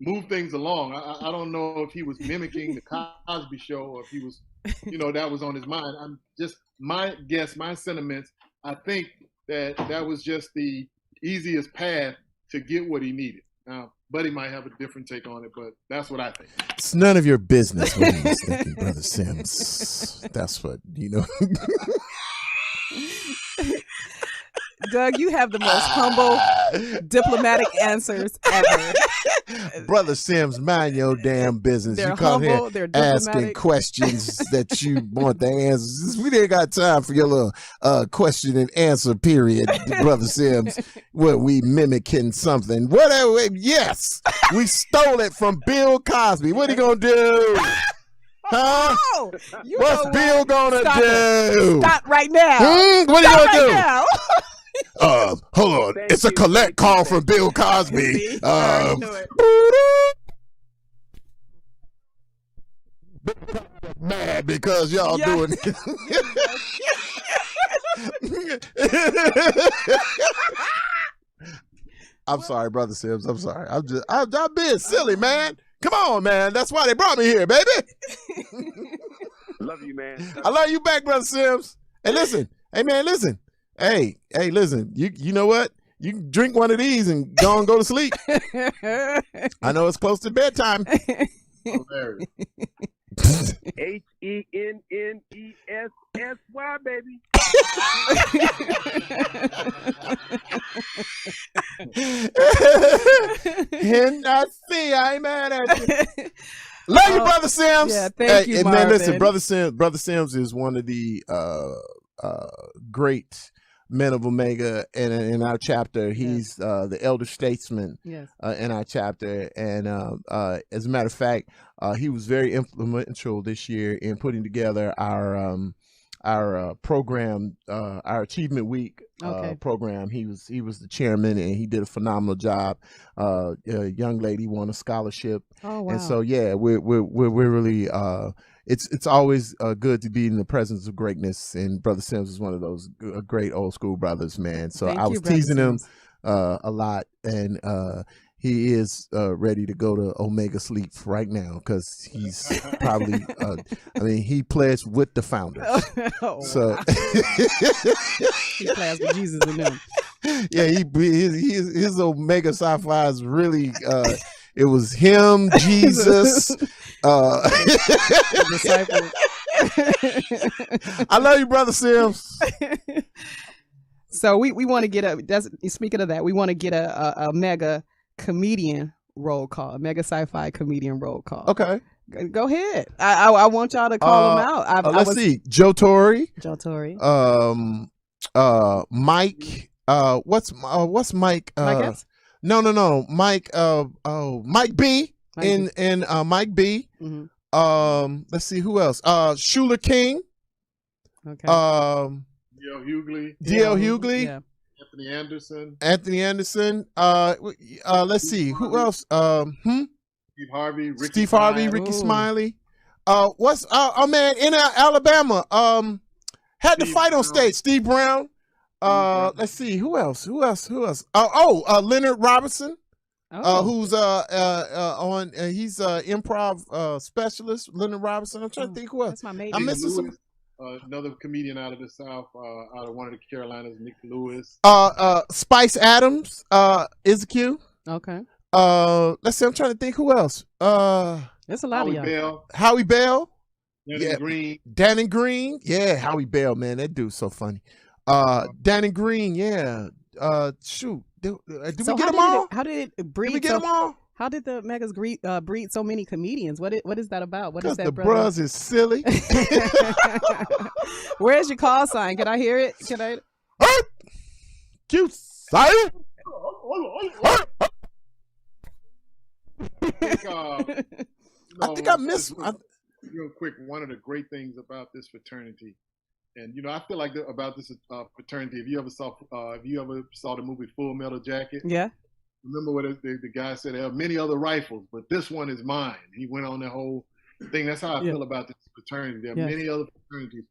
move things along. I don't know if he was mimicking the Cosby Show or if he was, that was on his mind. I'm just my sentiments. I think that was just the easiest path to get what he needed. Now, Buddy might have a different take on it, but that's what I think. It's none of your business what he was thinking, Brother Sims. That's what Doug, you have the most humble, diplomatic answers ever. Brother Sims, mind your damn business. They're you come humble, here they're asking diplomatic. questions that you want the answers. We didn't got time for your little question and answer period, Brother Sims. What we mimicking something. Whatever. Yes, we stole it from Bill Cosby. What are you gonna do? Huh? Oh, What's Bill gonna do? Stop right now. What are you gonna do? Now. Hold on. It's a collect call from Bill Cosby. Mad because y'all doing it. I'm sorry, Brother Sims. I'm sorry. I'm being silly, man. Come on, man. That's why they brought me here, baby. Love you, man. I love you back, Brother Sims. Hey, listen. Hey, man, listen. Hey, listen. You know what? You can drink one of these and go to sleep. I know it's close to bedtime. Hilarious. HENNESSY, baby. And I see, I ain't mad at you. Love you, Brother Sims. Yeah, thank you, man. Listen, Marvin. Brother Sims is one of the great men of Omega, and in our chapter, he's the elder statesman in our chapter. And as a matter of fact, he was very influential this year in putting together our program, our Achievement Week program. He was the chairman, and he did a phenomenal job. A young lady won a scholarship. Oh, wow. And so yeah, we're really it's always good to be in the presence of greatness, and Brother Sims is one of those great old school brothers, man. So I was teasing him a lot, and he is ready to go to Omega sleep right now, because he's probably he pledged with the founders. So he pledged with Jesus in them. Yeah, his Omega Sci-Fi is really it was him, Jesus, disciples. I love you, Brother Sims. So we want to get speaking of that, we want to get a mega comedian roll call, a mega sci-fi comedian roll call. Okay. Go ahead. I want y'all to call them out. Let's see. Joe Torre. Mike. What's Mike? Mike Epps? No. Mike. Mike B. Mike B. Mm-hmm. Let's see who else. Shuler King. Okay. D.L. Hughley. D.L. Hughley. Yeah. Anthony Anderson. Let's see who else. Steve Harvey. Ricky Smiley. What's man in Alabama? Had to fight on stage. Steve Brown. Let's see who else. Leonard Robinson. Who's on? He's improv specialist. Leonard Robinson. I'm trying to think who else. That's my mate. I'm missing some. Another comedian out of the South, out of one of the Carolinas, Nick Lewis. Spice Adams is a Q. Okay. Let's see. I'm trying to think who else. There's a lot of y'all. Howie Bell. Danny Green. Yeah, Howie Bell, man, that dude's so funny. Danny Green. Yeah. Shoot. Did we get them all? How did it breed? Did we get them all? How did the Megas breed so many comedians? What is that about? What is that? Because the bros is silly. Where's your call sign? Can I hear it? Can I? Cute sign. I think I missed. Real quick, one of the great things about this fraternity, and I feel like about this fraternity. If you ever saw the movie Full Metal Jacket, yeah. Remember what the guy said? There are many other rifles, but this one is mine. He went on that whole thing. That's how I feel about this fraternity. There are many other fraternities,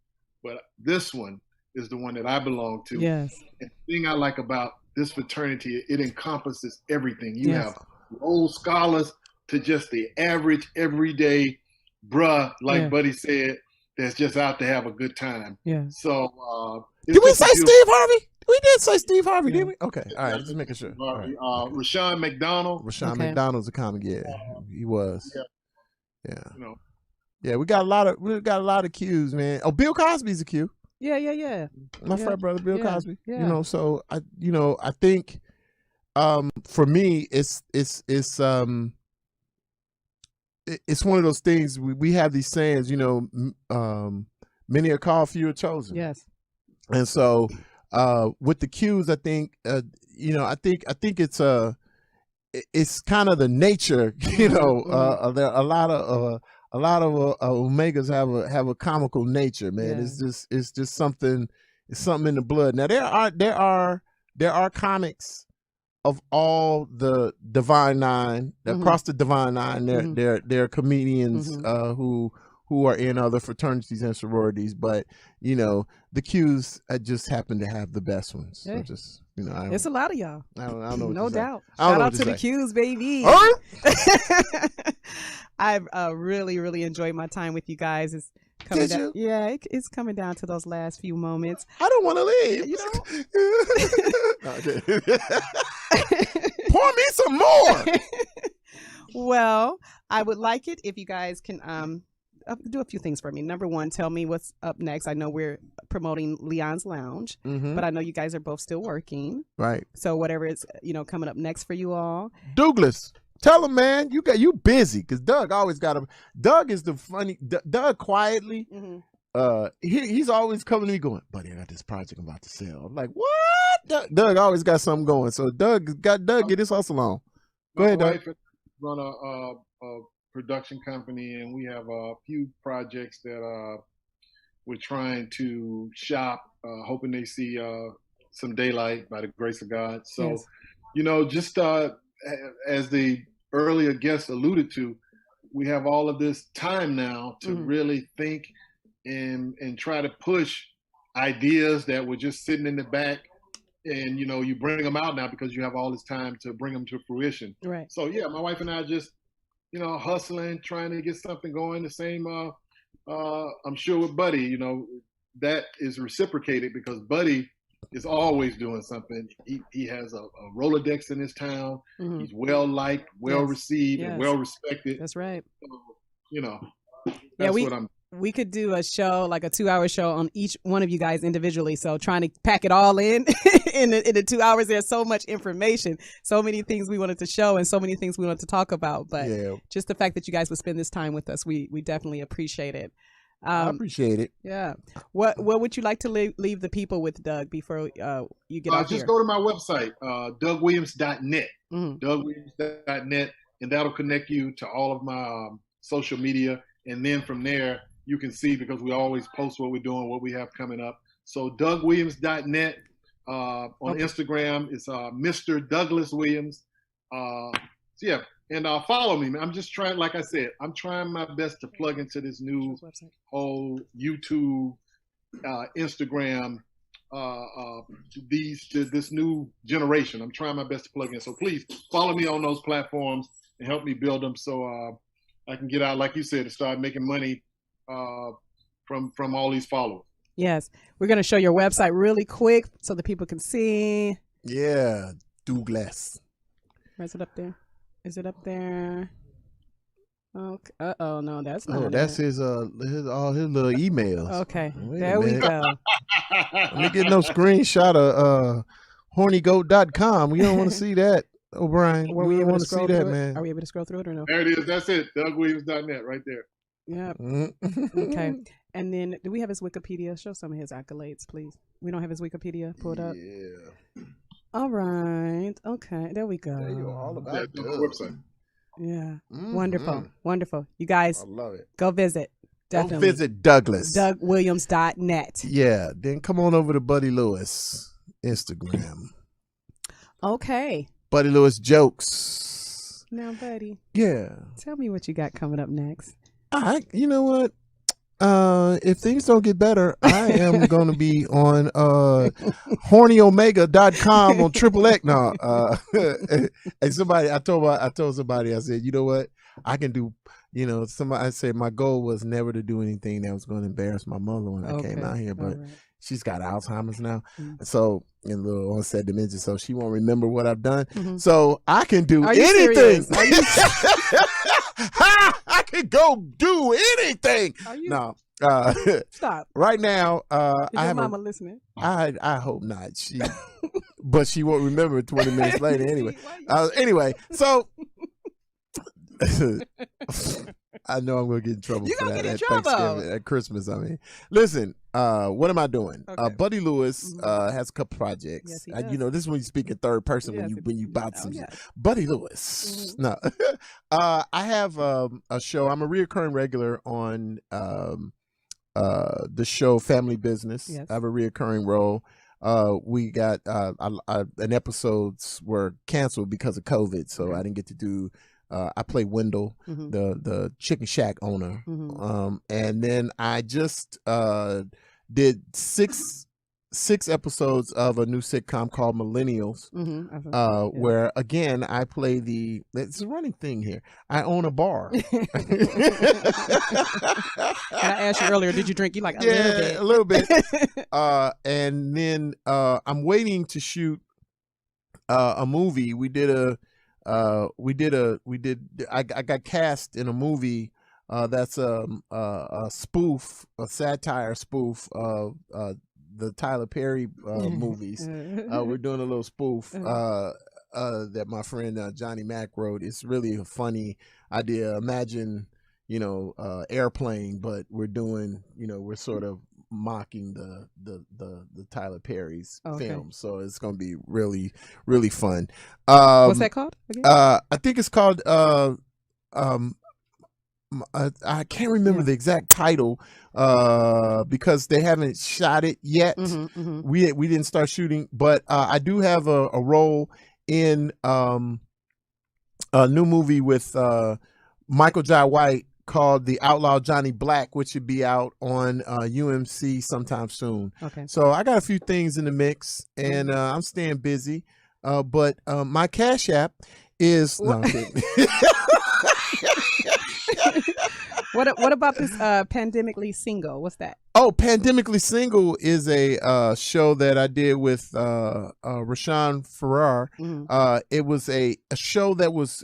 but this one is the one that I belong to. Yes. And the thing I like about this fraternity, it encompasses everything. You have old scholars to just the average, everyday bruh, like Buddy said, that's just out to have a good time. Yeah. So did we say Steve Harvey? We did say Steve Harvey, didn't we? Okay, all right, just making sure. Rashawn McDonald. McDonald's a comic, he was. Yeah. Yeah, we got a lot of Qs, man. Oh, Bill Cosby's a Q. Yeah. My frat brother, Bill Cosby. Yeah. So I think, for me, it's one of those things. We have these sayings, many are called, few are chosen. Yes. And so, with the Qs, I think, I think it's kind of the nature, there are a lot of Omegas have a comical nature, man. Yeah. It's just something. It's something in the blood. Now there are comics of all the Divine Nine, across the Divine Nine. There are comedians who are in other fraternities and sororities, but the Qs just happen to have the best ones. So just it's a lot of y'all. I don't know. No doubt. Shout out to the Qs, baby. I've really, really enjoyed my time with you guys. It's coming down. Yeah, it's coming down to those last few moments. I don't want to leave. Pour me some more. Well, I would like it if you guys can do a few things for me. Number one, tell me what's up next. I know we're promoting Leon's Lounge, but I know you guys are both still working. Right. So whatever is coming up next for you all. Douglas, tell him, man, you busy, because Doug always got him. Doug is the funny. Doug quietly. He's always coming to me going, buddy, I got this project I'm about to sell. I'm like, what? Doug always got something going. So Doug get his hustle on. Go ahead, Doug. Run a production company, and we have a few projects that we're trying to shop, hoping they see some daylight by the grace of God. So, Yes. just as the earlier guest alluded to, we have all of this time now to really think and try to push ideas that were just sitting in the back. And you bring them out now because you have all this time to bring them to fruition. Right. So yeah, my wife and I just hustling, trying to get something going. The same, I'm sure with Buddy, that is reciprocated because Buddy is always doing something. He has a Rolodex in his town. He's well liked, well received, and well respected. That's right. So, that's what I'm. We could do a show, like a 2-hour show on each one of you guys individually. So trying to pack it all in the 2 hours, there's so much information, so many things we wanted to show and so many things we wanted to talk about. But just the fact that you guys would spend this time with us, we definitely appreciate it. I appreciate it. Yeah. What would you like to leave the people with, Doug, before you get off Just here? go to my website, dougwilliams.net, dougwilliams.net, and that'll connect you to all of my social media. And then from there, you can see, because we always post what we're doing, what we have coming up. So dougwilliams.net. On Instagram, it's Mr. Douglas Williams. So yeah, and follow me. I'm just trying, like I said, I'm trying my best to plug into this new whole YouTube, Instagram, this new generation. I'm trying my best to plug in. So please follow me on those platforms and help me build them so I can get out, like you said, to start making money from all these followers. Yes. We're going to show your website really quick so that people can see. Yeah, Douglas. Where's it up there? Is it up there? Okay. No, that's not. Oh, that's his all his little emails. Okay, Wait there we go. Let me get no screenshot of hornygoat.com. We don't want to see that, O'Brien. Were we we don't able want to to see scroll that, through it? man. Are we able to scroll through it or no? There it is. That's it. DougWilliams.net right there. Yeah. Okay. And then, do we have his Wikipedia? Show some of his accolades, please. We don't have his Wikipedia pulled up. Yeah. All right. Okay. There we go. There you go. All about the website. Yeah. Wonderful. Wonderful. You guys, I love it. go visit. Definitely. Go visit Douglas. DougWilliams.net. Yeah. Then come on over to Buddy Lewis Instagram. Okay. Buddy Lewis Jokes. Now, Buddy. Yeah. Tell me what you got coming up next. You know what? If things don't get better, I am going to be on hornyomega.com on Triple X. No, and somebody, I told somebody, I said, you know what? I can do, I said my goal was never to do anything that was going to embarrass my mother when I came out here, but she's got Alzheimer's now. So, in little onset dementia, so she won't remember what I've done. So I can do anything. I can go do anything. No. Stop. Right now, Is I your have mama listening? I hope not. But she won't remember 20 minutes later anyway. Anyway, so I know I'm gonna get in trouble for that at Thanksgiving, at Christmas. I mean, listen. What am I doing? Buddy Lewis has a couple projects. Yes, he this is when you speak in third person when you bought some. Buddy Lewis. No, I have a show. I'm a reoccurring regular on the show Family Business. Yes. I have a reoccurring role. We got an episodes were canceled because of COVID, so I didn't get to do. I play Wendell, the Chicken Shack owner, and then I just did six episodes of a new sitcom called Millennials, where again I play it's a running thing here. I own a bar. I asked you earlier, did you drink? You like a little bit. And then I'm waiting to shoot a movie. I got cast in a movie that's a spoof, a satire spoof of the Tyler Perry movies. We're doing a little spoof that my friend Johnny Mack wrote. It's really a funny idea. Imagine, Airplane, but we're doing, we're sort of mocking the Tyler Perry's film. So it's going to be really, really fun. What's that called again? I think it's called I can't remember the exact title because they haven't shot it yet. We didn't start shooting, but I do have a role in a new movie with Michael Jai White called The Outlaw Johnny Black, which should be out on UMC sometime soon. Okay. So I got a few things in the mix, and I'm staying busy. But my Cash App is no, I'm kidding. What about this Pandemically Single? What's that? Oh, Pandemically Single is a show that I did with Rashawn Farrar. It was a show that was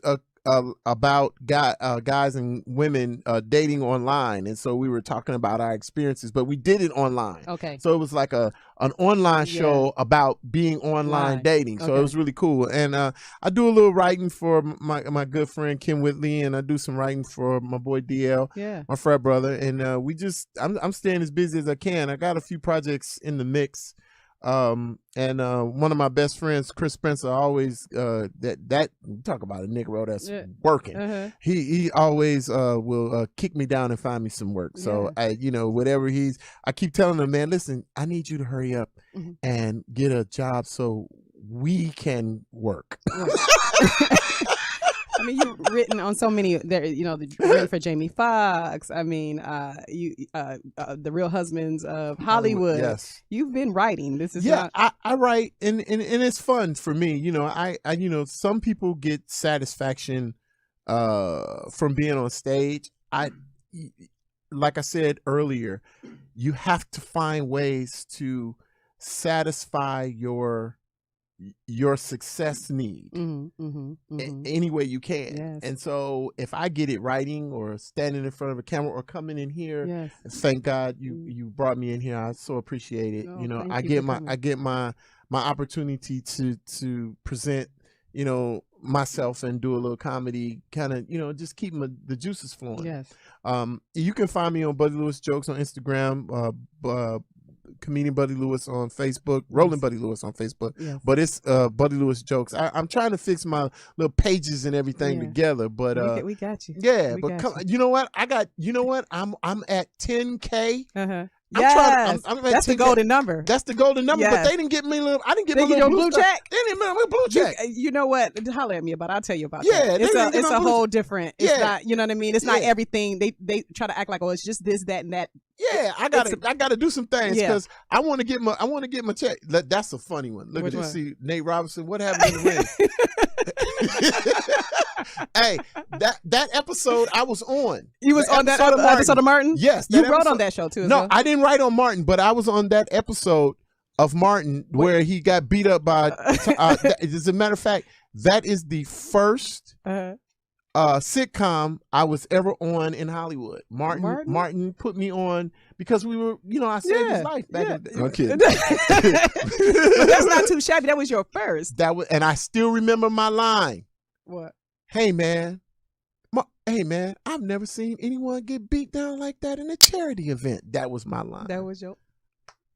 about guys and women dating online, and so we were talking about our experiences, but we did it online. Okay. So it was like an online show about being online dating. So it was really cool. And I do a little writing for my good friend Kim Whitley, and I do some writing for my boy DL, my frat brother. And I'm staying as busy as I can. I got a few projects in the mix. And one of my best friends, Chris Spencer, always that talk about a Negro that's working. He always will kick me down and find me some work. So whatever I keep telling him, man, listen, I need you to hurry up and get a job so we can work. I mean, you've written on so many. There, written for Jamie Foxx. I mean, The Real Husbands of Hollywood. Yes, you've been writing. This is I write, and it's fun for me. I some people get satisfaction from being on stage. Like I said earlier, you have to find ways to satisfy your success need any way you can. And so if I get it writing or standing in front of a camera or coming in here, thank God you brought me in here. I so appreciate it. I get my opportunity to present myself and do a little comedy, kind of just keep the juices flowing. You can find me on Buddy Lewis Jokes on Instagram, Comedian Buddy Lewis on Facebook, Rolling Buddy Lewis on Facebook, but it's Buddy Lewis Jokes. I'm trying to fix my little pages and everything together, but we got you. You know what? I'm at 10K. That's the golden number. That's the golden number. But they didn't get me I didn't get my little blue check. They didn't get my blue check. You know what? Holler at me about it. I'll tell you about that. It's a whole different. It's not. You know what I mean? It's not everything. They try to act like, oh, it's just this, that, and that. Yeah, I gotta do some things because I want to get my check. That's a funny one. Look at this. See, Nate Robinson. What happened in the ring? Hey, that episode I was on. You was on that episode of Martin? Yes. You wrote on that show too. No, I didn't write on Martin, but I was on that episode of Martin where he got beat up by. As a matter of fact, that is the first sitcom I was ever on in Hollywood. Martin put me on because we were, I saved his life back in the day. Okay. But that's not too shabby. That was your first. And I still remember my line. What? Hey man, I've never seen anyone get beat down like that in a charity event. That was my line. That was your.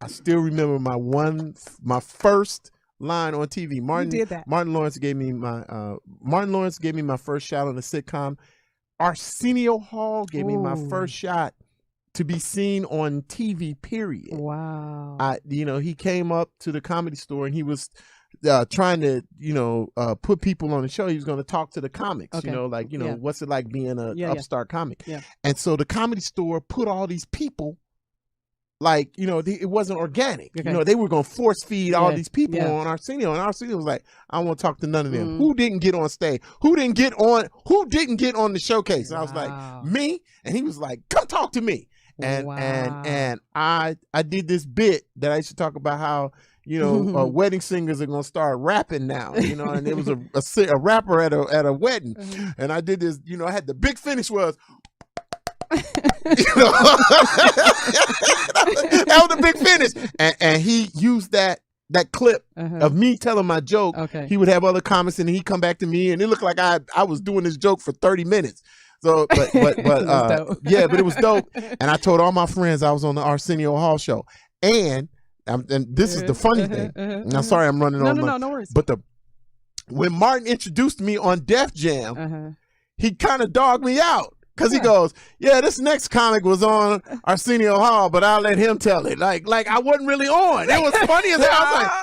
I still remember my first line on TV. Martin Lawrence gave me my first shot on the sitcom. Arsenio Hall gave me my first shot to be seen on TV. Period. Wow. He came up to the Comedy Store and he was trying to put people on the show. He was going to talk to the comics. What's it like being an upstart comic? And so the Comedy Store put all these people. Like, it wasn't organic. They were going to force feed all these people on Arsenio. And Arsenio was like, I don't want to talk to none of them. Who didn't get on stage? Who didn't get on the showcase? And I was like, me? And he was like, come talk to me. And I did this bit that I used to talk about how, wedding singers are going to start rapping now, and there was a rapper at a wedding. And I did this, I had the big finish was, that was the big finish, and he used that clip of me telling my joke. He would have other comments and he'd come back to me and it looked like I was doing this joke for 30 minutes. So but but it was dope. And I told all my friends I was on the Arsenio Hall show. And this is the funny thing. Now sorry I'm running on. No worries. But when Martin introduced me on Def Jam, he kind of dogged me out. Because he goes, yeah, this next comic was on Arsenio Hall, but I'll let him tell it. Like I wasn't really on. It was funny as hell. I was like, dang,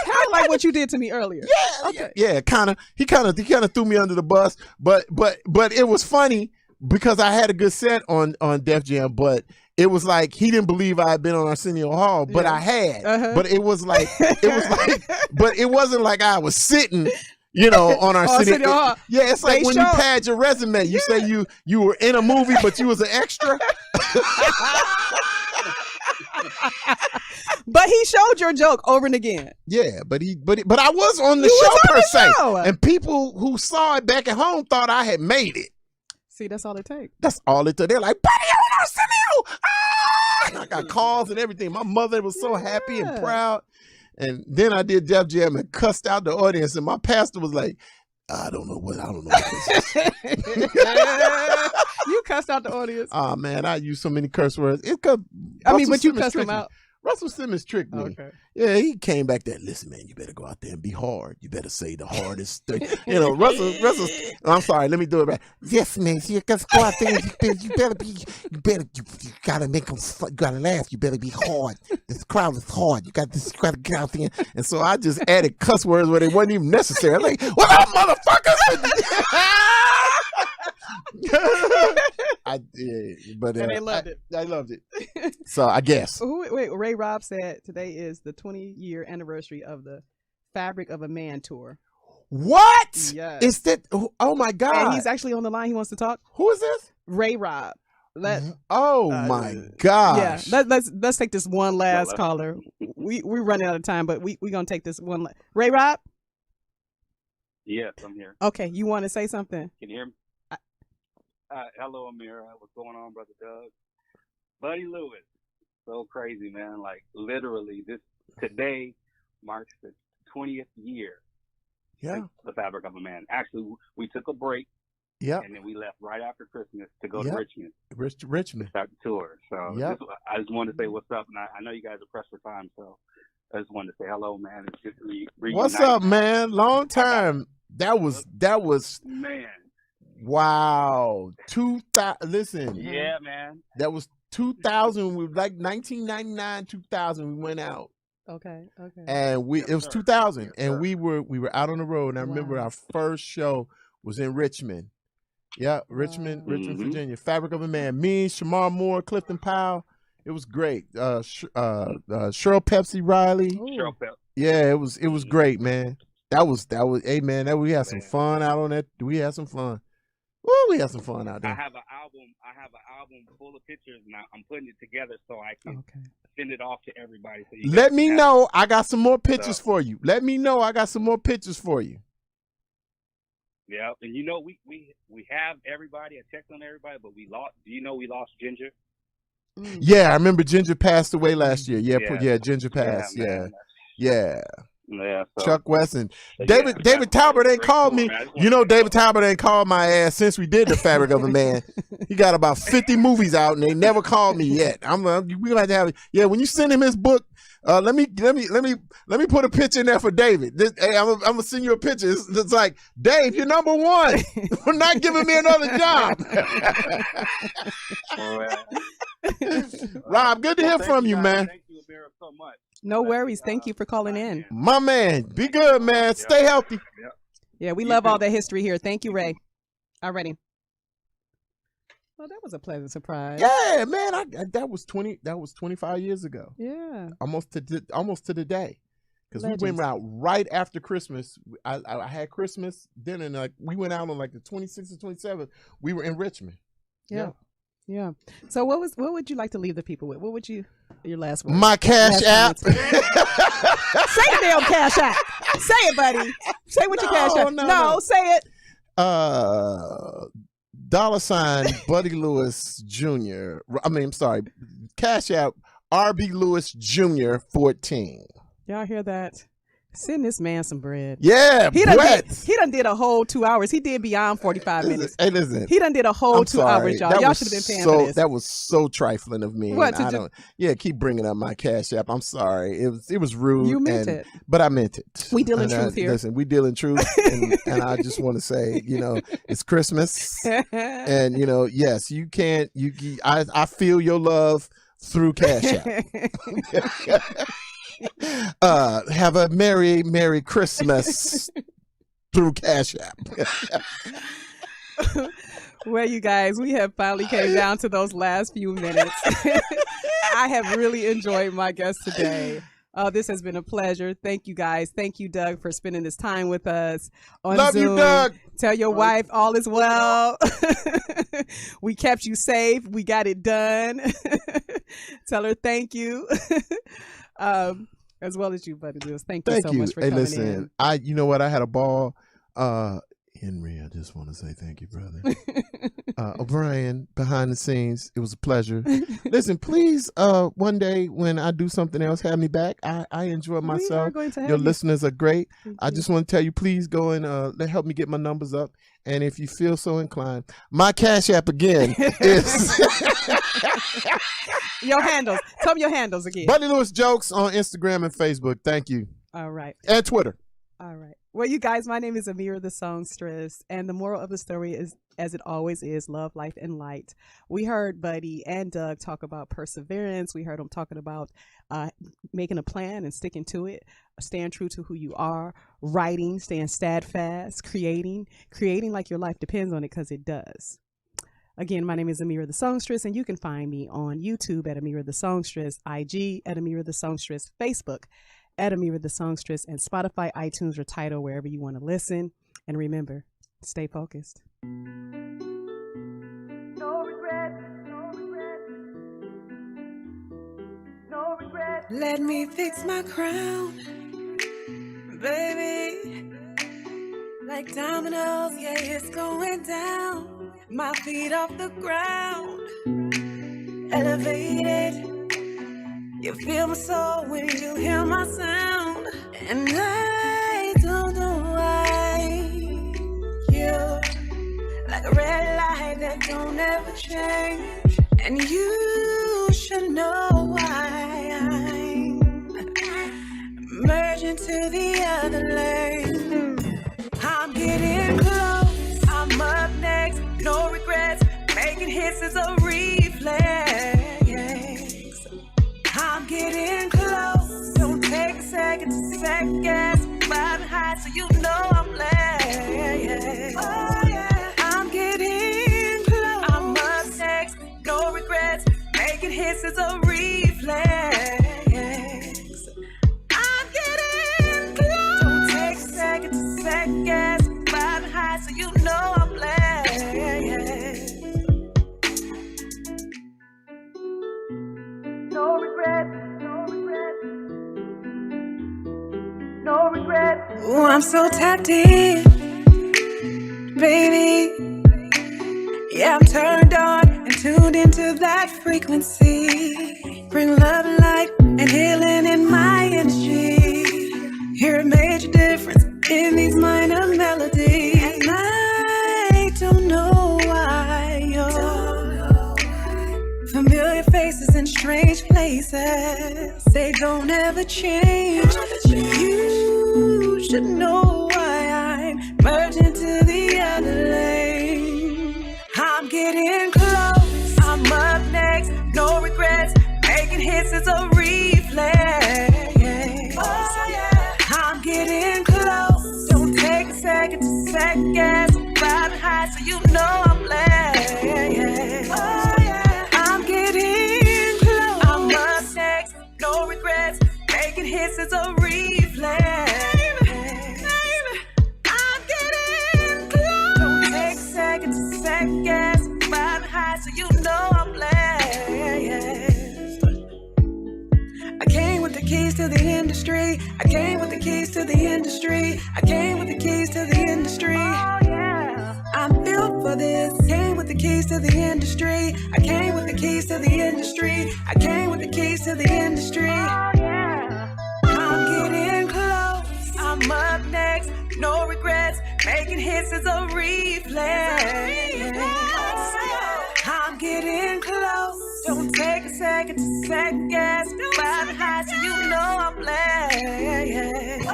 Kind of like what you did to me earlier. Yeah, okay. Yeah, kind of. He kind of threw me under the bus, but it was funny because I had a good set on Def Jam, but it was like he didn't believe I had been on Arsenio Hall, but I had. But it was like but it wasn't like I was sitting, on Arsenio Hall. Yeah, it's like when you pad your resume, you say you were in a movie, but you was an extra. But he showed your joke over and again. Yeah, but I was on the show per se, and people who saw it back at home thought I had made it. See, that's all it takes. That's all it took. They're like, buddy, on Arsenio! Ah! I got calls and everything. My mother was so happy and proud. And then I did Def Jam and cussed out the audience, and my pastor was like, I don't know what this is. You cussed out the audience. Oh man, I use so many curse words. But you cussed them out. Russell Simmons tricked me. Okay. Yeah, he came back there. Listen, man, you better go out there and be hard. You better say the hardest thing. Russell. I'm sorry. Let me do it right. Yes, man. You gotta go out there. You gotta make them. You gotta laugh. You better be hard. This crowd is hard. You gotta get out there. And so I just added cuss words where they wasn't even necessary. I'm like, what up, motherfuckers? I did, but and they loved it. I loved it. So I guess. Wait, Ray Robb said today is the 20-year anniversary of the Fabric of a Man tour. What? Yes. Is that? Oh my God! And he's actually on the line. He wants to talk. Who is this? Ray Robb. My gosh! Yeah. Let's take this one last caller. We're running out of time, but we're gonna take this one. Ray Robb. Yes, I'm here. Okay, you want to say something? Can you hear me? Hello, Ameerah. What's going on, Brother Doug? Buddy Lewis. So crazy, man. Like, literally, today marks the 20th year. Yeah. The Fabric of a Man. Actually, we took a break. Yeah. And then we left right after Christmas to go to Richmond. Richmond. Start the tour. So I just wanted to say what's up. And I know you guys are pressed for time, so I just wanted to say hello, man. It's good to reunite. What's up, man? Long time. That was man. Wow. 2000. Listen. Yeah, man. That was 2000. We like 1999, 2000. We went out. Okay. And it was 2000, and we were out on the road. And I remember our first show was in Richmond. Yeah, Richmond, Virginia. Fabric of a Man. Me, Shamar Moore, Clifton Powell. It was great. Cheryl Pepsi Riley. Cheryl Pepsi. Yeah, it was great, man. That was. Hey, man, we had some fun out on that. We had some fun. Well, we had some fun out there. I have an album full of pictures, and I'm putting it together so I can send it off to everybody. So let me know. I got some more pictures for you. Let me know. I got some more pictures for you. Yeah, and we have everybody. I checked on everybody, but we lost. Do you know we lost Ginger? Yeah, I remember Ginger passed away last year. Yeah, Ginger passed. Yeah. Yeah, Chuck West and David Talbot ain't called me. David Talbot ain't called my ass since we did The Fabric of a Man. He got about 50 movies out and they never called me yet. We gonna have to have. Yeah, when you send him his book, let me put a picture in there for David. I'm gonna send you a picture. It's like, Dave, you're number one. We're not giving me another job. Rob, good to hear from you, man. Thank you, Ameerah, so much. No worries. Thank you for calling in. My man, be good, man. Stay healthy. Yeah, we love all the history here. Thank you, Ray. Alrighty. Well, that was a pleasant surprise. Yeah, man. That was 25 years ago. Yeah. Almost to the day. Because we went out right after Christmas. I had Christmas dinner, and we went out on like the 26th or 27th. We were in Richmond. Yeah. So what would you like to leave the people with? What would your last word? My Cash App. Say the damn Cash App. Say it, buddy. Say what your Cash App. No, say it. $ Buddy Lewis Jr. I'm sorry. Cash App RB Lewis Jr. 14. Y'all hear that? Send this man some bread. Yeah, he done did a whole 2 hours. He did beyond 45 minutes. Hey, listen. He done did a whole I'm 2 sorry. hours, y'all. Y'all should have been paying for this. That was so trifling of me. What, I don't. Yeah, keep bringing up my Cash App. I'm sorry. It was rude. You meant it. But I meant it. We dealing truth here. Listen, we dealing truth, and I just want to say, it's Christmas, and yes, you can't. I feel your love through Cash App. Have a Merry Christmas through Cash App. Well, you guys, we have finally came down to those last few minutes. I have really enjoyed my guest today. This has been a pleasure. Thank you, guys. Thank you, Doug, for spending this time with us on Love Zoom. you, Doug. Tell your wife all is well. We kept you safe. We got it done. Tell her thank you. As well as you, Buddy Lewis. Thank you so much for coming in. You know what? I had a ball. Henry, I just want to say thank you, brother. O'Brien, behind the scenes, it was a pleasure. Listen, please, one day when I do something else, have me back. I enjoy myself. Your listeners are great. I just want to tell you, please go and help me get my numbers up. And if you feel so inclined, my Cash App again is your handles. Tell me your handles again. Buddy Lewis Jokes on Instagram and Facebook. Thank you. All right. And Twitter. All right. Well, you guys, my name is Ameerah the Songstress, and the moral of the story is, as it always is, love, life, and light. We heard Buddy and Doug talk about perseverance. We heard them talking about making a plan and sticking to it, staying true to who you are, writing, staying steadfast, creating like your life depends on it, because it does. Again, my name is Ameerah the Songstress, and you can find me on YouTube at Ameerah the Songstress, IG at Ameerah the Songstress, Facebook at Ameerah the Songstress, and Spotify, iTunes, or Tidal, wherever you want to listen. And remember, stay focused. No regret, no regret, no regret. Let me fix my crown, baby. Like dominoes, yeah, it's going down. My feet off the ground, elevated. You feel my soul when you hear my sound. And I don't know why you're like a red light that don't ever change. And you should know why I'm merging to the other lane. I'm getting close, I'm up next, no regrets. Making hits is a reflex. I'm getting close, don't take a second to second guess. Riding high so you know I'm blessed. Oh yeah, I'm getting close, I'm up next, no regrets. Making hits is a reflex. I'm getting close, don't take a second to second guess. Riding high so you know I'm blessed. No regret, no regret, no regret. Oh, I'm so tapped in, baby. Yeah, I'm turned on and tuned into that frequency. Bring love and light and healing in my energy. Hear a major difference in these minor melodies. And I don't know why you're familiar faces in strange places. They don't ever change. You should know why I'm merging to the other lane. I'm getting close, I'm up next, no regrets. Making hits is a reflex. Oh yeah, I'm getting close, don't take a second to second guess. Riding high so you know I'm blessed. Oh yeah, I'm getting close, I'm up next, no regrets. Making hits is a reflex. I'm getting close, don't take a second to second guess. Riding high so you know I'm blessed. I came with the keys to the industry. I came with the keys to the industry. I came with the keys to the industry. Oh yeah, I'm built for this. Came with the keys to the industry. I came with the keys to the industry. I came with the keys to the industry. Oh yeah, I'm getting close, hisses a reflex. I'm getting close. Don't take a second to second guess. Five high so you know I'm blessed.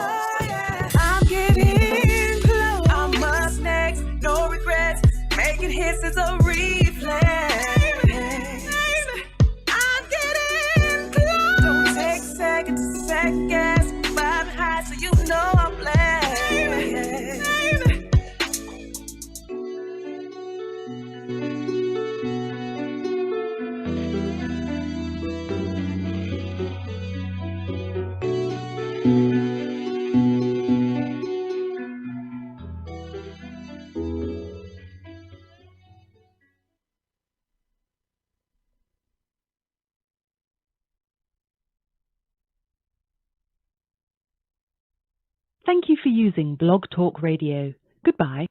I'm getting close. I'm up next. No regrets. Making hisses a reflex. I'm getting close. Don't take a second to second guess. Five high so you know I'm blessed. Thank you for using Blog Talk Radio. Goodbye.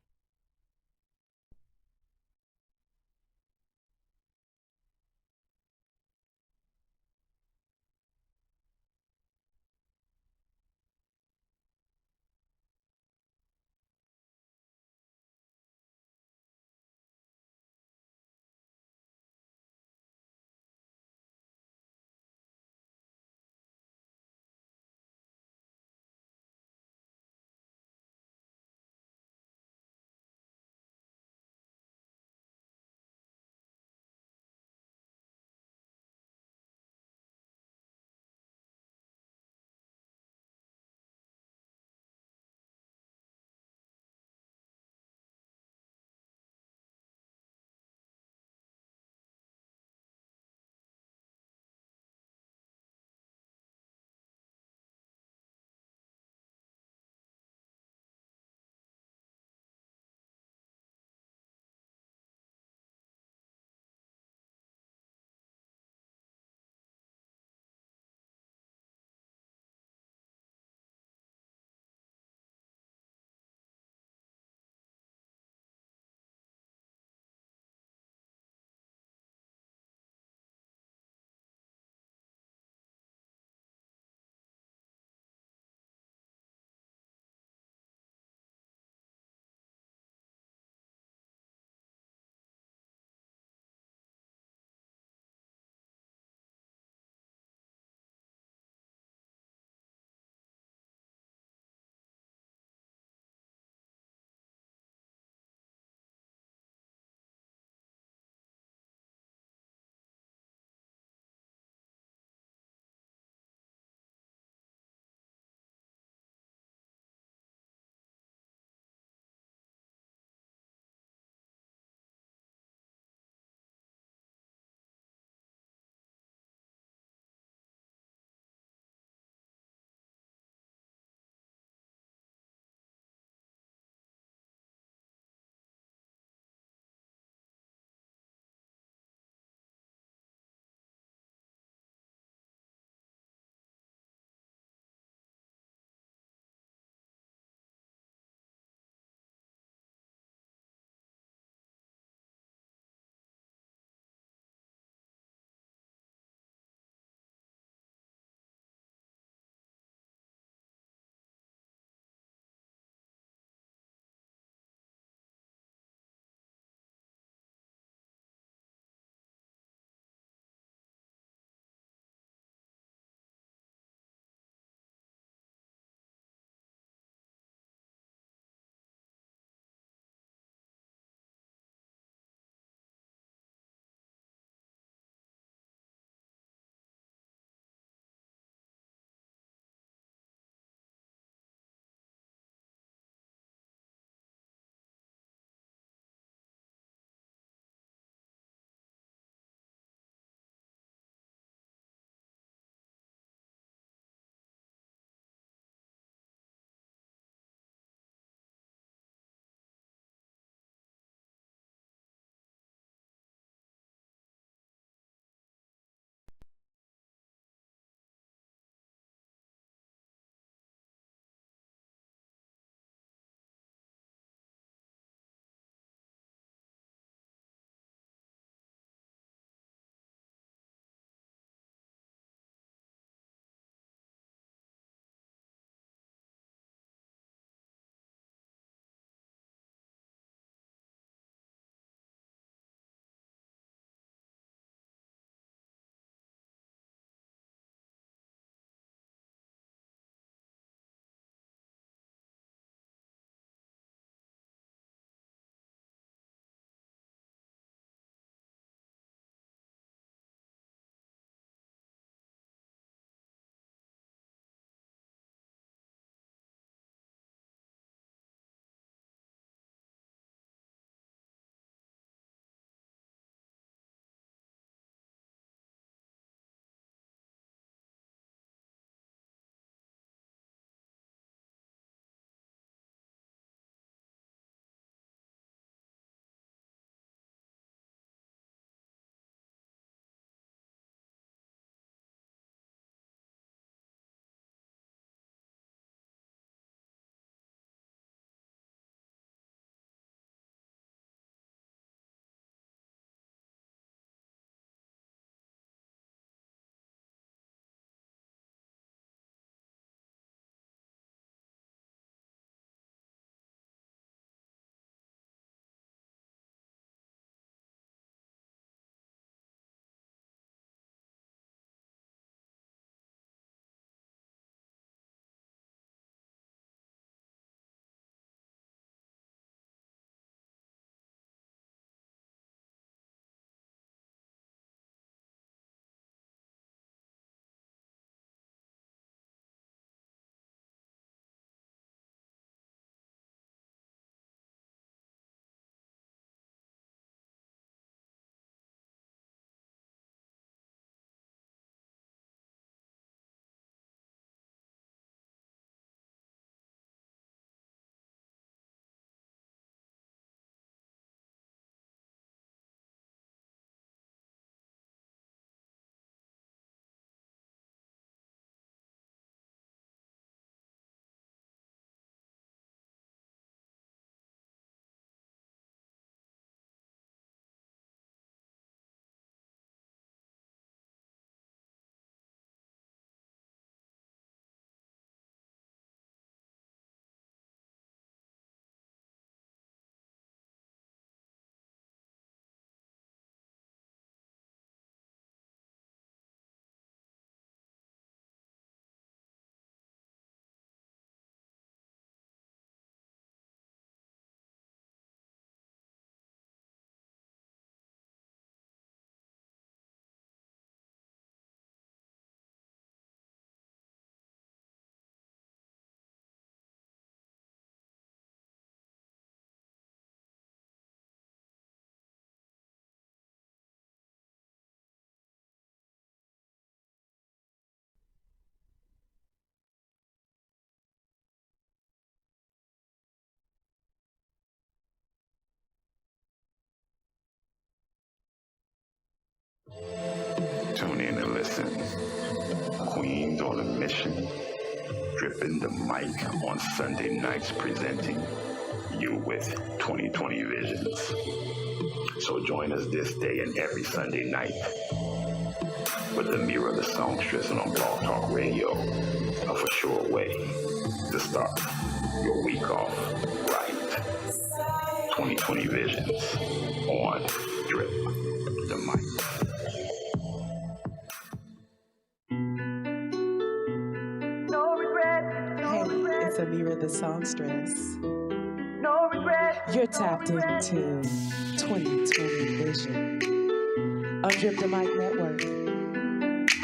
in and listen. Queens on a mission, dripping the mic on Sunday nights, presenting you with 2020 visions. So join us this day and every Sunday night with Ameerah, the Songstress, on Blog Talk Radio. A for sure way to start your week off right. 2020 visions on Drip the Mic. Hey, it's Ameerah the Songstress. No regret. You're tapped into 2020 Vision on Drip the Mic Network.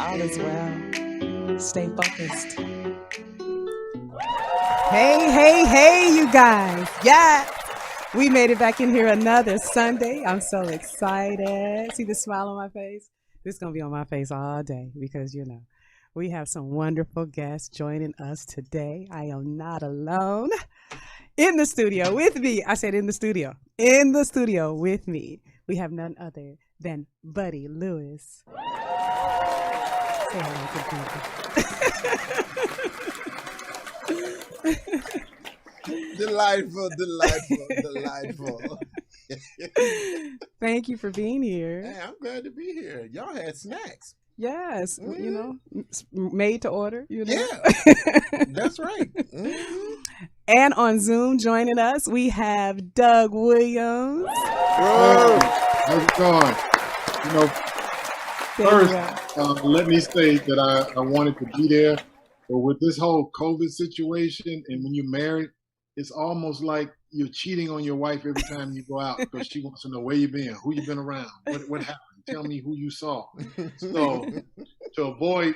All is well. Stay focused. Hey, you guys. Yeah. We made it back in here another Sunday. I'm so excited. See the smile on my face? This is going to be on my face all day because, you know, we have some wonderful guests joining us today. I am not alone. In the studio with me. I said in the studio. In the studio with me. We have none other than Buddy Lewis. Say hello to people. Delightful. Thank you for being here. Hey, I'm glad to be here. Y'all had snacks. Yes, you know, made to order, you know. Yeah, that's right. And on Zoom joining us, we have Doug Williams. How's it going? You know, first, let me say that I wanted to be there, but with this whole COVID situation, and when you're married, it's almost like you're cheating on your wife every time you go out because she wants to know where you've been, who you've been around, what happened. Tell me who you saw. So to avoid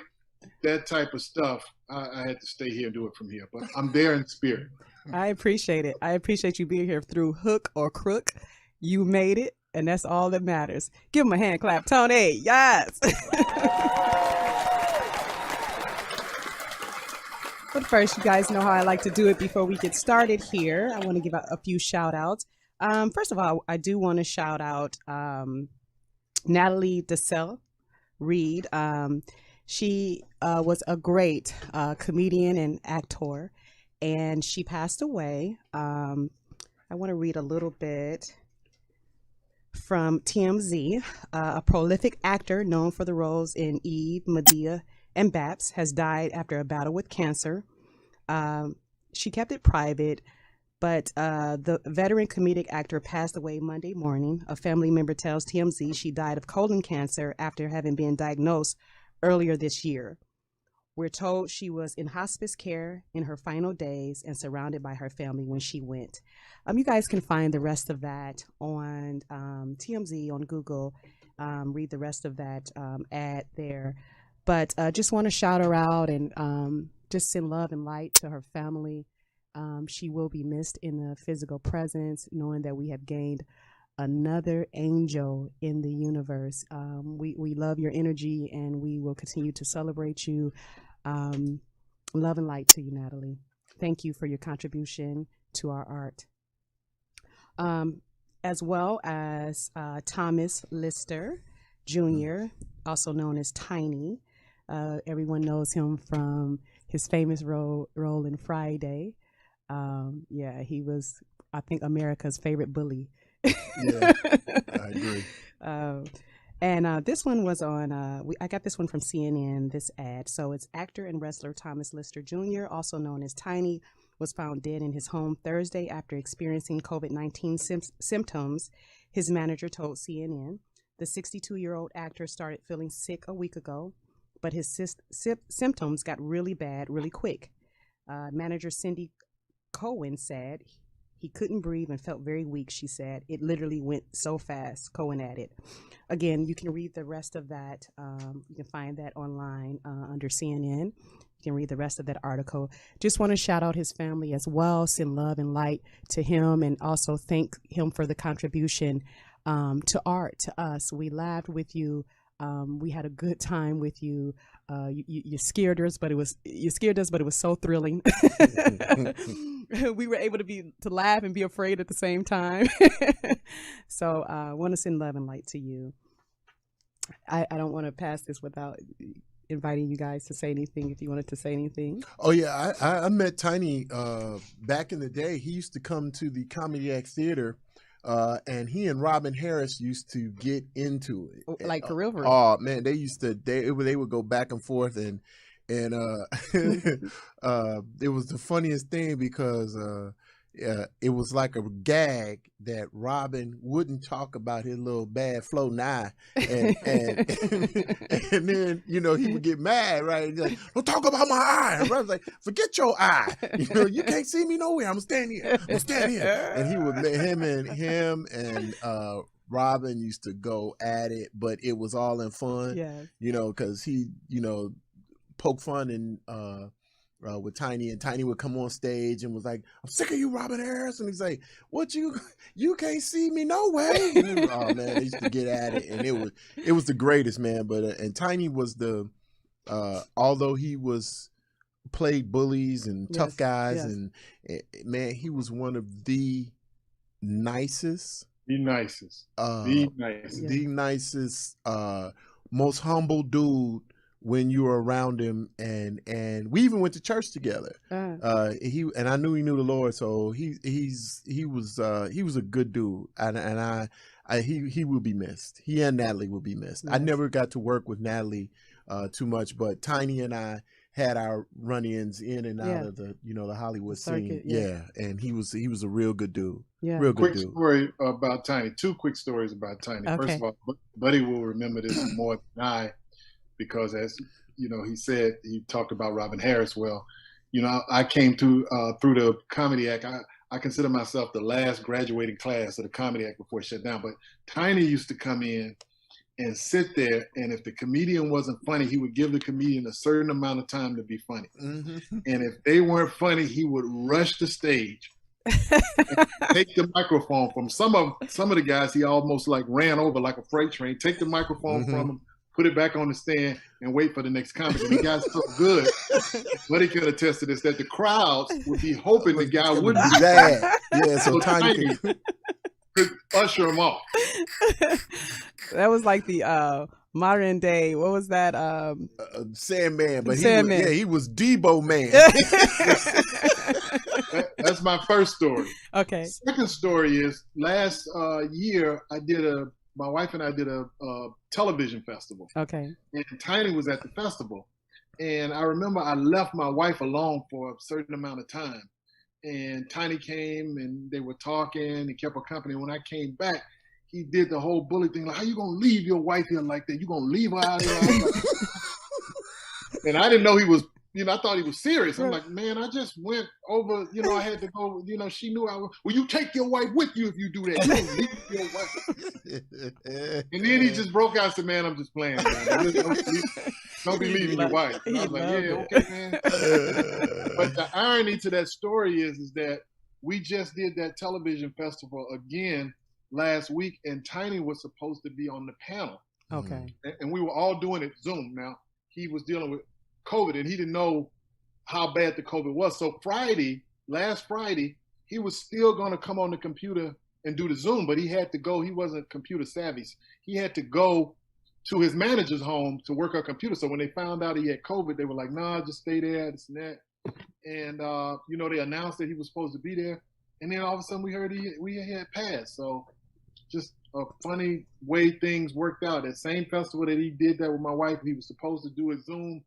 that type of stuff, I had to stay here and do it from here. But I'm there in spirit. I appreciate it. I appreciate you being here through hook or crook. You made it, and that's all that matters. Give him a hand clap, Tony. Yes. But first, you guys know how I like to do it before we get started here. I want to give out a few shout outs. First of all, I do want to shout out Natalie DeSalle Reed. She was a great comedian and actor, and she passed away. I want to read a little bit from TMZ. A prolific actor known for the roles in Eve, Medea, and Babs has died after a battle with cancer. She kept it private, but the veteran comedic actor passed away Monday morning. A family member tells TMZ she died of colon cancer after having been diagnosed earlier this year. We're told she was in hospice care in her final days and surrounded by her family when she went. You guys can find the rest of that on TMZ on Google. Read the rest of that ad there. But just want to shout her out and just send love and light to her family. She will be missed in the physical presence, knowing that we have gained another angel in the universe. We love your energy, and we will continue to celebrate you. Love and light to you, Natalie. Thank you for your contribution to our art. As well as Thomas Lister Jr., also known as Tiny. Everyone knows him from his famous role in Friday. Yeah, he was, I think, America's favorite bully. Yeah, I agree. And this one was on, I got this one from CNN, this ad. So it's actor and wrestler Thomas Lister Jr., also known as Tiny, was found dead in his home Thursday after experiencing COVID-19 symptoms, his manager told CNN. The 62-year-old actor started feeling sick a week ago, but his symptoms got really bad really quick. Manager Cindy Cohen said he couldn't breathe and felt very weak, she said. It literally went so fast, Cohen added. Again, you can read the rest of that. You can find that online under CNN. You can read the rest of that article. Just want to shout out his family as well, send love and light to him, and also thank him for the contribution to art, to us. We laughed with you. We had a good time with you. You scared us, but it was so thrilling. We were able to laugh and be afraid at the same time. So I want to send love and light to you. I don't want to pass this without inviting you guys to say anything. If you wanted to say anything. Oh yeah, I met Tiny back in the day. He used to come to the Comedy Act Theater, and he and Robin Harris used to get into it. Like for real? Oh man, they used to they would go back and forth, and it was the funniest thing because it was like a gag that Robin wouldn't talk about his little bad flow now, and and then he would get mad, right? He's like, "Don't talk about my eye." And Robin's like, "Forget your eye. You can't see me nowhere. I'm standing here. I'm standing here." And he would him and Robin used to go at it, but it was all in fun, because he poke fun and with Tiny, and Tiny would come on stage and was like, "I'm sick of you, Robin Harris," and he's like, "What you can't see me no way." Oh man, they used to get at it, and it was the greatest, man. But and Tiny was although he played bullies and tough guys, and man, he was one of the nicest, most humble dude when you were around him, and we even went to church together. He and I knew he knew the Lord, so he was a good dude, and he will be missed. He and Natalie will be missed. I never got to work with Natalie too much, but Tiny and I had our run-ins in and out of the the Hollywood scene. And he was a real good dude. Real good dude. Story about Tiny. Two quick stories about Tiny. Okay. First of all, Buddy will remember this more than I, because as he said, he talked about Robin Harris. Well, I came through the Comedy Act. I consider myself the last graduating class of the Comedy Act before it shut down. But Tiny used to come in and sit there, and if the comedian wasn't funny, he would give the comedian a certain amount of time to be funny. Mm-hmm. And if they weren't funny, he would rush the stage, take the microphone from some of the guys. He almost like ran over like a freight train. Take the microphone from him, put it back on the stand, and wait for the next comic. And he got so good, but he could attest to this, that the crowds would be hoping the guy wouldn't be bad. Yeah, so Tiny could usher him off. That was like the modern day. What was that? Sandman, but Sandman. He was Debo Man. That's my first story. Okay. Second story is last year my wife and I did a television festival. Okay. And Tiny was at the festival. And I remember I left my wife alone for a certain amount of time. And Tiny came and they were talking. He kept her company. When I came back, he did the whole bully thing. Like, how you going to leave your wife here like that? You going to leave her out here? And I didn't know he was, I thought he was serious. I'm like, man, I just went over, I had to go, she knew I was, well, you take your wife with you if you do that. You don't leave your wife. And then he just broke out and said, man, I'm just playing, man. Don't be leaving your wife. And I was like, yeah, okay, man. But the irony to that story is that we just did that television festival again last week, and Tiny was supposed to be on the panel. Okay. And we were all doing it Zoom. Now, he was dealing with COVID, and he didn't know how bad the COVID was. So last Friday, he was still going to come on the computer and do the Zoom, but he had to go. He wasn't computer savvy. He had to go to his manager's home to work on computer. So when they found out he had COVID, they were like, nah, just stay there, this and that. And, they announced that he was supposed to be there. And then all of a sudden we heard we had passed. So just a funny way things worked out. That same festival that he did that with my wife, he was supposed to do a Zoom,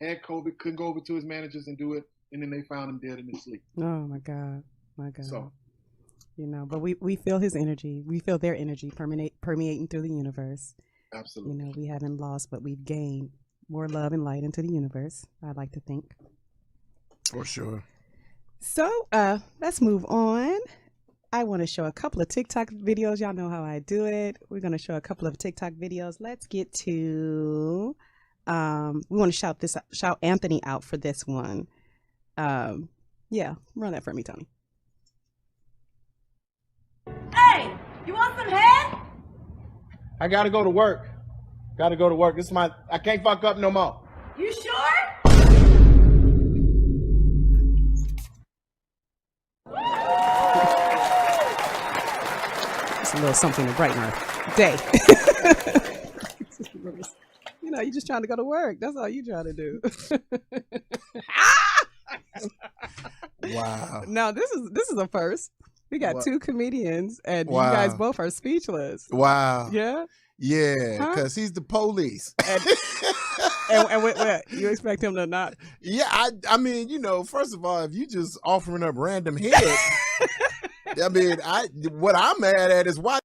had COVID, couldn't go over to his managers and do it. And then they found him dead in his sleep. Oh my God. My God. So, but we feel his energy. We feel their energy permeating through the universe. Absolutely. We haven't lost, but we've gained more love and light into the universe, I like to think. For sure. So let's move on. I want to show a couple of TikTok videos. Y'all know how I do it. We're going to show a couple of TikTok videos. Let's get to, we want to shout Anthony out for this one. Yeah, run that for me, Tony. Hey, you want some head? I gotta go to work. I can't fuck up no more. You sure? It's a little something to brighten our day. know, you're just trying to go to work. That's all you're trying to do. Wow. Now this is a first. We got Wow. 2 comedians, and Wow. you guys both are speechless. Wow. Yeah. Yeah, Huh? because he's the police. And what, you expect him to not? Yeah, I mean, you know, first of all, if you just offering up random head, I mean, what I'm mad at is why